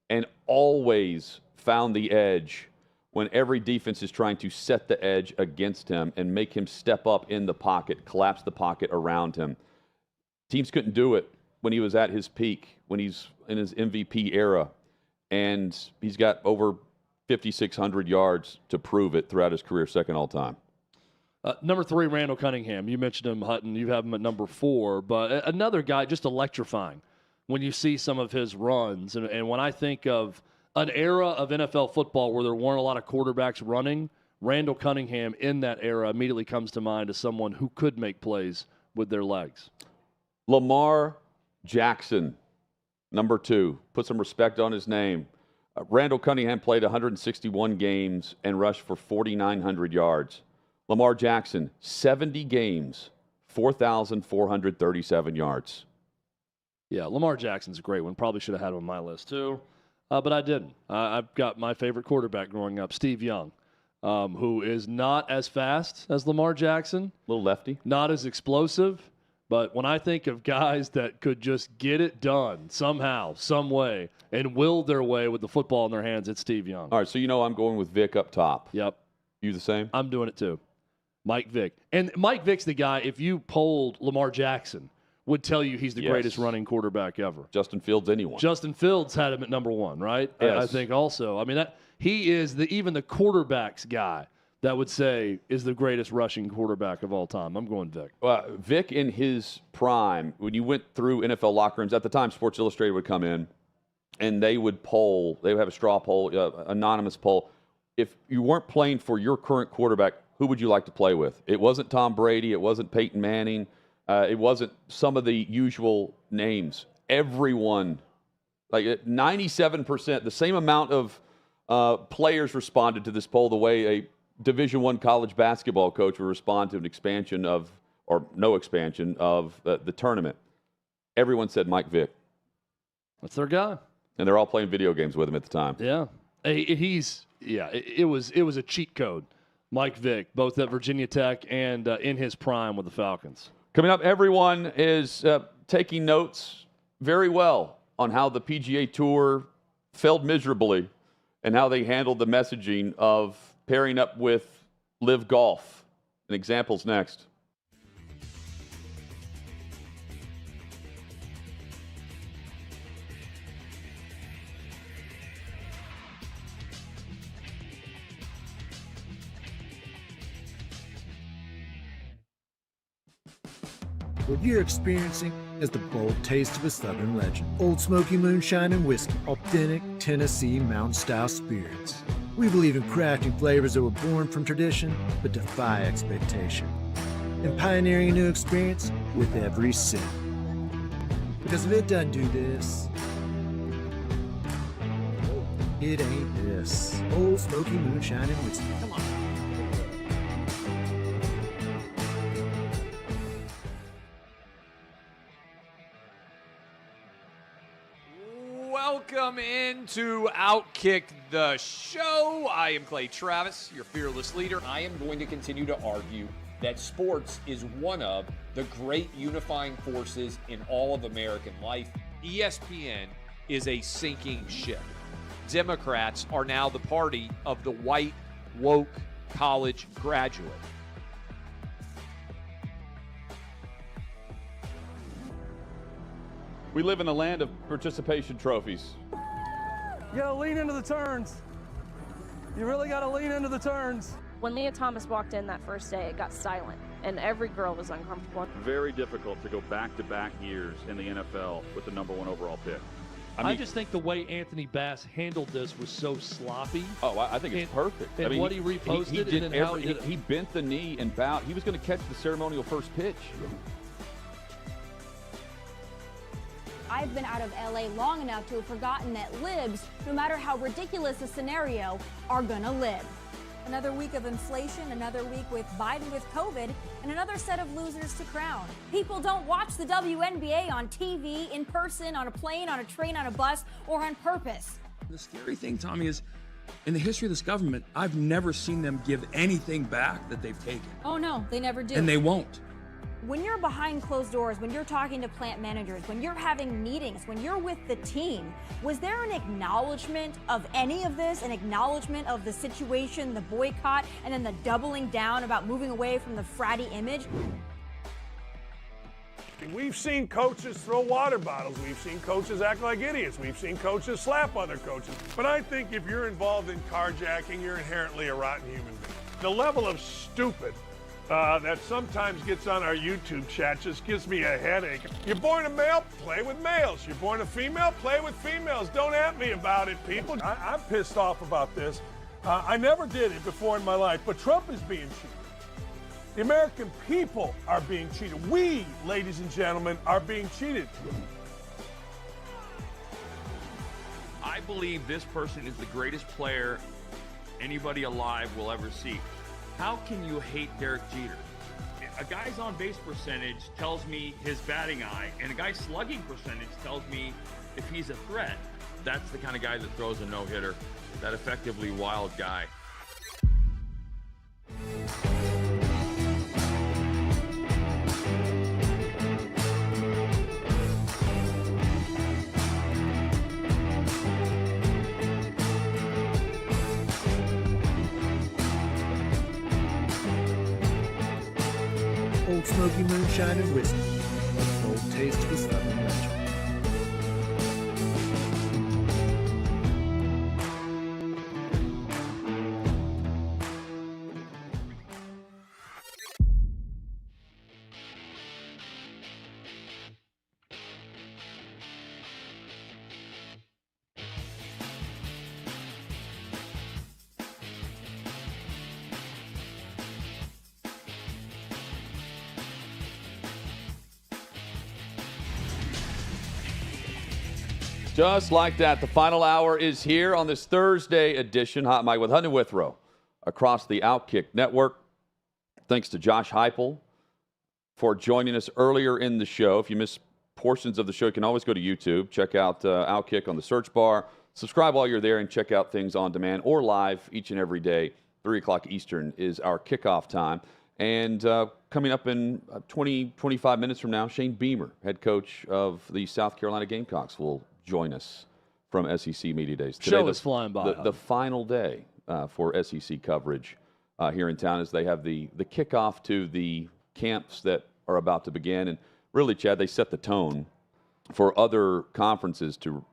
and always found the edge when every defense is trying to set the edge against him and make him step up in the pocket, collapse the pocket around him. Teams couldn't do it when he was at his peak, when he's in his MVP era, and he's got over 5,600 yards to prove it throughout his career, second all time. Number 3, Randall Cunningham. You mentioned him, Hutton. You have him at number 4. But another guy just electrifying when you see some of his runs. And when I think of an era of NFL football where there weren't a lot of quarterbacks running, Randall Cunningham in that era immediately comes to mind as someone who could make plays with their legs. Lamar Jackson, number 2. Put some respect on his name. Randall Cunningham played 161 games and rushed for 4,900 yards. Lamar Jackson, 70 games, 4,437 yards. Yeah, Lamar Jackson's a great one. Probably should have had him on my list too, but I didn't. I've got my favorite quarterback growing up, Steve Young. who is not as fast as Lamar Jackson. Little lefty. Not as explosive. But when I think of guys that could just get it done somehow, some way, and will their way with the football in their hands, it's Steve Young. All right, so I'm going with Vic up top. Yep. You the same? I'm doing it too. Mike Vick. And Mike Vick's the guy, if you polled Lamar Jackson, would tell you he's the greatest running quarterback ever. Justin Fields, anyone. Justin Fields had him at number 1, right? Yes. I think also. I mean, he is even the quarterbacks guy that would say is the greatest rushing quarterback of all time. I'm going Vic. Vic in his prime, when you went through NFL locker rooms, at the time Sports Illustrated would come in and they would have a straw poll, anonymous poll. If you weren't playing for your current quarterback, who would you like to play with? It wasn't Tom Brady. It wasn't Peyton Manning. It wasn't some of the usual names. Everyone, like 97%, the same amount of players responded to this poll the way a Division I college basketball coach would respond to an expansion or no expansion of the tournament. Everyone said Mike Vick. That's their guy. And they're all playing video games with him at the time. Yeah. It was a cheat code. Mike Vick, both at Virginia Tech and in his prime with the Falcons. Coming up, everyone is taking notes very well on how the PGA Tour failed miserably and how they handled the messaging of pairing up with Live Golf. And examples next. What you're experiencing is the bold taste of a Southern legend. Old Smoky Moonshine and Whiskey, authentic Tennessee mountain-style spirits. We believe in crafting flavors that were born from tradition but defy expectation, and pioneering a new experience with every sip. Because if it doesn't do this, it ain't this. Old Smoky Moonshine and Whiskey. Come on. Welcome into OutKick the show. I am Clay Travis, your fearless leader. I am going to continue to argue that sports is one of the great unifying forces in all of American life. ESPN is a sinking ship. Democrats are now the party of the white, woke college graduate. We live in a land of participation trophies. You gotta lean into the turns. You really gotta lean into the turns. When Leah Thomas walked in that first day, it got silent, and every girl was uncomfortable. Very difficult to go back-to-back years in the NFL with the #1 overall pick. I just think the way Anthony Bass handled this was so sloppy. Oh, I think it's perfect. And what he reposted and how he did it. He bent the knee and bowed. He was going to catch the ceremonial first pitch. I've been out of LA long enough to have forgotten that libs, no matter how ridiculous the scenario, are gonna live. Another week of inflation, another week with Biden with COVID, and another set of losers to crown. People don't watch the WNBA on TV, in person, on a plane, on a train, on a bus, or on purpose. The scary thing, Tommy, is in the history of this government, I've never seen them give anything back that they've taken. Oh no, they never do. And they won't. When you're behind closed doors, when you're talking to plant managers, when you're having meetings, when you're with the team, was there an acknowledgement of any of this, an acknowledgement of the situation, the boycott, and then the doubling down about moving away from the fratty image? We've seen coaches throw water bottles. We've seen coaches act like idiots. We've seen coaches slap other coaches. But I think if you're involved in carjacking, you're inherently a rotten human being. The level of stupid that sometimes gets on our YouTube chat just gives me a headache. You're born a male, play with males. You're born a female, play with females. Don't at me about it, people. I'm pissed off about this. I never did it before in my life, but Trump is being cheated. The American people are being cheated. We, ladies and gentlemen, are being cheated. I believe this person is the greatest player anybody alive will ever see. How can you hate Derek Jeter? A guy's on-base percentage tells me his batting eye, and a guy's slugging percentage tells me if he's a threat. That's the kind of guy that throws a no-hitter, that effectively wild guy. Old Smoky Moonshine and Whiskey, a bold taste of a Southern legend. Just like that, the final hour is here on this Thursday edition. Hot Mic with Hutton and Withrow across the OutKick network. Thanks to Josh Heupel for joining us earlier in the show. If you missed portions of the show, you can always go to YouTube. Check out OutKick on the search bar. Subscribe while you're there and check out things on demand or live each and every day. 3 o'clock Eastern is our kickoff time. And coming up in 25 minutes from now, Shane Beamer, head coach of the South Carolina Gamecocks, will join us from SEC Media Days. Today, Show is flying by. The final day for SEC coverage here in town as they have the kickoff to the camps that are about to begin. And really, Chad, they set the tone for other conferences to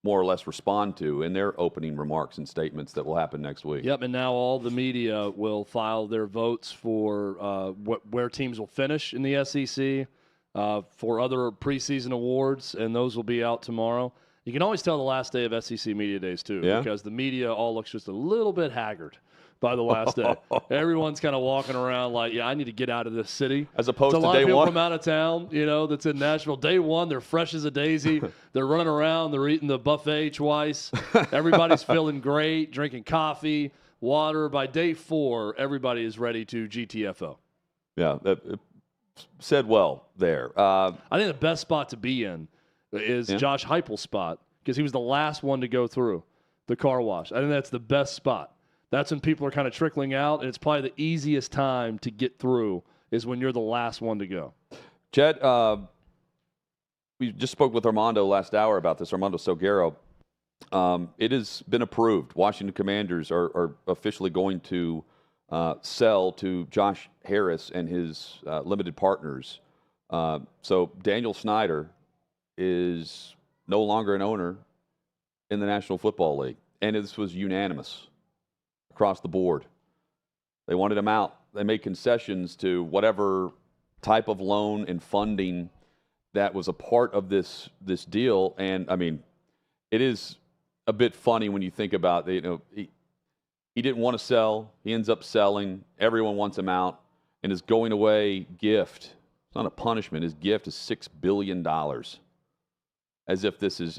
more or less respond to in their opening remarks and statements that will happen next week. Yep, and now all the media will file their votes for where teams will finish in the SEC, for other preseason awards, and those will be out tomorrow. You can always tell the last day of SEC Media Days, too, because the media all looks just a little bit haggard by the last day. Everyone's kind of walking around like, yeah, I need to get out of this city. As opposed to day one. A lot of people from out of town, that's in Nashville. Day one, they're fresh as a daisy. They're running around. They're eating the buffet twice. Everybody's feeling great, drinking coffee, water. By day 4, everybody is ready to GTFO. Yeah, said well there. I think the best spot to be in is Josh Heupel's spot because he was the last one to go through the car wash. I think that's the best spot. That's when people are kind of trickling out, and it's probably the easiest time to get through is when you're the last one to go. Jed, we just spoke with Armando last hour about this, Armando Salguero. It has been approved. Washington Commanders are officially going to sell to Josh Harris and his limited partners. So Daniel Snyder is no longer an owner in the National Football League, and this was unanimous across the board. They wanted him out. They made concessions to whatever type of loan and funding that was a part of this deal. And, I mean, it is a bit funny when you think about it. He didn't want to sell. He ends up selling. Everyone wants him out. And his going away gift, it's not a punishment, his gift is $6 billion. As if this is,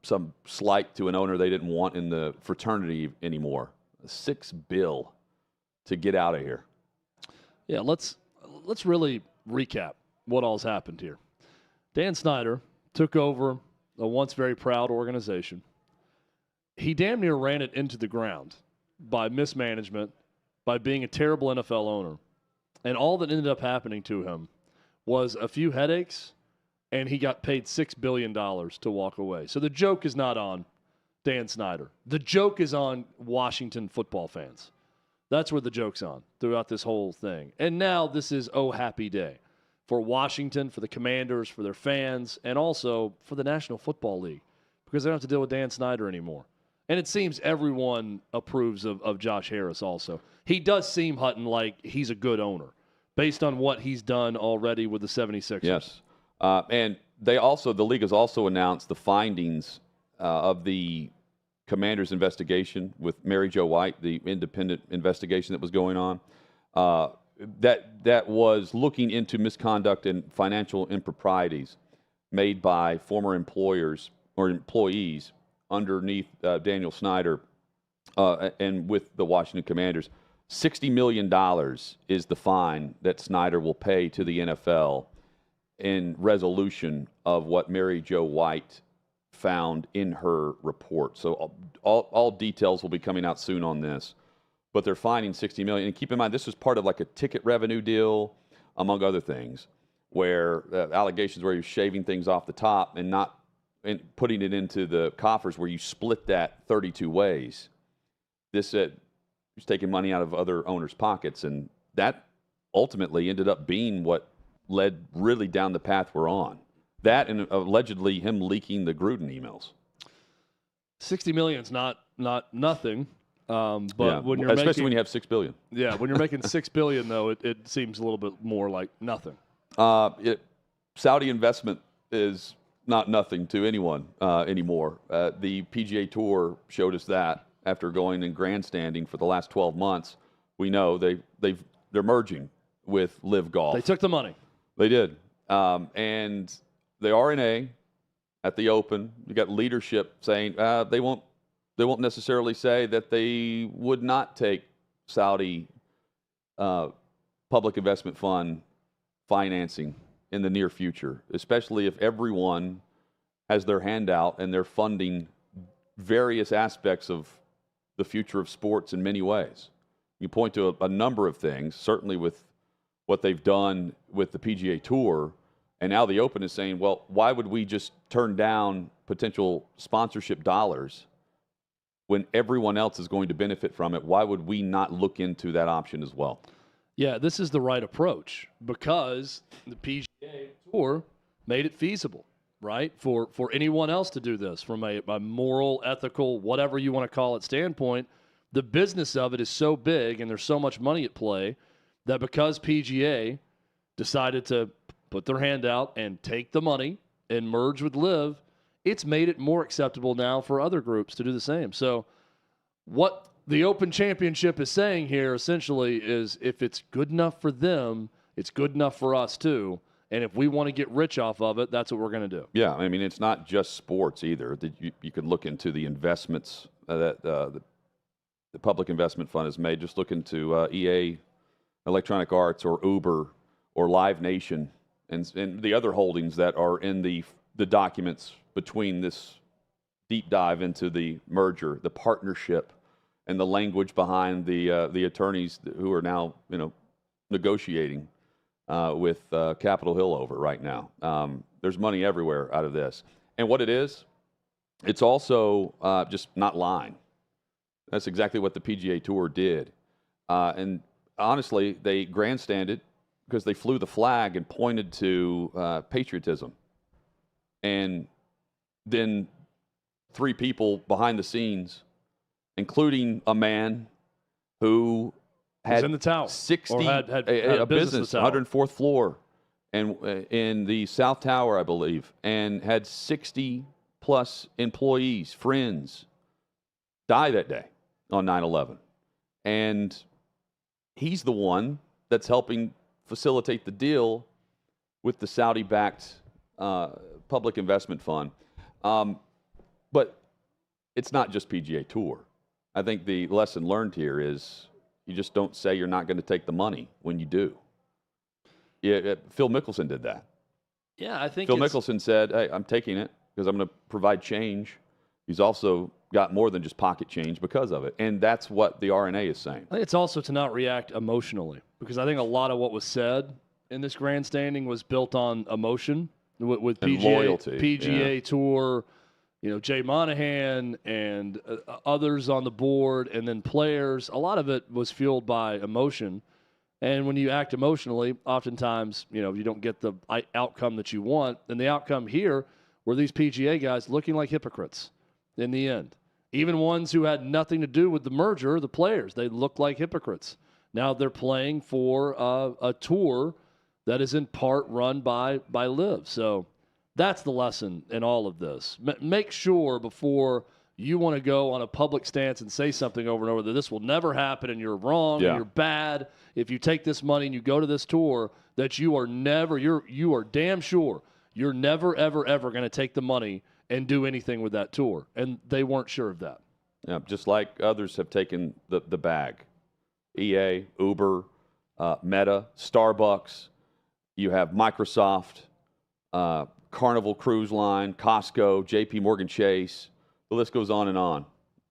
some slight to an owner they didn't want in the fraternity anymore. $6 billion to get out of here. Yeah, let's really recap what all's happened here. Dan Snyder took over a once very proud organization. He damn near ran it into the ground by mismanagement, by being a terrible NFL owner. And all that ended up happening to him was a few headaches, and he got paid $6 billion to walk away. So the joke is not on Dan Snyder. The joke is on Washington football fans. That's where the joke's on throughout this whole thing. And now this is happy day for Washington, for the Commanders, for their fans, and also for the National Football League because they don't have to deal with Dan Snyder anymore. And it seems everyone approves of Josh Harris also. He does seem, Hutton, like he's a good owner based on what he's done already with the 76ers. Yes. And the league has also announced the findings of the Commanders' investigation with Mary Jo White, the independent investigation that was going on, that was looking into misconduct and financial improprieties made by former employers or employees underneath Daniel Snyder and with the Washington Commanders. $60 million is the fine that Snyder will pay to the NFL in resolution of what Mary Jo White found in her report. So all details will be coming out soon on this. But they're fining $60 million. And keep in mind, this was part of like a ticket revenue deal, among other things, where allegations where you're shaving things off the top and not putting it into the coffers where you split that 32 ways. This he's taking money out of other owners' pockets, and that ultimately ended up being what led really down the path we're on. That and allegedly him leaking the Gruden emails. $60 million is not nothing. But Yeah, when you're especially when you have $6 billion. Yeah, when you're making $6 billion, though, it seems a little bit more like nothing. Saudi investment is not nothing to anyone anymore. The PGA Tour showed us that after going and grandstanding for the last 12 months. We know they're merging with Live Golf. They took the money. They did, and the RNA at the Open, you got leadership saying they won't necessarily say that they would not take Saudi public investment fund financing in the near future, especially if everyone has their hand out and they're funding various aspects of the future of sports in many ways. You point to a number of things, certainly with what they've done with the PGA Tour, and now the Open is saying, well, why would we just turn down potential sponsorship dollars when everyone else is going to benefit from it? Why would we not look into that option as well? Yeah, this is the right approach because the PGA Tour made it feasible, right, for anyone else to do this from a moral, ethical, whatever you want to call it standpoint. The business of it is so big and there's so much money at play that because PGA decided to put their hand out and take the money and merge with Live, it's made it more acceptable now for other groups to do the same. So what the Open Championship is saying here essentially is if it's good enough for them, it's good enough for us too. And if we want to get rich off of it, that's what we're going to do. Yeah, I mean, it's not just sports either. You can look into the investments that the Public Investment Fund has made. Just look into EA, Electronic Arts, or Uber, or Live Nation, and the other holdings that are in the documents between this deep dive into the merger, the partnership, and the language behind the attorneys who are now negotiating with Capitol Hill over right now. There's money everywhere out of this, and what it is, it's also just not lying. That's exactly what the PGA Tour did, and honestly, they grandstanded because they flew the flag and pointed to patriotism, and then 3 people behind the scenes, including a man who had in the tower, 60 or had a business, tower. 104th floor, and in the South Tower, I believe, and had 60 plus employees, friends, die that day on 9/11, and he's the one that's helping facilitate the deal with the Saudi-backed public investment fund. But it's not just PGA Tour. I think the lesson learned here is you just don't say you're not going to take the money when you do. Yeah, Phil Mickelson did that. Yeah, I think Phil Mickelson said, hey, I'm taking it because I'm going to provide change. He's also got more than just pocket change because of it. And that's what the RNA is saying. I think it's also to not react emotionally because I think a lot of what was said in this grandstanding was built on emotion with PGA, loyalty. PGA Tour, Jay Monahan and others on the board, and then players. A lot of it was fueled by emotion. And when you act emotionally, oftentimes, you don't get the outcome that you want. And the outcome here were these PGA guys looking like hypocrites in the end. Even ones who had nothing to do with the merger, the players, they looked like hypocrites. Now they're playing for a tour that is in part run by Liv. So that's the lesson in all of this. Make sure before you want to go on a public stance and say something over and over that this will never happen and you're wrong, and you're bad. If you take this money and you go to this tour, that you are never, you are damn sure you're never, ever, ever going to take the money and do anything with that tour. And they weren't sure of that. Yeah, just like others have taken the bag. EA, Uber, Meta, Starbucks. You have Microsoft, Carnival Cruise Line, Costco, JP Morgan Chase. The list goes on and on.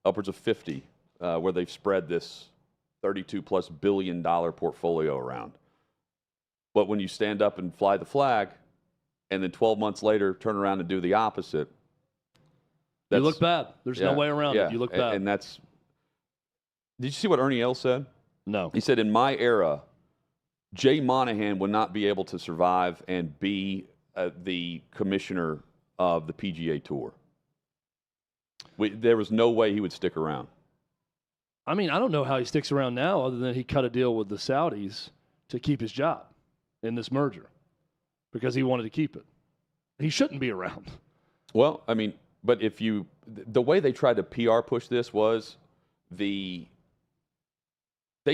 Upwards of 50 where they've spread this $32+ billion portfolio around. But when you stand up and fly the flag and then 12 months later turn around and do the opposite, you look bad. There's no way around it. You look bad. And that's – did you see what Ernie Els said? No. He said, in my era, Jay Monahan would not be able to survive and be the commissioner of the PGA Tour. There was no way he would stick around. I mean, I don't know how he sticks around now other than he cut a deal with the Saudis to keep his job in this merger because he wanted to keep it. He shouldn't be around. Well, I mean, but the way they tried to PR push this was they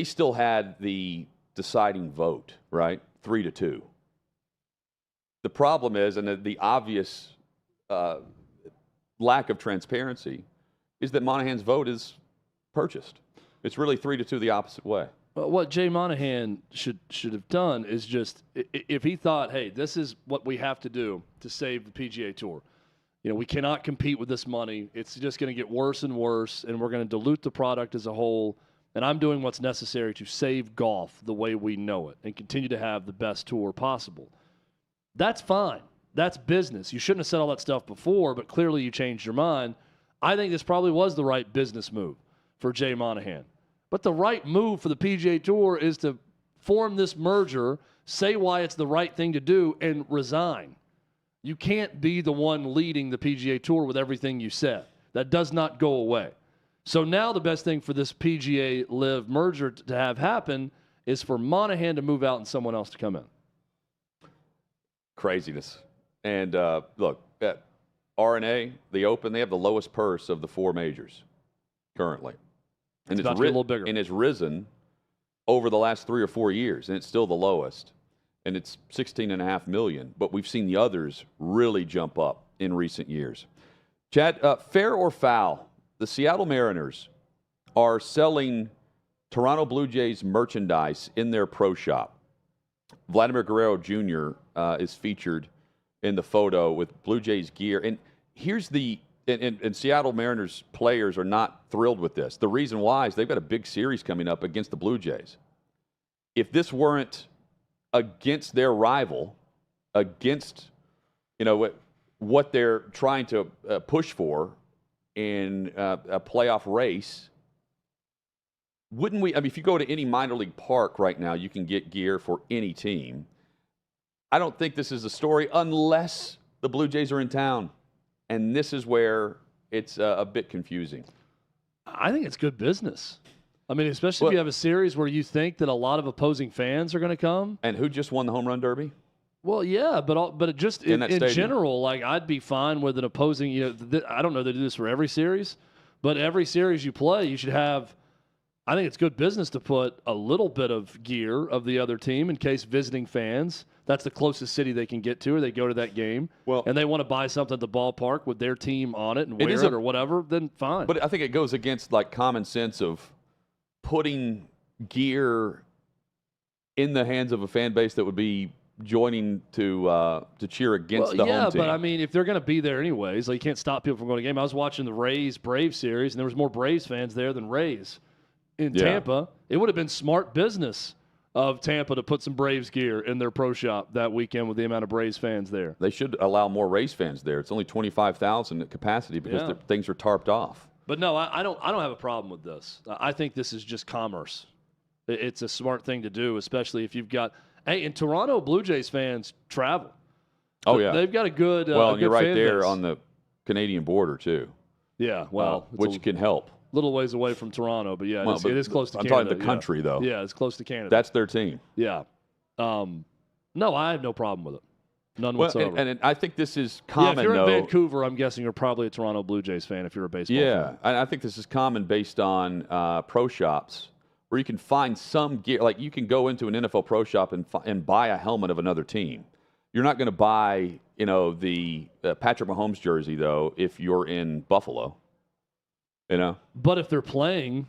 still had the deciding vote, right? 3-2. The problem is, and the obvious lack of transparency, is that Monahan's vote is purchased. It's really 3-2 the opposite way. Well, what Jay Monahan should have done is just, if he thought, hey, this is what we have to do to save the PGA Tour. You know, we cannot compete with this money. It's just going to get worse and worse, and we're going to dilute the product as a whole. And I'm doing what's necessary to save golf the way we know it and continue to have the best tour possible. That's fine. That's business. You shouldn't have said all that stuff before, but clearly you changed your mind. I think this probably was the right business move for Jay Monahan. But the right move for the PGA Tour is to form this merger, say why it's the right thing to do, and resign. You can't be the one leading the PGA Tour with everything you said. That does not go away. So now the best thing for this PGA Live merger to have happen is for Monahan to move out and someone else to come in. Craziness. And look, at RNA, the Open, they have the lowest purse of the 4 majors currently. And it's about to get a little bigger. And it's risen over the last 3 or 4 years, and it's still the lowest. And it's $16.5 million. But we've seen the others really jump up in recent years. Chad, fair or foul? The Seattle Mariners are selling Toronto Blue Jays merchandise in their pro shop. Vladimir Guerrero Jr. Is featured in the photo with Blue Jays gear. And here's and Seattle Mariners players are not thrilled with this. The reason why is they've got a big series coming up against the Blue Jays. If this weren't against their rival, against what they're trying to push for in a playoff race, wouldn't we? I mean, if you go to any minor league park right now, you can get gear for any team. I don't think this is a story unless the Blue Jays are in town. And this is where it's a bit confusing. I think it's good business. I mean, especially if you have a series where you think that a lot of opposing fans are going to come. And who just won the home run derby? Well, yeah, but it just in general, like I'd be fine with an opposing. I don't know they do this for every series, but every series you play, you should have. I think it's good business to put a little bit of gear of the other team in case visiting fans. That's the closest city they can get to, or they go to that game, and they want to buy something at the ballpark with their team on it and wear it or whatever. Then fine. But I think it goes against like common sense of putting gear in the hands of a fan base that would be joining to cheer against the home team. But I mean, if they're going to be there anyways, like you can't stop people from going to the game. I was watching the Rays-Braves series, and there was more Braves fans there than Rays in Tampa. It would have been smart business of Tampa to put some Braves gear in their pro shop that weekend with the amount of Braves fans there. They should allow more Rays fans there. It's only 25,000 at capacity because things are tarped off. But no, I don't have a problem with this. I think this is just commerce. It's a smart thing to do, especially if you've got and Toronto Blue Jays fans travel. Oh yeah, they've got a good and you're right there on the Canadian border too. Yeah, well, which can help. Little ways away from Toronto, but yeah, it is close to Canada. I'm talking the country, though. Yeah, it's close to Canada. That's their team. Yeah. No, I have no problem with it. None whatsoever. And I think this is common, if you're in Vancouver, I'm guessing you're probably a Toronto Blue Jays fan if you're a baseball fan. Yeah, I think this is common based on pro shops where you can find some gear. Like you can go into an NFL pro shop and buy a helmet of another team. You're not going to buy, the Patrick Mahomes jersey, though, if you're in Buffalo. But if they're playing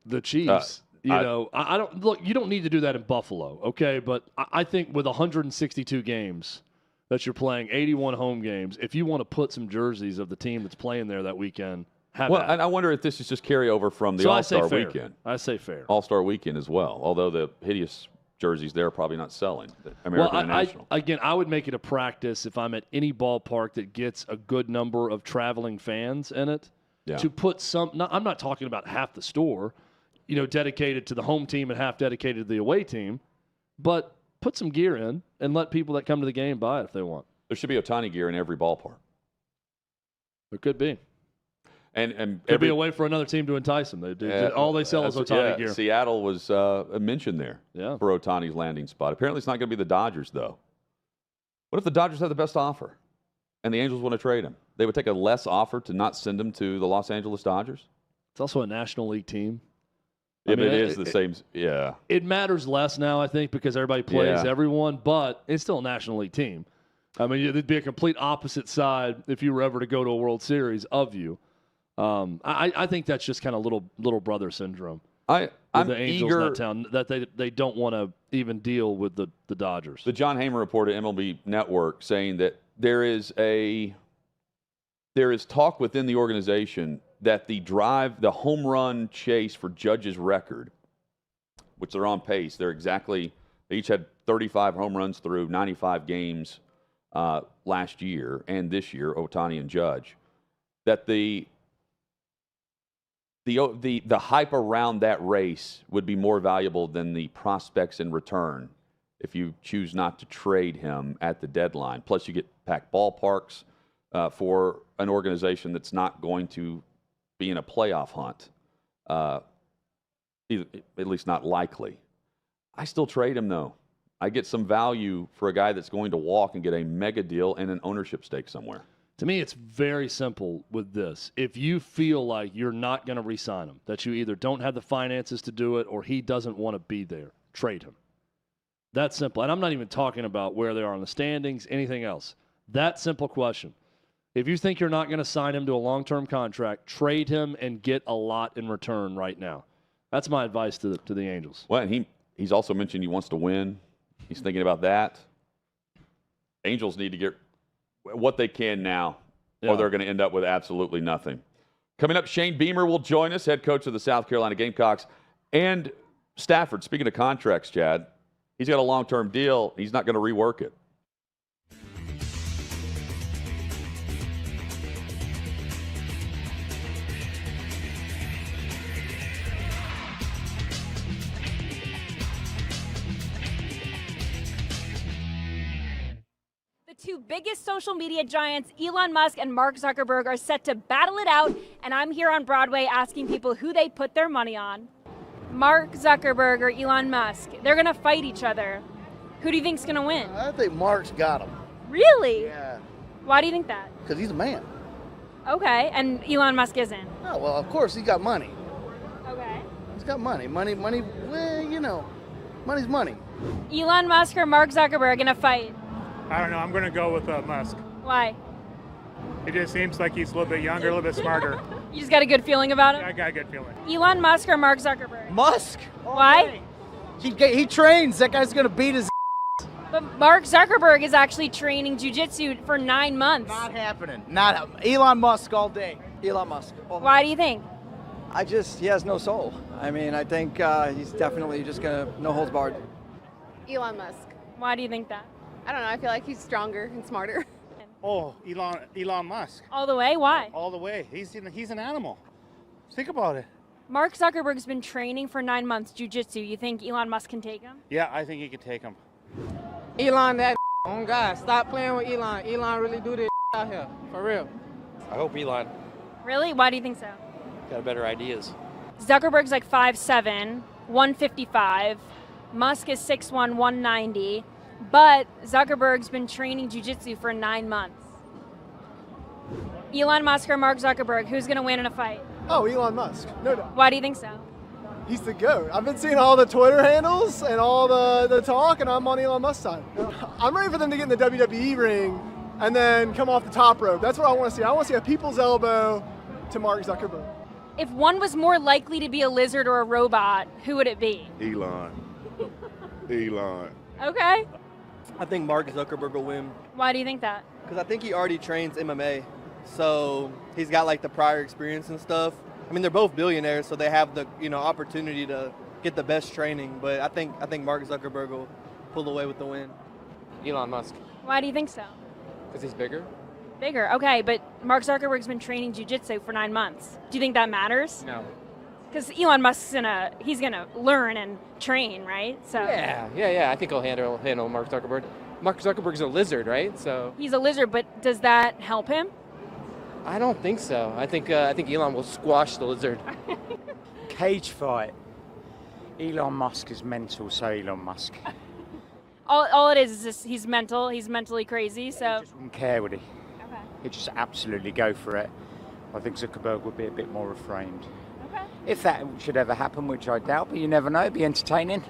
the Chiefs, I don't look. You don't need to do that in Buffalo, okay? But I think with 162 games that you're playing, 81 home games, if you want to put some jerseys of the team that's playing there that weekend, have that. And I wonder if this is just carryover from the All-Star weekend. I say fair. All-Star weekend as well, although the hideous jerseys there are probably not selling. American International. I would make it a practice if I'm at any ballpark that gets a good number of traveling fans in it. Yeah. To put I'm not talking about half the store, dedicated to the home team and half dedicated to the away team, but put some gear in and let people that come to the game buy it if they want. There should be Ohtani gear in every ballpark. There could be. And could be a way for another team to entice them. All they sell is Ohtani gear. Seattle was mentioned there for Ohtani's landing spot. Apparently it's not going to be the Dodgers, though. What if the Dodgers have the best offer and the Angels want to trade him? They would take a less offer to not send him to the Los Angeles Dodgers? It's also a National League team. Yeah, but it is the same. Yeah. It matters less now, I think, because everybody plays everyone, but it's still a National League team. I mean, it'd be a complete opposite side if you were ever to go to a World Series of you. I think that's just kind of little brother syndrome. I'm the Angels eager in that town that they don't want to even deal with the Dodgers. The John Hamer report at MLB Network saying that there is talk within the organization that the home run chase for Judge's record, which they're on pace, they each had 35 home runs through 95 games last year and this year, Ohtani and Judge, that the hype around that race would be more valuable than the prospects in return if you choose not to trade him at the deadline. Plus, you get packed ballparks for an organization that's not going to be in a playoff hunt, at least not likely. I still trade him, though. I get some value for a guy that's going to walk and get a mega deal and an ownership stake somewhere. To me, it's very simple with this. If you feel like you're not going to re-sign him, that you either don't have the finances to do it or he doesn't want to be there, trade him. That's simple. And I'm not even talking about where they are in the standings, anything else. That simple question. If you think you're not going to sign him to a long-term contract, trade him and get a lot in return right now. That's my advice to the Angels. Well, and he's also mentioned he wants to win. He's thinking about that. Angels need to get what they can now, or they're going to end up with absolutely nothing. Coming up, Shane Beamer will join us, head coach of the South Carolina Gamecocks. And Stafford, speaking of contracts, Chad, he's got a long-term deal. He's not going to rework it. Two biggest social media giants, Elon Musk and Mark Zuckerberg, are set to battle it out, and I'm here on Broadway asking people who they put their money on. Mark Zuckerberg or Elon Musk, they're going to fight each other. Who do you think's going to win? I think Mark's got him. Really? Yeah. Why do you think that? Because he's a man. Okay, and Elon Musk isn't? Oh, well, of course, he's got money. Okay. He's got money. Money, well, you know, money's money. Elon Musk or Mark Zuckerberg in a fight? I don't know. I'm going to go with Musk. Why? It just seems like he's a little bit younger, a little bit smarter. You just got a good feeling about him? I got a good feeling. Elon Musk or Mark Zuckerberg? Musk. Why? He trains. That guy's going to beat his But Mark Zuckerberg is actually training jiu-jitsu for 9 months. Not happening. Elon Musk all day. Elon Musk. Why do you think? He has no soul. I mean, I think he's definitely just going to no holds barred. Elon Musk. Why do you think that? I don't know. I feel like he's stronger and smarter. Oh, Elon Musk. All the way? Why? All the way. He's an animal. Think about it. Mark Zuckerberg's been training for 9 months jiu-jitsu. You think Elon Musk can take him? Yeah, I think he can take him. Elon, that oh God, stop playing with Elon. Elon really do this out here, for real. I hope Elon Really? Why do you think so? got better ideas. Zuckerberg's like 5'7", 155. Musk is 6'1", 190. But Zuckerberg's been training jiu-jitsu for 9 months. Elon Musk or Mark Zuckerberg, who's going to win in a fight? Oh, Elon Musk. No doubt. Why do you think so? He's the GOAT. I've been seeing all the Twitter handles and all the talk, and I'm on Elon Musk's side. I'm ready for them to get in the WWE ring and then come off the top rope. That's what I want to see. I want to see a people's elbow to Mark Zuckerberg. If one was more likely to be a lizard or a robot, who would it be? Elon. Elon. Okay. I think Mark Zuckerberg will win. Why do you think that? Because I think he already trains MMA, so he's got like the prior experience and stuff. I mean, they're both billionaires, so they have the opportunity to get the best training. But I think Mark Zuckerberg will pull away with the win. Elon Musk. Why do you think so? Because he's bigger. Bigger, okay, but Mark Zuckerberg's been training jiu-jitsu for 9 months. Do you think that matters? No. Because Elon Musk's he's gonna learn and train, right? So Yeah. I think he'll handle Mark Zuckerberg. Mark Zuckerberg's a lizard, right? So he's a lizard, but does that help him? I don't think so. I think Elon will squash the lizard. Cage fight. Elon Musk is mental, so Elon Musk. All it is just he's mental. He's mentally crazy. So He just wouldn't care, would he? Okay. He'd just absolutely go for it. I think Zuckerberg would be a bit more refrained. Okay. If that should ever happen, which I doubt, but you never know, it'd be entertaining.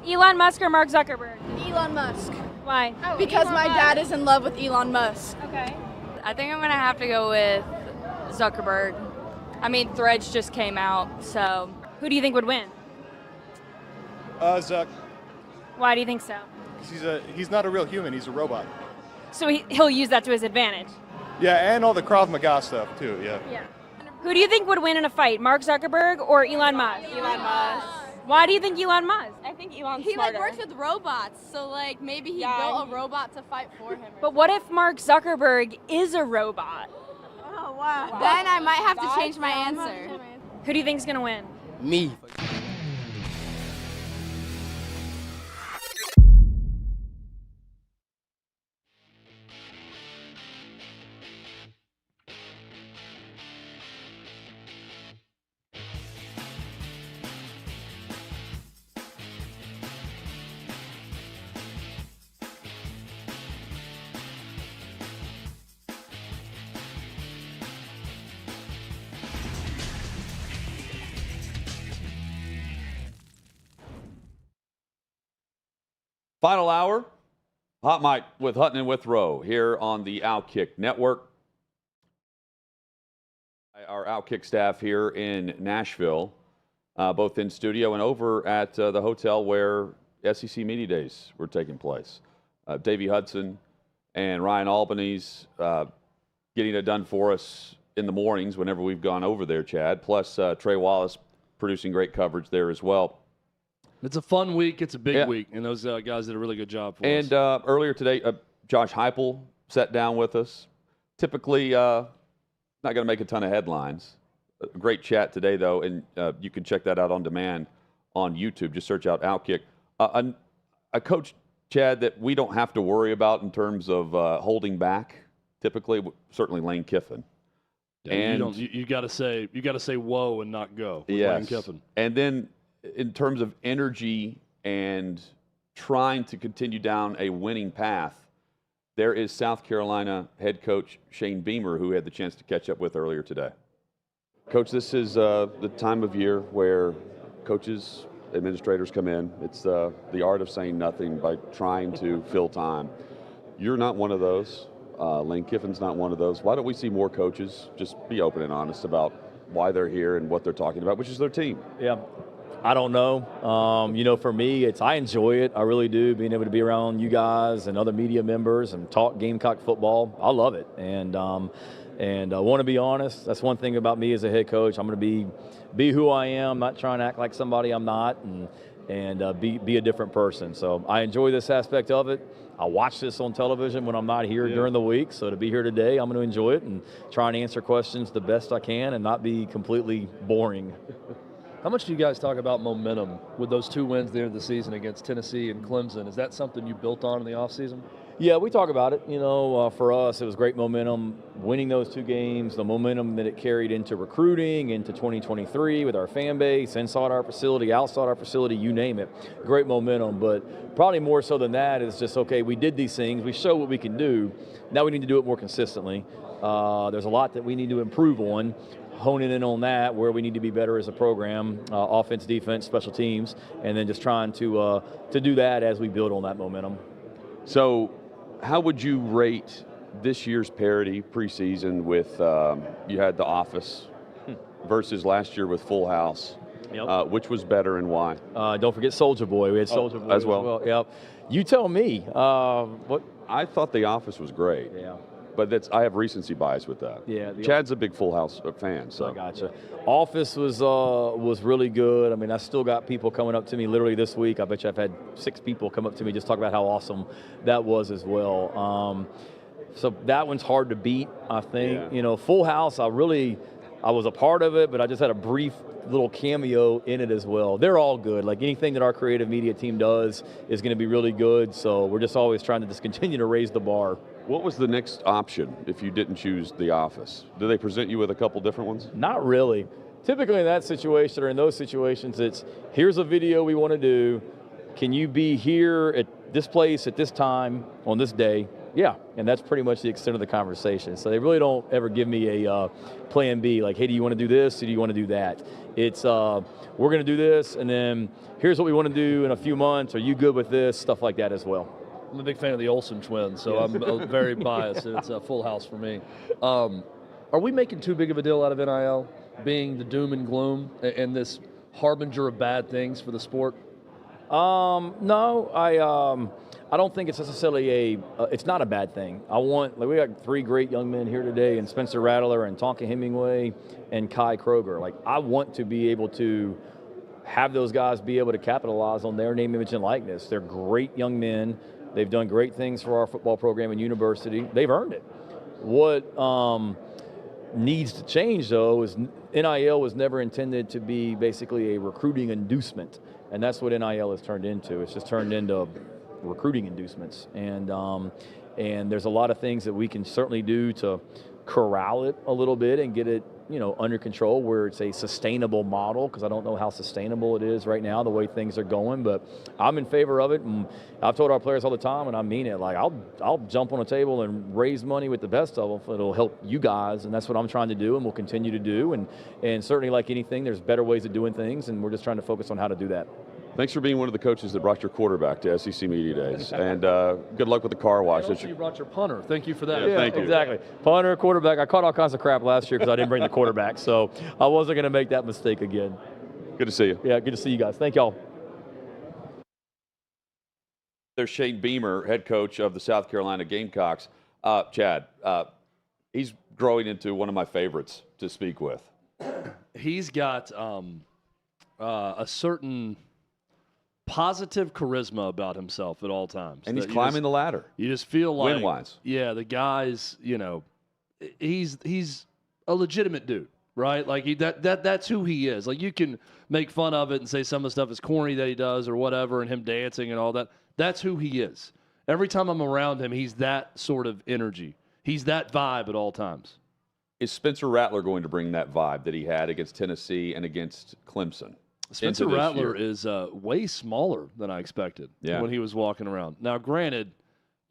Elon Musk or Mark Zuckerberg? Elon Musk. Why? Because Elon my Musk. dad is in love with Elon Musk. Okay. I think I'm going to have to go with Zuckerberg. I mean, Threads just came out, so. Who do you think would win? Zuck. Why do you think so? He's not a real human. He's a robot. So he'll use that to his advantage. Yeah, and all the Krav Maga stuff too. Yeah. Yeah. Who do you think would win in a fight, Mark Zuckerberg or Elon Musk? Elon Musk. Why do you think Elon Musk? I think Elon's He, smarter. works with robots, so maybe he built a robot to fight for him. But what if Mark Zuckerberg is a robot? Oh wow. Then I might have to change my answer. Who do you think's gonna win? Me. Final hour, Hot Mic with Hutton and Withrow here on the OutKick Network. Our OutKick staff here in Nashville, both in studio and over at the hotel where SEC Media Days were taking place. Davey Hudson and Ryan Albanese getting it done for us in the mornings whenever we've gone over there, Chad, plus Trey Wallace producing great coverage there as well. It's a fun week. It's a big week, and those guys did a really good job for us. And earlier today, Josh Heupel sat down with us. Typically, not going to make a ton of headlines. A great chat today, though, and you can check that out on demand on YouTube. Just search out OutKick. A coach, Chad, that we don't have to worry about in terms of holding back. Typically, certainly Lane Kiffin. Yeah, and you got to say whoa and not go. With yes. Lane Kiffin. And then in terms of energy and trying to continue down a winning path, there is South Carolina head coach Shane Beamer, who we had the chance to catch up with earlier today. Coach, this is the time of year where coaches, administrators come in. It's the art of saying nothing by trying to fill time. You're not one of those. Lane Kiffin's not one of those. Why don't we see more coaches just be open and honest about why they're here and what they're talking about, which is their team? Yeah. I don't know. For me, I enjoy it. I really do, being able to be around you guys and other media members and talk Gamecock football. I love it. And I want to be honest. That's one thing about me as a head coach. I'm going to be who I am, not trying to act like somebody I'm not, and be a different person. So I enjoy this aspect of it. I watch this on television when I'm not here during the week. So to be here today, I'm going to enjoy it and try and answer questions the best I can and not be completely boring. How much do you guys talk about momentum with those 2 wins at the end of the season against Tennessee and Clemson? Is that something you built on in the offseason? Yeah, we talk about it. For us, it was great momentum, winning those 2 games, the momentum that it carried into recruiting, into 2023 with our fan base, inside our facility, outside our facility, you name it. Great momentum, but probably more so than that is just, okay, we did these things, we show what we can do, now we need to do it more consistently. There's a lot that we need to improve on. Honing in on that, where we need to be better as a program, offense, defense, special teams, and then just trying to do that as we build on that momentum. So how would you rate this year's parity preseason with, you had The Office versus last year with Full House? Yep. Which was better and why? Don't forget Soldier Boy. We had Soldier Boy as well. Yep. You tell me. What? I thought The Office was great. Yeah. But I have recency bias with that. Yeah, Chad's a big Full House fan, so I gotcha. Office was really good. I mean, I still got people coming up to me literally this week. I bet you I've had 6 people come up to me just talk about how awesome that was as well. So that one's hard to beat, I think. Yeah. Full House, I I was a part of it, but I just had a brief little cameo in it as well. They're all good. Like anything that our creative media team does is going to be really good. So we're just always trying to just continue to raise the bar. What was the next option if you didn't choose The Office? Do they present you with a couple different ones? Not really. Typically in that situation or in those situations, it's here's a video we want to do. Can you be here at this place at this time on this day? Yeah, and that's pretty much the extent of the conversation. So they really don't ever give me a plan B, like, hey, do you want to do this or do you want to do that? It's, we're going to do this, and then here's what we want to do in a few months. Are you good with this? Stuff like that as well. I'm a big fan of the Olsen twins, so I'm very biased. It's a full house for me. Are we making too big of a deal out of NIL being the doom and gloom and this harbinger of bad things for the sport? No, I don't think it's necessarily it's not a bad thing. We got 3 great young men here today, and Spencer Rattler and Tonka Hemingway and Kai Kroger. Like, I want to be able to have those guys be able to capitalize on their name, image, and likeness. They're great young men. They've done great things for our football program and university. They've earned it. What needs to change, though, is NIL was never intended to be basically a recruiting inducement, and that's what NIL has turned into. It's just turned into recruiting inducements, and there's a lot of things that we can certainly do to corral it a little bit and get it, under control where it's a sustainable model, because I don't know how sustainable it is right now, the way things are going, but I'm in favor of it. And I've told our players all the time, and I mean it, like I'll jump on a table and raise money with the best of them. It'll help you guys, and that's what I'm trying to do and will continue to do. And certainly, like anything, there's better ways of doing things, and we're just trying to focus on how to do that. Thanks for being one of the coaches that brought your quarterback to SEC Media Days. And good luck with the car wash. And also you brought your punter. Thank you for that. Yeah, thank you. Exactly. Punter, quarterback. I caught all kinds of crap last year because I didn't bring the quarterback, so I wasn't going to make that mistake again. Good to see you. Yeah, good to see you guys. Thank y'all. There's Shane Beamer, head coach of the South Carolina Gamecocks. Chad, he's growing into one of my favorites to speak with. He's got a certain positive charisma about himself at all times. And he's climbing the ladder. You just feel like, win-wise. Yeah, the guy's, he's a legitimate dude, right? Like that's who he is. Like, you can make fun of it and say some of the stuff is corny that he does or whatever, and him dancing and all that. That's who he is. Every time I'm around him, he's that sort of energy. He's that vibe at all times. Is Spencer Rattler going to bring that vibe that he had against Tennessee and against Clemson? Spencer Rattler is way smaller than I expected when he was walking around. Now, granted,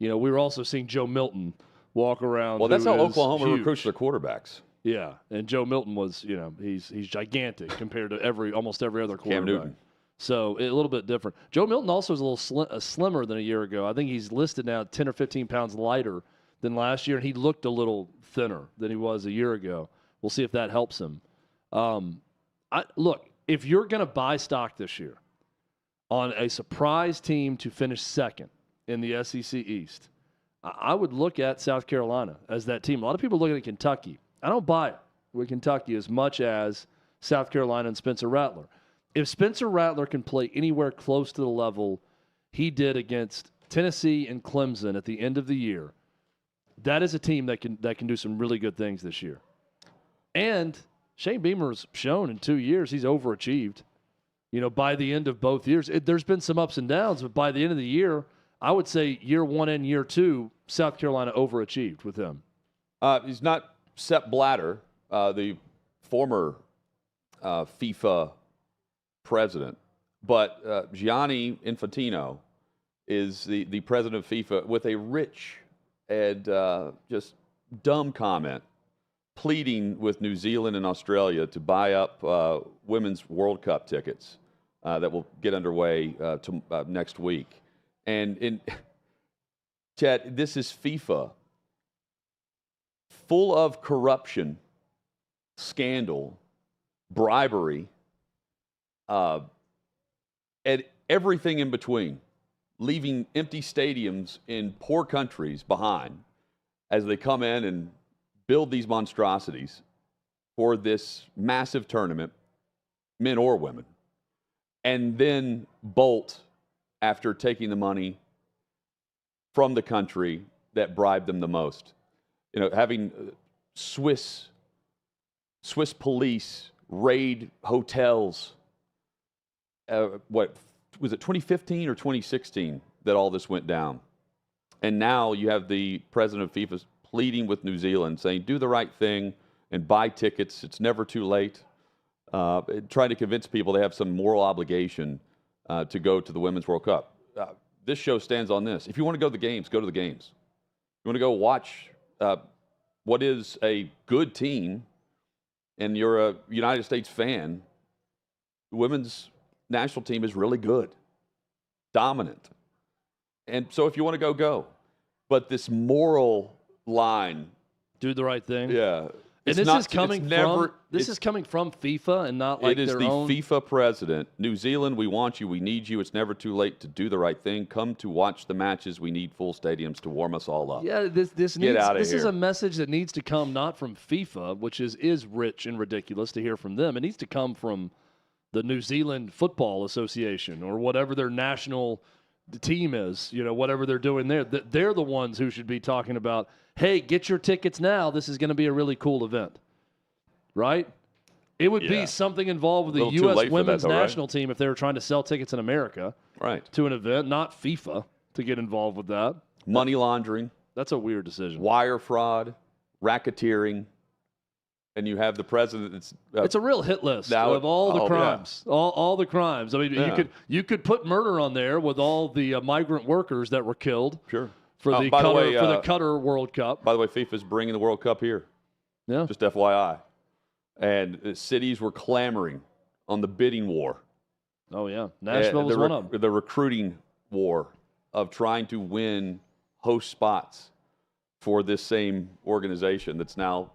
we were also seeing Joe Milton walk around. Well, that's how Oklahoma recruits their quarterbacks. Yeah, and Joe Milton was, he's gigantic compared to almost every other quarterback. Cam Newton. So a little bit different. Joe Milton also is a little slimmer than a year ago. I think he's listed now 10 or 15 pounds lighter than last year, and he looked a little thinner than he was a year ago. We'll see if that helps him. Look, if you're going to buy stock this year on a surprise team to finish second in the SEC East, I would look at South Carolina as that team. A lot of people look at Kentucky. I don't buy it with Kentucky as much as South Carolina and Spencer Rattler. If Spencer Rattler can play anywhere close to the level he did against Tennessee and Clemson at the end of the year, that is a team that can do some really good things this year. And Shane Beamer's shown in 2 years he's overachieved. By the end of both years, there's been some ups and downs, but by the end of the year, I would say year 1 and year 2, South Carolina overachieved with him. He's not Sepp Blatter, the former FIFA president, but Gianni Infantino is the president of FIFA with a rich and just dumb comment pleading with New Zealand and Australia to buy up Women's World Cup tickets that will get underway next week. And Chad, this is FIFA, full of corruption, scandal, bribery, and everything in between, leaving empty stadiums in poor countries behind as they come in and build these monstrosities for this massive tournament, men or women, and then bolt after taking the money from the country that bribed them the most. Having Swiss Swiss police raid hotels. What was it, 2015 or 2016 that all this went down? And now you have the president of FIFA pleading with New Zealand, saying, do the right thing and buy tickets. It's never too late. Trying to convince people they have some moral obligation to go to the Women's World Cup. This show stands on this. If you want to go to the games, go to the games. If you want to go watch what is a good team and you're a United States fan, the women's national team is really good, dominant. And so if you want to go, go. But this moral line. Do the right thing. Yeah. And this is coming from FIFA and not like it is their the own. FIFA president. New Zealand, we want you. We need you. It's never too late to do the right thing. Come to watch the matches. We need full stadiums to warm us all up. Yeah, this is a message that needs to come not from FIFA, which is rich and ridiculous to hear from them. It needs to come from the New Zealand Football Association or whatever their national team is, whatever they're doing there. They're the ones who should be talking about, hey, get your tickets now. This is going to be a really cool event, right? It would be something involved with the U.S. women's national team if they were trying to sell tickets in America to an event, not FIFA to get involved with that. Money laundering. That's a weird decision. Wire fraud, racketeering. And you have the president that's... it's a real hit list of all the crimes. Yeah. All the crimes. I mean, you could put murder on there with all the migrant workers that were killed. Sure. For the Qatar World Cup. By the way, FIFA's bringing the World Cup here. Yeah. Just FYI. And cities were clamoring on the bidding war. Oh, yeah. Nashville was one of them. The recruiting war of trying to win host spots for this same organization that's now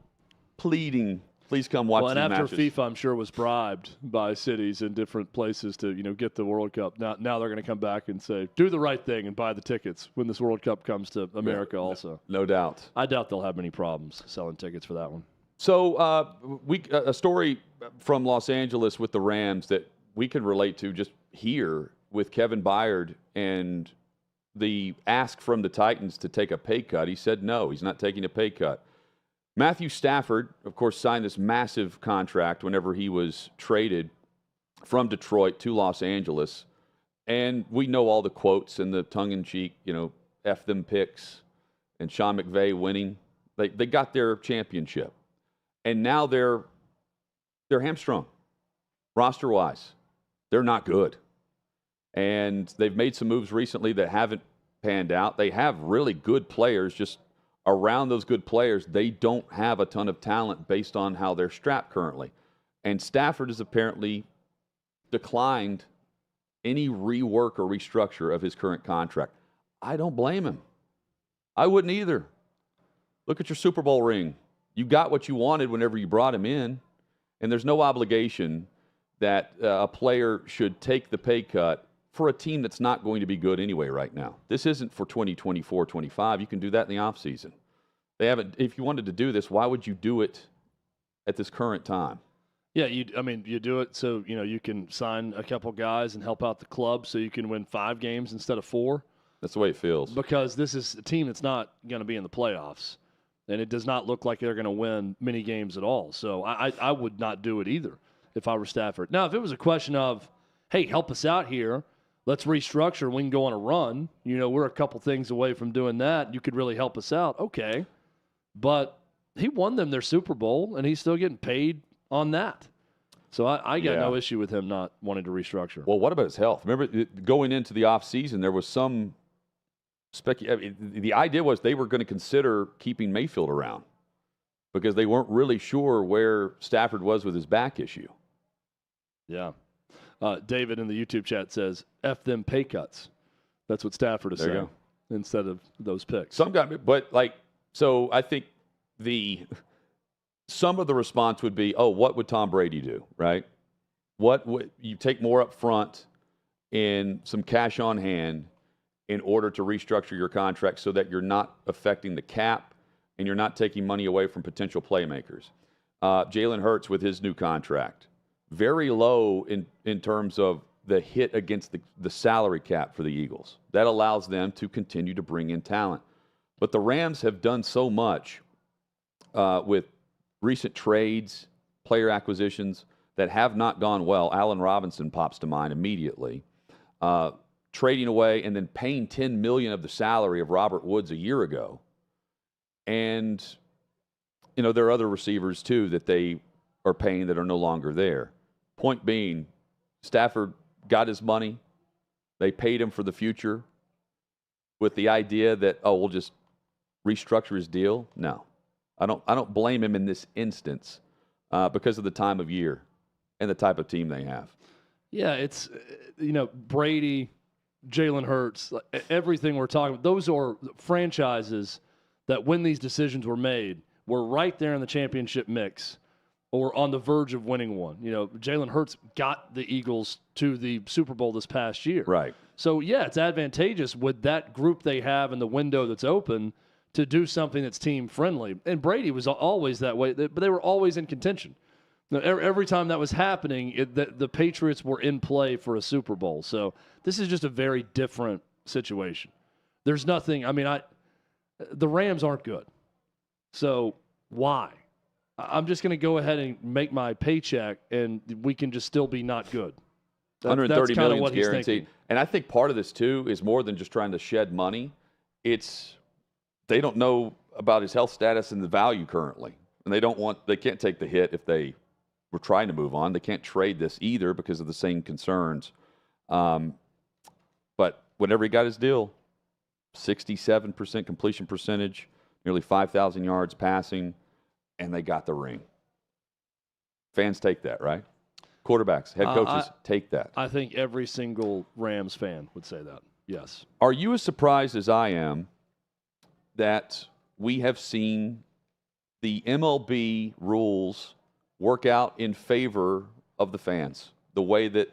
pleading, please come watch these matches. And after FIFA, I'm sure, was bribed by cities in different places to, get the World Cup. Now they're going to come back and say, do the right thing and buy the tickets when this World Cup comes to America also. No doubt. I doubt they'll have many problems selling tickets for that one. So a story from Los Angeles with the Rams that we can relate to just here with Kevin Byard and the ask from the Titans to take a pay cut. He said no, he's not taking a pay cut. Matthew Stafford, of course, signed this massive contract whenever he was traded from Detroit to Los Angeles. And we know all the quotes and the tongue-in-cheek, F them picks and Sean McVay winning. They got their championship. And now they're hamstrung, roster-wise. They're not good. And they've made some moves recently that haven't panned out. They have really good players, just around those good players, they don't have a ton of talent based on how they're strapped currently. And Stafford has apparently declined any rework or restructure of his current contract. I don't blame him. I wouldn't either. Look at your Super Bowl ring. You got what you wanted whenever you brought him in, and there's no obligation that a player should take the pay cut for a team that's not going to be good anyway right now. This isn't for 2024-25. You can do that in the offseason. They haven't. If you wanted to do this, why would you do it at this current time? Yeah, you do it so you can sign a couple guys and help out the club so you can win 5 games instead of 4. That's the way it feels. Because this is a team that's not going to be in the playoffs, and it does not look like they're going to win many games at all. So I would not do it either if I were Stafford. Now, if it was a question of, hey, help us out here, let's restructure, we can go on a run. We're a couple things away from doing that. You could really help us out. Okay. But he won them their Super Bowl, and he's still getting paid on that. So I got no issue with him not wanting to restructure. Well, what about his health? Remember, going into the offseason, there was some the idea was they were going to consider keeping Mayfield around because they weren't really sure where Stafford was with his back issue. Yeah. David in the YouTube chat says, F them pay cuts. That's what Stafford is saying instead of those picks. So I think some of the response would be, oh, what would Tom Brady do, right? What would you take more up front in some cash on hand in order to restructure your contract so that you're not affecting the cap and you're not taking money away from potential playmakers? Jalen Hurts with his new contract, very low in terms of the hit against the salary cap for the Eagles. That allows them to continue to bring in talent. But the Rams have done so much with recent trades, player acquisitions that have not gone well. Allen Robinson pops to mind immediately. Trading away and then paying $10 million of the salary of Robert Woods a year ago. And, there are other receivers, too, that they are paying that are no longer there. Point being, Stafford got his money. They paid him for the future with the idea that, we'll just restructure his deal. No. I don't blame him in this instance because of the time of year and the type of team they have. Yeah, it's, Brady, Jalen Hurts, everything we're talking about, those are franchises that when these decisions were made were right there in the championship mix or on the verge of winning one. Jalen Hurts got the Eagles to the Super Bowl this past year. Right. So, yeah, it's advantageous with that group they have in the window that's open to do something that's team-friendly. And Brady was always that way, but they were always in contention. Every time that was happening, the Patriots were in play for a Super Bowl. So this is just a very different situation. There's nothing. The Rams aren't good. So why? I'm just going to go ahead and make my paycheck, and we can just still be not good. $130 million what guaranteed. And I think part of this, too, is more than just trying to shed money. It's they don't know about his health status and the value currently. And they can't take the hit if they were trying to move on. They can't trade this either because of the same concerns. But whenever he got his deal, 67% completion percentage, nearly 5,000 yards passing, and they got the ring. Fans take that, right? Quarterbacks, head coaches take that. I think every single Rams fan would say that, yes. Are you as surprised as I am that we have seen the MLB rules work out in favor of the fans, the way that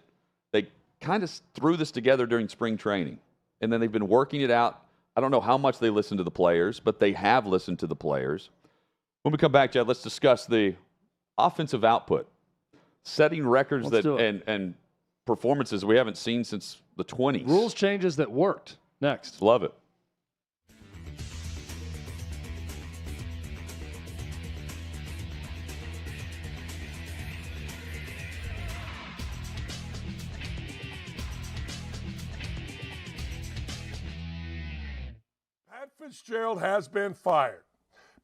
they kind of threw this together during spring training, and then they've been working it out? I don't know how much they listen to the players, but they have listened to the players. When we come back, Jed, let's discuss the offensive output, setting records and performances we haven't seen since the 20s. Rules changes that worked. Next. Love it. Pat Fitzgerald has been fired.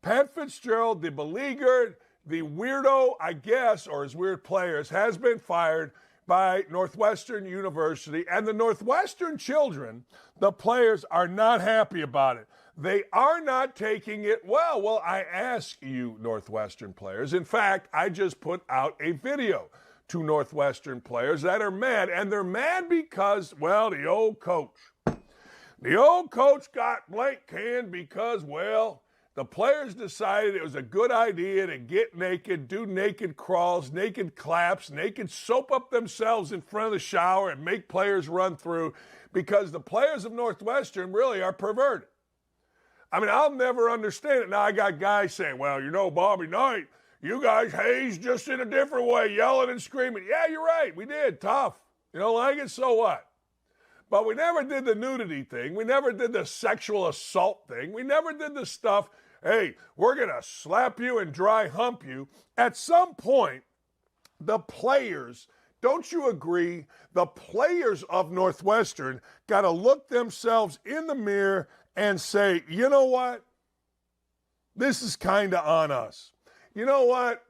Pat Fitzgerald, the beleaguered, the weirdo, I guess, or his weird players, has been fired by Northwestern University. And the Northwestern children, the players, are not happy about it. They are not taking it well. Well, I ask you, Northwestern players. In fact, I just put out a video to Northwestern players that are mad. And they're mad because, well, the old coach. The old coach got blank canned because, well, the players decided it was a good idea to get naked, do naked crawls, naked claps, naked soap up themselves in front of the shower and make players run through because the players of Northwestern really are perverted. I'll never understand it. Now, I got guys saying, well, Bobby Knight, you guys hazed just in a different way, yelling and screaming. Yeah, you're right. We did. Tough. You don't like it? So what? But we never did the nudity thing. We never did the sexual assault thing. We never did the stuff, hey, we're going to slap you and dry hump you. At some point, the players, don't you agree, the players of Northwestern got to look themselves in the mirror and say, you know what? This is kind of on us. You know what?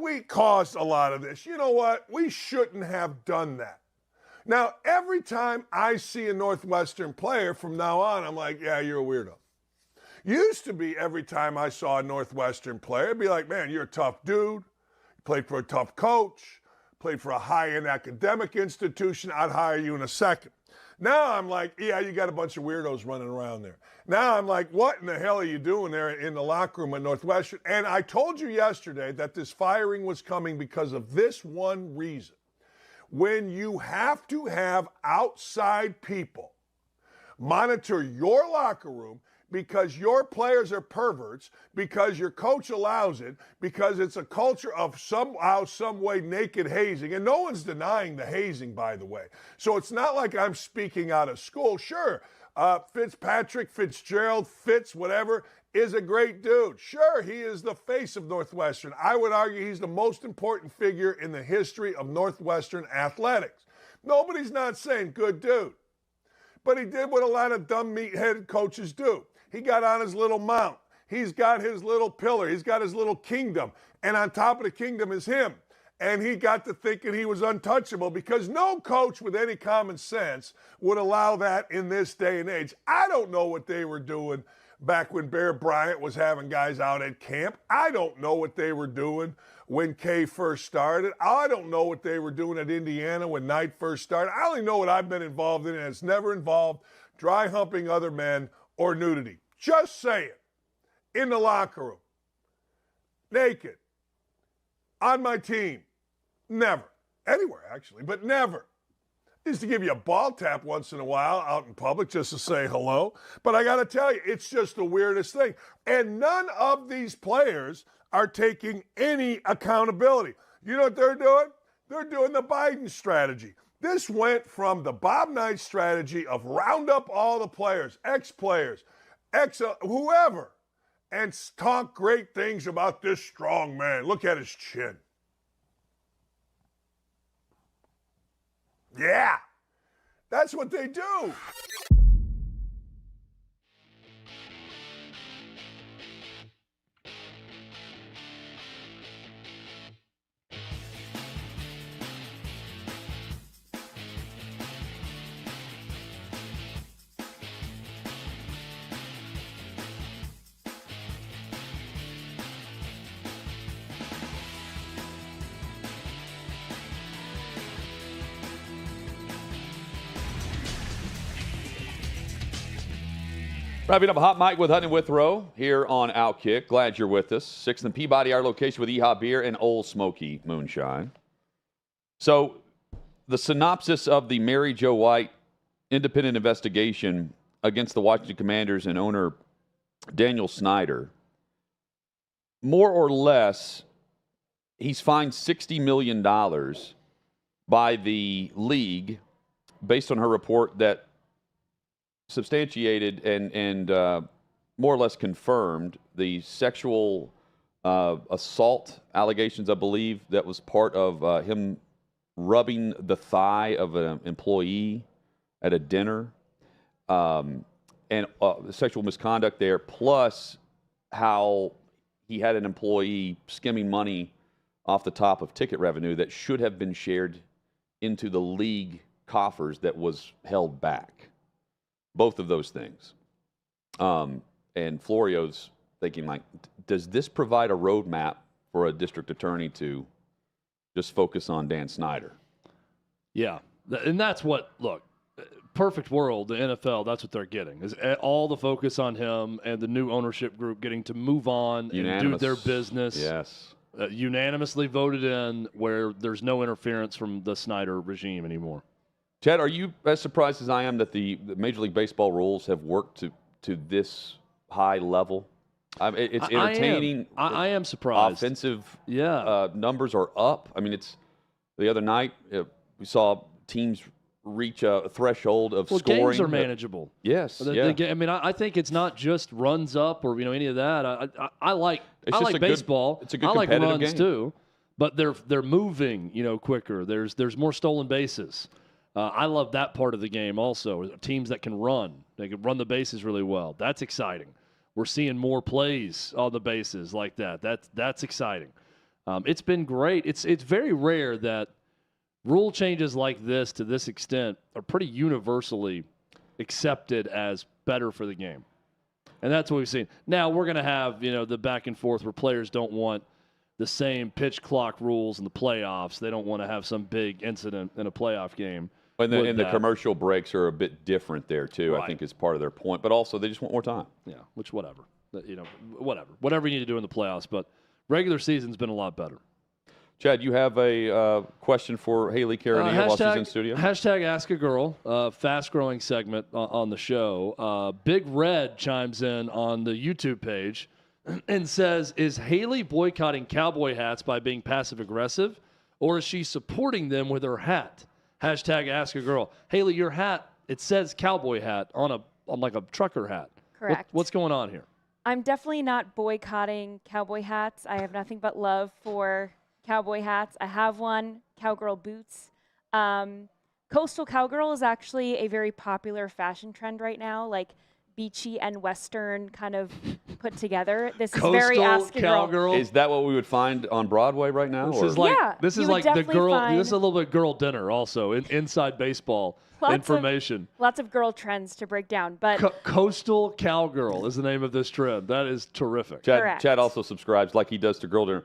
We caused a lot of this. You know what? We shouldn't have done that. Now, every time I see a Northwestern player from now on, I'm like, yeah, you're a weirdo. Used to be every time I saw a Northwestern player, I'd be like, man, you're a tough dude. You played for a tough coach, played for a high-end academic institution. I'd hire you in a second. Now I'm like, yeah, you got a bunch of weirdos running around there. Now I'm like, what in the hell are you doing there in the locker room at Northwestern? And I told you yesterday that this firing was coming because of this one reason. When you have to have outside people monitor your locker room because your players are perverts, because your coach allows it, because it's a culture of somehow, some way naked hazing. And no one's denying the hazing, by the way. So it's not like I'm speaking out of school. Sure, Fitzgerald, whatever, is a great dude. Sure, he is the face of Northwestern. I would argue he's the most important figure in the history of Northwestern athletics. Nobody's not saying good dude. But he did what a lot of dumb meat-headed coaches do. He got on his little mount. He's got his little pillar. He's got his little kingdom. And on top of the kingdom is him. And he got to thinking he was untouchable because no coach with any common sense would allow that in this day and age. I don't know what they were doing back when Bear Bryant was having guys out at camp. I don't know what they were doing when Kay first started. I don't know what they were doing at Indiana when Knight first started. I only know what I've been involved in, and it's never involved dry humping other men or nudity. Just saying. In the locker room. Naked. On my team. Never. Anywhere, actually, but never. Used to give you a ball tap once in a while out in public just to say hello. But I got to tell you, it's just the weirdest thing. And none of these players are taking any accountability. You know what they're doing? They're doing the Biden strategy. This went from the Bob Knight strategy of round up all the players, ex-players, whoever, and talk great things about this strong man. Look at his chin. Yeah, that's what they do. Wrapping up a hot mic with Hutton and Withrow here on OutKick. Glad you're with us. 6th and Peabody, our location with EHA Beer and Old Smoky Moonshine. So, the synopsis of the Mary Jo White independent investigation against the Washington Commanders and owner Daniel Snyder, more or less, he's fined $60 million by the league based on her report that substantiated and more or less confirmed the sexual assault allegations, I believe, that was part of him rubbing the thigh of an employee at a dinner, and sexual misconduct there, plus how he had an employee skimming money off the top of ticket revenue that should have been shared into the league coffers that was held back. Both of those things. And Florio's thinking, like, does this provide a roadmap for a district attorney to just focus on Dan Snyder? Yeah. And that's what, look, perfect world, the NFL, that's what they're getting, is all the focus on him and the new ownership group getting to move on and do their business. Yes. Unanimously voted in where there's no interference from the Snyder regime anymore. Chad, are you as surprised as I am that the Major League Baseball rules have worked to this high level? It's entertaining. I am surprised. Offensive numbers are up. I mean, it's the other night we saw teams reach a threshold of scoring. Games are manageable. Yes. I mean, I think it's not just runs up or any of that. I like baseball. It's a good I like competitive runs game too, but they're moving quicker. There's more stolen bases. I love that part of the game also. Teams that can run. They can run the bases really well. That's exciting. We're seeing more plays on the bases like that. That's exciting. It's been great. It's very rare that rule changes like this to this extent are pretty universally accepted as better for the game. And that's what we've seen. Now we're going to have, the back and forth where players don't want the same pitch clock rules in the playoffs. They don't want to have some big incident in a playoff game. And the commercial breaks are a bit different there, too, right. I think is part of their point. But also, they just want more time. Yeah, which whatever. Whatever you need to do in the playoffs. But regular season's been a lot better. Chad, you have a question for Haley Carradine while she's in studio? Hashtag Ask a Girl, fast-growing segment on the show. Big Red chimes in on the YouTube page and says, is Haley boycotting cowboy hats by being passive-aggressive, or is she supporting them with her hat? Hashtag Ask a Girl. Haley, your hat, it says cowboy hat on a like a trucker hat. Correct. What's going on here? I'm definitely not boycotting cowboy hats. I have nothing but love for cowboy hats. I have one, cowgirl boots. Coastal cowgirl is actually a very popular fashion trend right now, like beachy and Western kind of put together. This is very ask a girl. Is that what we would find on Broadway right now? This is like, Yeah, this you is would like the definitely girl. find- This is a little bit girl dinner also, inside baseball information. Lots of girl trends to break down, but Coastal cowgirl is the name of this trend. That is terrific. Chad also subscribes, like he does to Girl Dinner,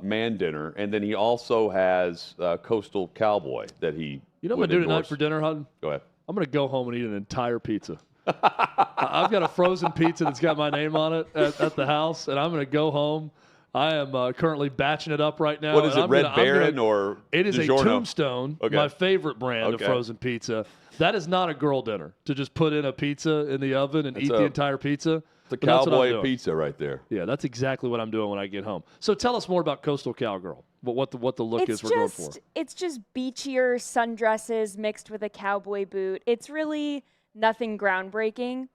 Man Dinner, and then he also has Coastal Cowboy that he. You know what would I'm going to do tonight endorse. for dinner, Hutton? Go ahead. I'm going to go home and eat an entire pizza. I've got a frozen pizza that's got my name on it at the house, and I'm going to go home. I am currently batching it up right now. What is and it, Red Baron or It is DiGiorno? a Tombstone, Okay. my favorite brand of Okay. frozen pizza. That is not a girl dinner, to just put in a pizza in the oven and eat the entire pizza. It's a But that's what I'm cowboy doing. pizza right there. Yeah, that's exactly what I'm doing when I get home. So tell us more about Coastal Cowgirl, what the look is we're going for. It's just beachier sundresses mixed with a cowboy boot. It's really nothing groundbreaking,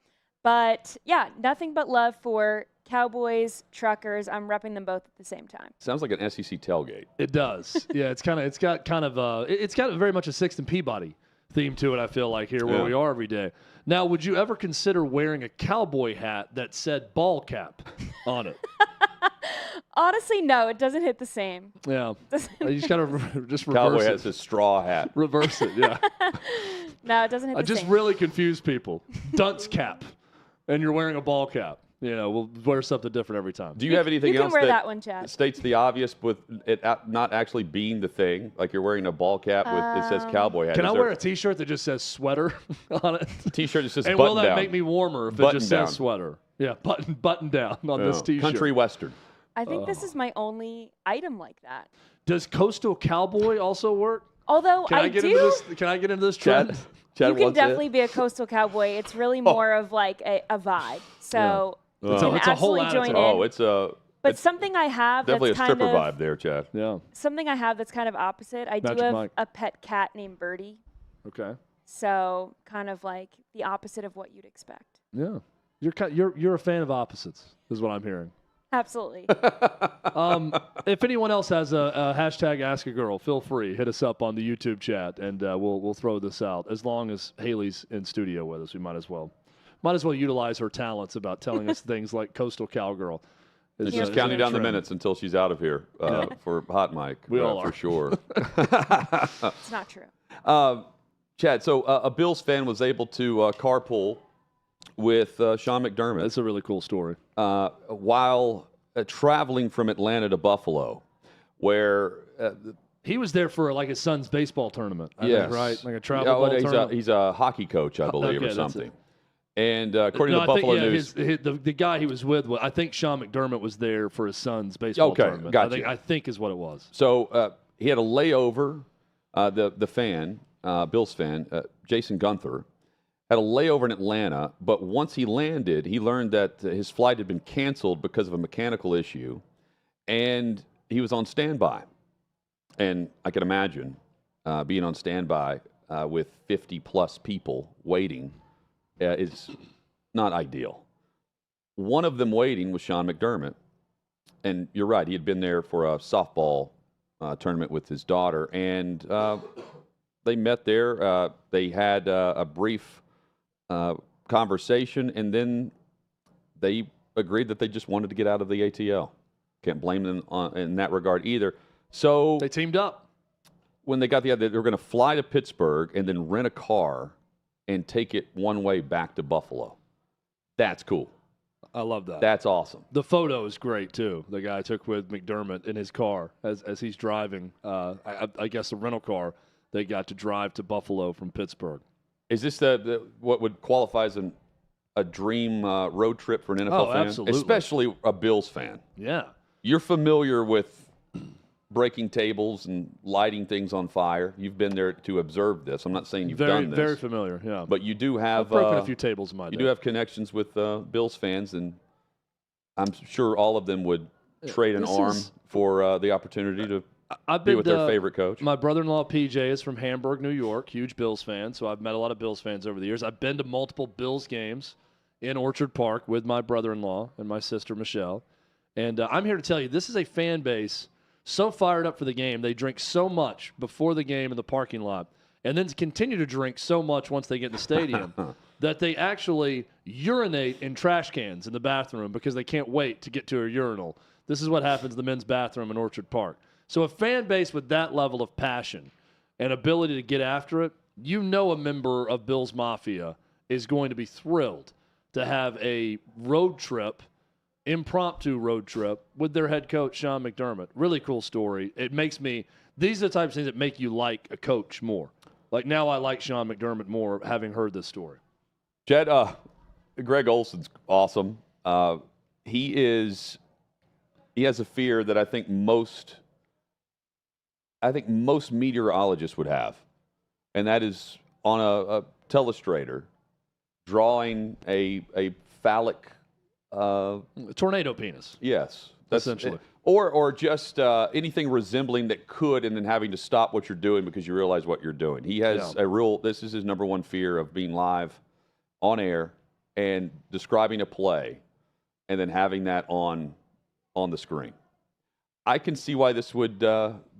but yeah, nothing but love for cowboys, truckers. I'm repping them both at the same time. Sounds like an SEC tailgate. It does. Yeah, it's got very much a Sixth and Peabody theme to it, I feel like, here where Yeah. we are every day. Now, would you ever consider wearing a cowboy hat that said ball cap on it? Honestly, no, it doesn't hit the same. Yeah. You just got to just reverse Cowboy it. has his straw hat. Reverse it, yeah. No, it doesn't hit the Just same. really confuse people. Dunce cap, and you're wearing a ball cap. You know, we'll wear something different every time. Do you have anything you can else wear that one, Chad. states the obvious with it not actually being the thing? Like you're wearing a ball cap with it says cowboy hat. Can Is I there wear a T-shirt that just says sweater on it? T-shirt that says and button will that down? make me warmer if Button it just down. says sweater? Yeah, button down on Yeah. this T-shirt. Country Western. I think this is my only item like that. Does Coastal Cowboy also work? Although Can I get do, into this? Can I get into this trend? Chad you can wants it. definitely be a coastal cowboy. It's really more of like a vibe. So you It's can a absolutely whole join in. Oh, it's a But something I have definitely a that's kind stripper of vibe there, Chad. Yeah. something I have that's kind of opposite. I Magic do have Mike. a pet cat named Birdie. Okay. So kind of like the opposite of what you'd expect. Yeah. You're a fan of opposites, is what I'm hearing. Absolutely. If anyone else has a hashtag Ask a Girl, feel free, hit us up on the YouTube chat, and we'll throw this out. As long as Haley's in studio with us, we might as well utilize her talents about telling us things like Coastal Cowgirl. She's counting down the minutes until she's out of here for Hot Mic. We all for are. sure. It's not true. Chad, so a Bills fan was able to carpool with Sean McDermott. That's a really cool story. While traveling from Atlanta to Buffalo, where he was there for like his son's baseball tournament. I yes, think, right? Like a travel ball tournament. He's a hockey coach, I believe, Okay, or that's something. it. And according to I Buffalo think, News, the guy he was with, I think Sean McDermott was there for his son's baseball tournament. Gotcha. I think is what it was. So he had a layover. The fan, Bills fan, Jason Gunther, had a layover in Atlanta. But once he landed, he learned that his flight had been canceled because of a mechanical issue, and he was on standby. And I can imagine being on standby with 50-plus people waiting is not ideal. One of them waiting was Sean McDermott. And you're right, he had been there for a softball tournament with his daughter. And they met there. They had a brief conversation, and then they agreed that they just wanted to get out of the ATL. Can't blame them in that regard either. So they teamed up. When they got they were going to fly to Pittsburgh and then rent a car and take it one way back to Buffalo. That's cool. I love that. That's awesome. The photo is great too. The guy took with McDermott in his car as he's driving. I guess the rental car. They got to drive to Buffalo from Pittsburgh. Is this what would qualify as a dream road trip for an NFL fan? Absolutely. Especially a Bills fan. Yeah. You're familiar with breaking tables and lighting things on fire. You've been there to observe this. I'm not saying you've done this. Very familiar, yeah. But you do have... I've broken a few tables in my day. You do have connections with Bills fans, and I'm sure all of them would trade an arm for the opportunity to I've be been with their favorite coach. My brother-in-law PJ is from Hamburg, New York, huge Bills fan. So I've met a lot of Bills fans over the years. I've been to multiple Bills games in Orchard Park with my brother-in-law and my sister Michelle. And I'm here to tell you, this is a fan base so fired up for the game. They drink so much before the game in the parking lot, and then continue to drink so much once they get in the stadium that they actually urinate in trash cans in the bathroom because they can't wait to get to a urinal. This is what happens in the men's bathroom in Orchard Park. So a fan base with that level of passion and ability to get after it, you know a member of Bills Mafia is going to be thrilled to have a road trip, impromptu road trip, with their head coach, Sean McDermott. Really cool story. It makes me – these are the types of things that make you like a coach more. Like, now I like Sean McDermott more having heard this story. Chad, Greg Olson's awesome. He has a fear that I think most meteorologists would have, and that is on a telestrator drawing a phallic tornado penis. Yes, essentially. Or just anything resembling that could, and then having to stop what you're doing because you realize what you're doing. He has this is his number one fear of being live on air and describing a play and then having that on the screen. I can see why this would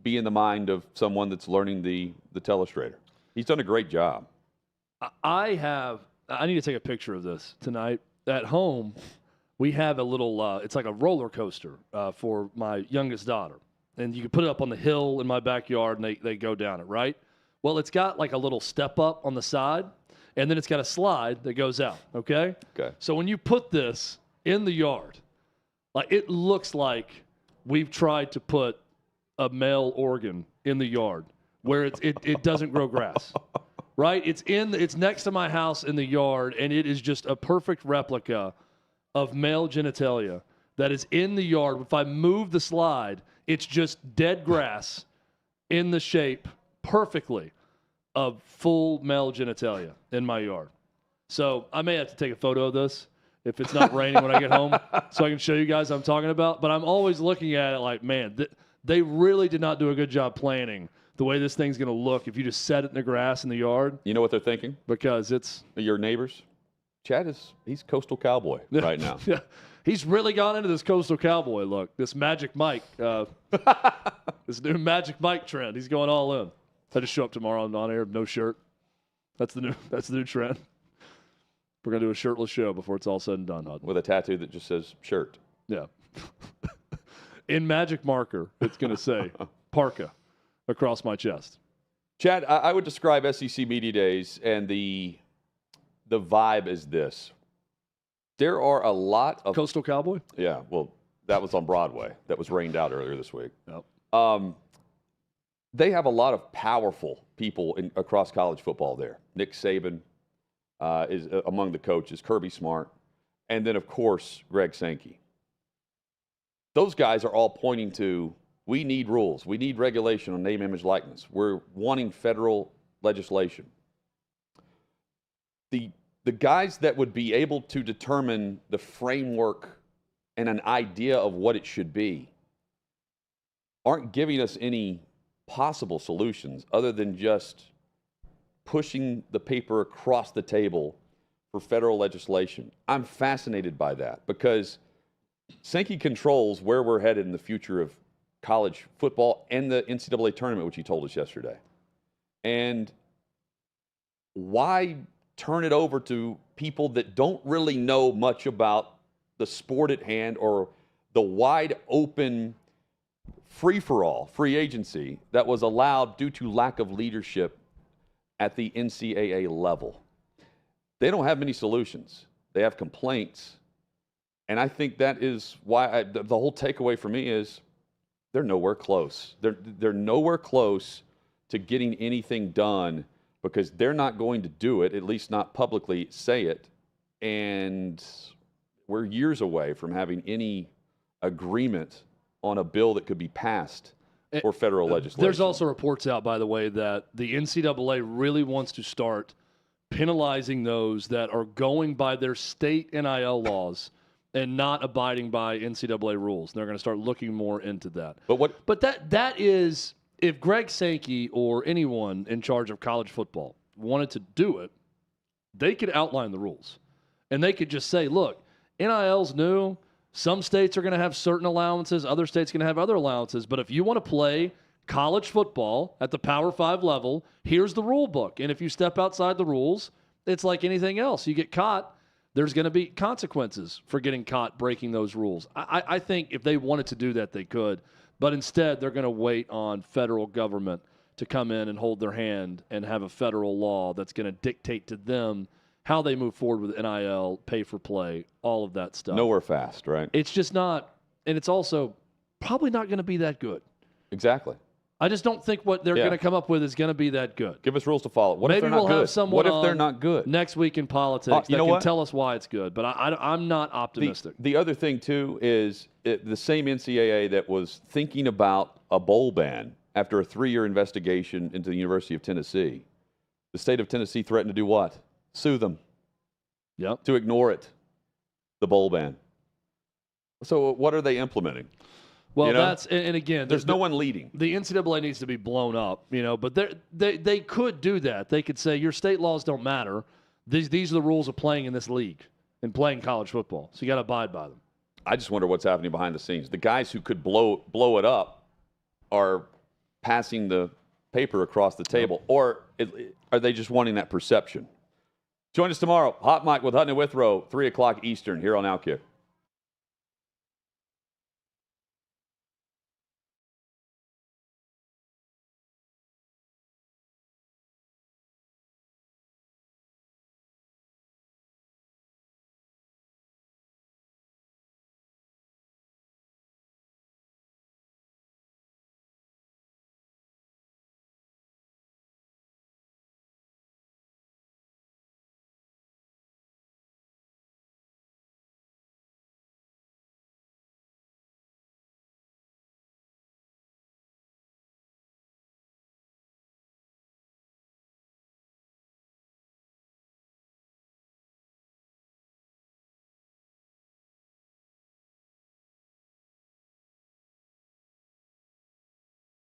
be in the mind of someone that's learning the telestrator. He's done a great job. I need to take a picture of this tonight. At home, we have a little, it's like a roller coaster for my youngest daughter. And you can put it up on the hill in my backyard, and they go down it, right? Well, it's got like a little step up on the side, and then it's got a slide that goes out, okay? Okay. So when you put this in the yard, like, it looks like we've tried to put a male organ in the yard where it doesn't grow grass, right? It's next to my house in the yard, and it is just a perfect replica of male genitalia that is in the yard. If I move the slide, it's just dead grass in the shape perfectly of full male genitalia in my yard. So I may have to take a photo of this if it's not raining when I get home so I can show you guys what I'm talking about. But I'm always looking at it like, man, they really did not do a good job planning the way this thing's going to look if you just set it in the grass in the yard. You know what they're thinking? Because it's... Your neighbors? Chad he's Coastal Cowboy right now. Yeah. He's really gone into this Coastal Cowboy look, this Magic Mike, this new Magic Mike trend. He's going all in. I just show up tomorrow on air, no shirt. That's the new trend. We're going to do a shirtless show before it's all said and done, Hud. With a tattoo that just says shirt. Yeah. In magic marker, it's going to say parka across my chest. Chad, I would describe SEC Media Days and the vibe as this. There are a lot of... Coastal Cowboy? Yeah, well, that was on Broadway. That was rained out earlier this week. Yep. They have a lot of powerful people across college football there. Nick Saban is among the coaches, Kirby Smart, and then, of course, Greg Sankey. Those guys are all pointing to, we need rules. We need regulation on name, image, likeness. We're wanting federal legislation. The guys that would be able to determine the framework and an idea of what it should be aren't giving us any possible solutions other than just pushing the paper across the table for federal legislation. I'm fascinated by that because Sankey controls where we're headed in the future of college football and the NCAA tournament, which he told us yesterday. And why turn it over to people that don't really know much about the sport at hand or the wide open free-for-all, free agency that was allowed due to lack of leadership at the NCAA level? They don't have many solutions. They have complaints. And I think that is why the whole takeaway for me is they're nowhere close. They're nowhere close to getting anything done because they're not going to do it, at least not publicly say it. And we're years away from having any agreement on a bill that could be passed for federal legislation. There's also reports out, by the way, that the NCAA really wants to start penalizing those that are going by their state NIL laws and not abiding by NCAA rules. And they're going to start looking more into that. But that is, if Greg Sankey or anyone in charge of college football wanted to do it, they could outline the rules. And they could just say, look, NIL's new. Some states are going to have certain allowances. Other states are going to have other allowances. But if you want to play college football at the Power 5 level, here's the rule book. And if you step outside the rules, it's like anything else. You get caught, there's going to be consequences for getting caught breaking those rules. I think if they wanted to do that, they could. But instead, they're going to wait on federal government to come in and hold their hand and have a federal law that's going to dictate to them how they move forward with NIL, pay for play, all of that stuff. Nowhere fast, right? It's just not, and it's also probably not going to be that good. Exactly. I just don't think what they're going to come up with is going to be that good. Give us rules to follow. What if Maybe they're not we'll good? have someone What if they're not good? Next week in politics you that know can what? tell us why it's good, but I'm not optimistic. The other thing, too, is the same NCAA that was thinking about a bowl ban after a 3-year investigation into the University of Tennessee. The state of Tennessee threatened to do what? Sue them. Yep. To ignore it, the bowl ban. So what are they implementing? Well, that's and again, there's no one leading. The NCAA needs to be blown up, but they could do that. They could say your state laws don't matter. These are the rules of playing in this league and playing college football. So you got to abide by them. I just wonder what's happening behind the scenes. The guys who could blow it up are passing the paper across the table, or are they just wanting that perception? Join us tomorrow. Hot Mic with Hutton and Withrow, 3 o'clock Eastern, here on OutKick.